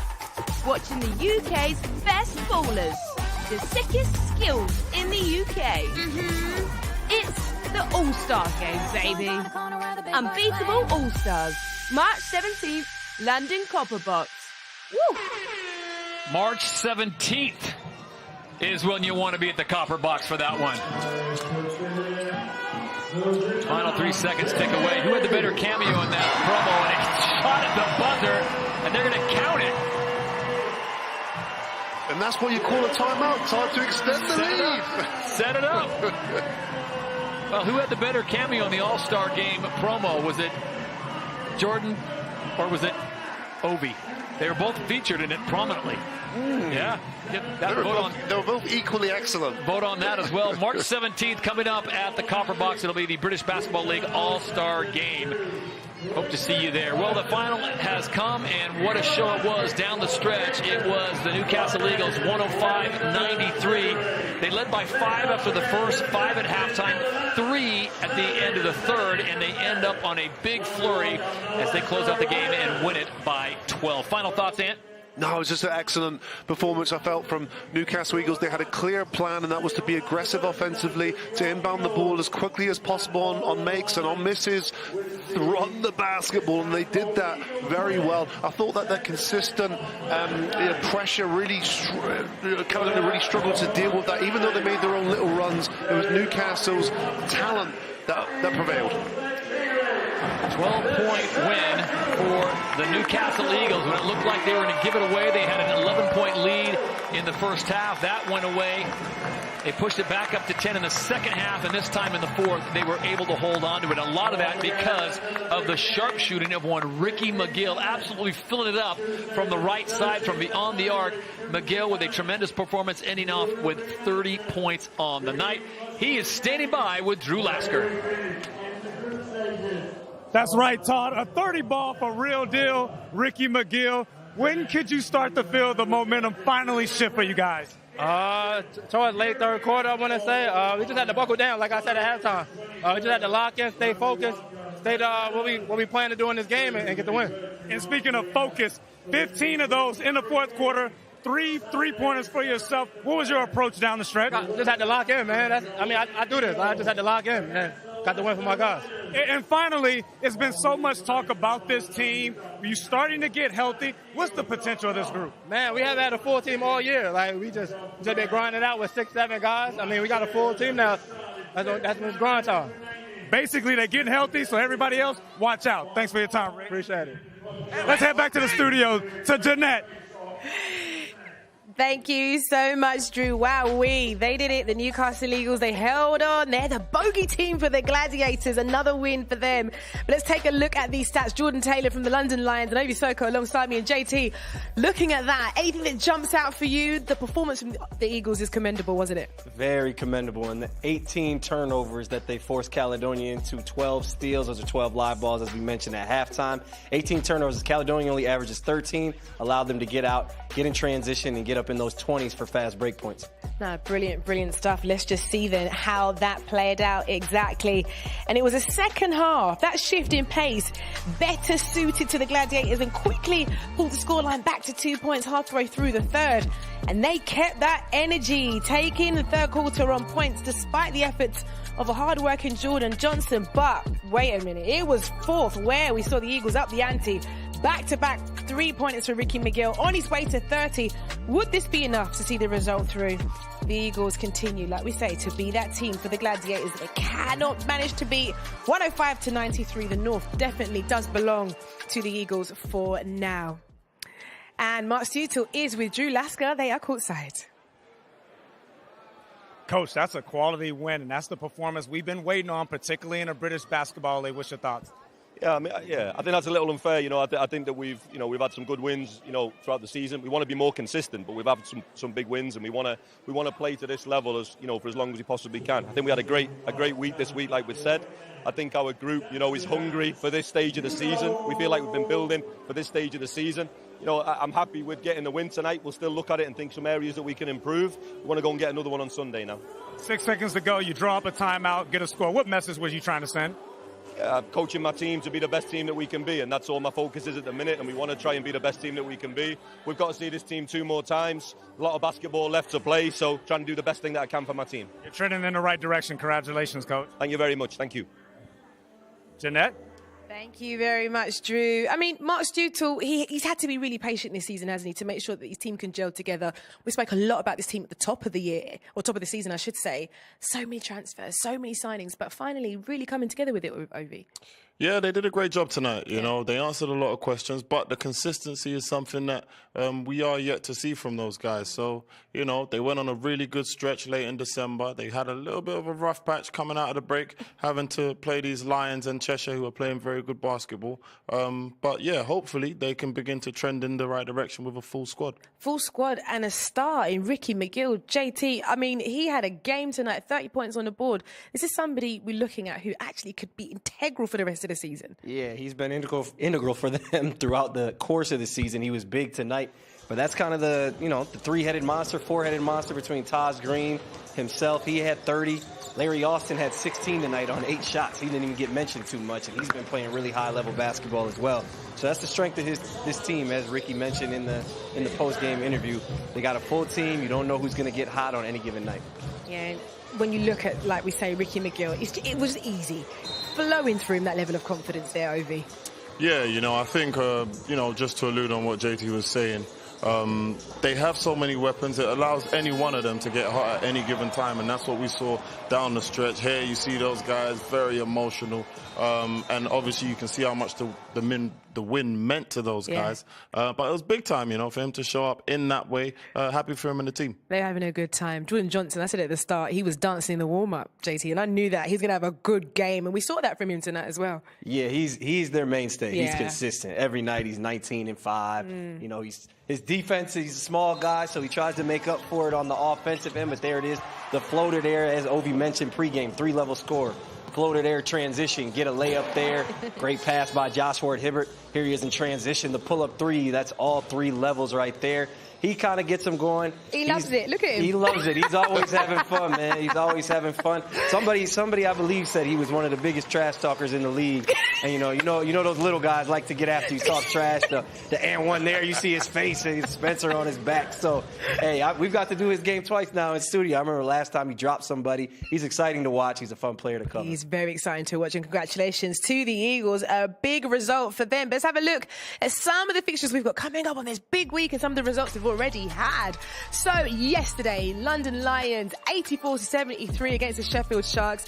Watching the UK's best ballers. The sickest skills in the UK. It's the All-Star Game, baby. Unbeatable All-Stars. March 17th, London Copper Box. Woo! March 17th is when you want to be at the Copper Box for that one. Final 3 seconds tick away. Who had the better cameo in that promo? And a shot at the buzzer and they're going to count it. And that's what you call a timeout. Time to extend the lead. Set it up. Well, who had the better cameo in the All-Star Game promo? Was it Jordan or was it Ovi? They were both featured in it prominently. Yeah. They were both equally excellent. Vote on that as well. March 17th coming up at the Copper Box. It'll be the British Basketball League All-Star Game. Hope to see you there. Well, the final has come, and what a show it was down the stretch. It was the Newcastle Eagles 105-93. They led by 5 after the first, 5 at halftime, 3 at the end of the third, and they end up on a big flurry as they close out the game and win it by 12. Final thoughts, Ant? No, it was just an excellent performance, I felt, from Newcastle Eagles. They had a clear plan, and that was to be aggressive offensively, to inbound the ball as quickly as possible on makes and on misses, run the basketball, and they did that very well. I thought that their consistent pressure really Caledonia really struggled to deal with that. Even though they made their own little runs, it was Newcastle's talent that prevailed. 12-point win for the Newcastle Eagles. When it looked like they were going to give it away, they had an 11-point lead in the first half. That went away. They pushed it back up to 10 in the second half, and this time in the fourth, they were able to hold on to it. A lot of that because of the sharpshooting of one Ricky McGill, absolutely filling it up from the right side, from beyond the arc. McGill with a tremendous performance, ending off with 30 points on the night. He is standing by with Drew Lasker. That's right, Todd. A 30 ball for real deal, Ricky McGill. When could you start to feel the momentum finally shift for you guys? Towards late third quarter, I want to say. We just had to buckle down, like I said at halftime. We just had to lock in, stay focused, stay what we plan to do in this game and get the win. And speaking of focus, 15 of those in the fourth quarter, 3 3-pointers for yourself. What was your approach down the stretch? I just had to lock in, man. I do this. I just had to lock in and got the win for my guys. And finally, it's been so much talk about this team. You're starting to get healthy. What's the potential of this group? Man, we haven't had a full team all year. Like, we just been grinding out with 6, 7 guys. I mean, we got a full team now. That's when it's grind time. Basically, they're getting healthy, so everybody else, watch out. Thanks for your time, Rick. Appreciate it. Let's head back to the studio to Jeanette. Thank you so much, Drew. Wowee. They did it. The Newcastle Eagles, they held on. They're the bogey team for the Gladiators. Another win for them. But let's take a look at these stats. Jordan Taylor from the London Lions and Obi Soko alongside me and JT. Looking at that, anything that jumps out for you? The performance from the Eagles is commendable, wasn't it? Very commendable. And the 18 turnovers that they forced Caledonia into, 12 steals. Those are 12 live balls, as we mentioned at halftime. 18 turnovers. Caledonia only averages 13. Allowed them to get out, get in transition, and get up in those 20s for fast break points. No, brilliant stuff. Let's just see then how that played out exactly. And it was a second half, that shift in pace, better suited to the Gladiators and quickly pulled the scoreline back to 2 points halfway through the third. And they kept that energy, taking the third quarter on points despite the efforts of a hard-working Jordan Johnson. But wait a minute, it was fourth where we saw the Eagles up the ante. Back-to-back 3-pointers for Ricky McGill on his way to 30. Would this be enough to see the result through? The Eagles continue, like we say, to be that team for the Gladiators. They cannot manage to beat 105-93. The North definitely does belong to the Eagles for now. And Mark Stutel is with Drew Lasker. They are courtside. Coach, that's a quality win, and that's the performance we've been waiting on, particularly in the British Basketball League. What's your thoughts? Yeah, I think that's a little unfair. I think that we've had some good wins, throughout the season. We want to be more consistent, but we've had some big wins, and we want to play to this level for as long as we possibly can. I think we had a great week this week, like we said. I think our group, is hungry for this stage of the season. We feel like we've been building for this stage of the season. I'm happy with getting the win tonight. We'll still look at it and think some areas that we can improve. We want to go and get another one on Sunday now. 6 seconds to go. You draw up a timeout, get a score. What message was you trying to send? Coaching my team to be the best team that we can be, and that's all my focus is at the minute, and we want to try and be the best team that we can be. We've got to see this team 2 more times. A lot of basketball left to play, so trying to do the best thing that I can for my team. You're trending in the right direction. Congratulations, Coach. Thank you very much. Thank you. Jeanette? Thank you very much, Drew. I mean, Mark Stutel, he's had to be really patient this season, hasn't he, to make sure that his team can gel together. We spoke a lot about this team at the top of the year, or top of the season, I should say. So many transfers, so many signings, but finally really coming together with it with Ovi. Yeah, they did a great job tonight. You know, they answered a lot of questions, but the consistency is something that we are yet to see from those guys. So, you know, they went on a really good stretch late in December. They had a little bit of a rough patch coming out of the break, having to play these Lions and Cheshire, who are playing very good basketball. But yeah, hopefully they can begin to trend in the right direction with a full squad. Full squad and a star in Ricky McGill. JT, I mean, he had a game tonight, 30 points on the board. This is somebody we're looking at who actually could be integral for the rest of the season. Yeah, he's been integral for them throughout the course of the season. He was big tonight. But that's kind of the, you know, the three-headed monster, four-headed monster between Taj Green, himself. He had 30. Larry Austin had 16 tonight on 8 shots. He didn't even get mentioned too much, and he's been playing really high-level basketball as well. So that's the strength of this team, as Ricky mentioned in the post-game interview. They got a full team. You don't know who's going to get hot on any given night. Yeah, when you look at, like we say, Ricky McGill, it was easy. Flowing through him, that level of confidence there, Ovi. Yeah, you know, I think, you know, just to allude on what JT was saying, they have so many weapons. It allows any one of them to get hot at any given time, and that's what we saw down the stretch. Here you see those guys very emotional, and obviously you can see how much the win meant to those guys. But it was big time, you know, for him to show up in that way. Happy for him and the team. They're having a good time. Jordan Johnson, I said at the start, he was dancing in the warm-up, JT, and I knew that he's going to have a good game, and we saw that from him tonight as well. Yeah, he's their mainstay. Yeah. He's consistent. Every night he's 19 and 5. You know, his defense, he's a small guy, so he tries to make up for it on the offensive end, but there it is. The floater there, as Ovi mentioned pregame, 3-level score. Floater there, transition, get a layup there. Great pass by Josh Ward-Hibbert. Here he is in transition. The pull-up 3, that's all 3 levels right there. He kind of gets him going. He loves it. Look at him. He loves it. He's always having fun, man. He's always having fun. Somebody I believe said he was one of the biggest trash talkers in the league. And you know those little guys like to get after you, talk trash. The and one there, you see his face and Spencer on his back. So, hey, we've got to do his game twice now in studio. I remember last time he dropped somebody. He's exciting to watch. He's a fun player to cover. He's very exciting to watch, and congratulations to the Eagles. A big result for them. But let's have a look at some of the fixtures we've got coming up on this big week and some of the results they've already had. So yesterday, London Lions 84-73 against the Sheffield Sharks.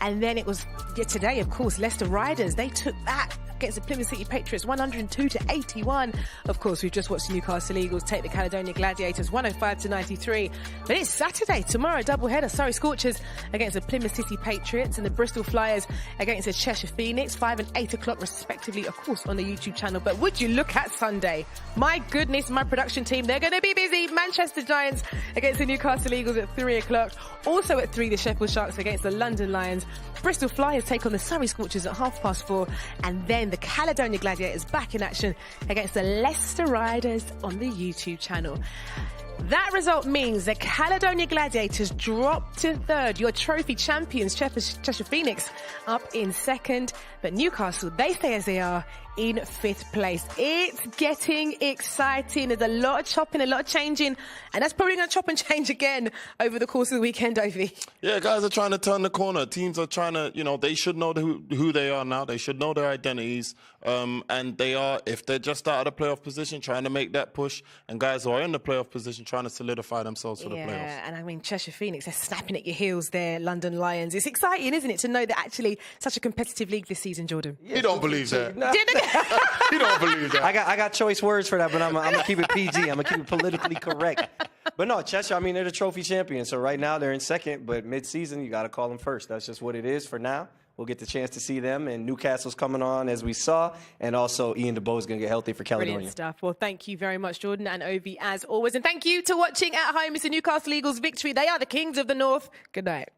And then it was today, of course, Leicester Riders. They took that against the Plymouth City Patriots, 102-81. Of course, we've just watched the Newcastle Eagles take the Caledonia Gladiators, 105-93. But it's Saturday, tomorrow, doubleheader. Surrey Scorchers against the Plymouth City Patriots and the Bristol Flyers against the Cheshire Phoenix, 5 and 8 o'clock respectively, of course, on the YouTube channel. But would you look at Sunday? My goodness, my production team, they're going to be busy. Manchester Giants against the Newcastle Eagles at 3 o'clock. Also at 3, the Sheffield Sharks against the London Lions. Bristol Flyers take on the Surrey Scorchers at 4:30. And then the Caledonia Gladiators back in action against the Leicester Riders on the YouTube channel. That result means the Caledonia Gladiators drop to 3rd. Your trophy champions, Cheshire Phoenix, up in 2nd. But Newcastle, they stay as they are in 5th place. It's getting exciting. There's a lot of chopping, a lot of changing, and that's probably going to chop and change again over the course of the weekend, Ovi. Yeah, guys are trying to turn the corner. Teams are trying to, you know, they should know who they are now. They should know their identities. And they are, if they're just out of the playoff position, trying to make that push. And guys who are in the playoff position trying to solidify themselves for the playoffs. Yeah, and I mean, Cheshire Phoenix, they're snapping at your heels there, London Lions. It's exciting, isn't it, to know that actually such a competitive league this season, Jordan? You don't believe that. No. You don't believe that. I got choice words for that, but I'm going to keep it PG. I'm going to keep it politically correct. But no, Cheshire, I mean, they're the trophy champions. So right now they're in 2nd, but mid-season, you got to call them first. That's just what it is for now. We'll get the chance to see them, and Newcastle's coming on, as we saw, and also Ian DeBoe's going to get healthy for Caledonia. Brilliant stuff. Well, thank you very much, Jordan and Ovi, as always. And thank you to watching at home. It's the Newcastle Eagles victory. They are the Kings of the North. Good night.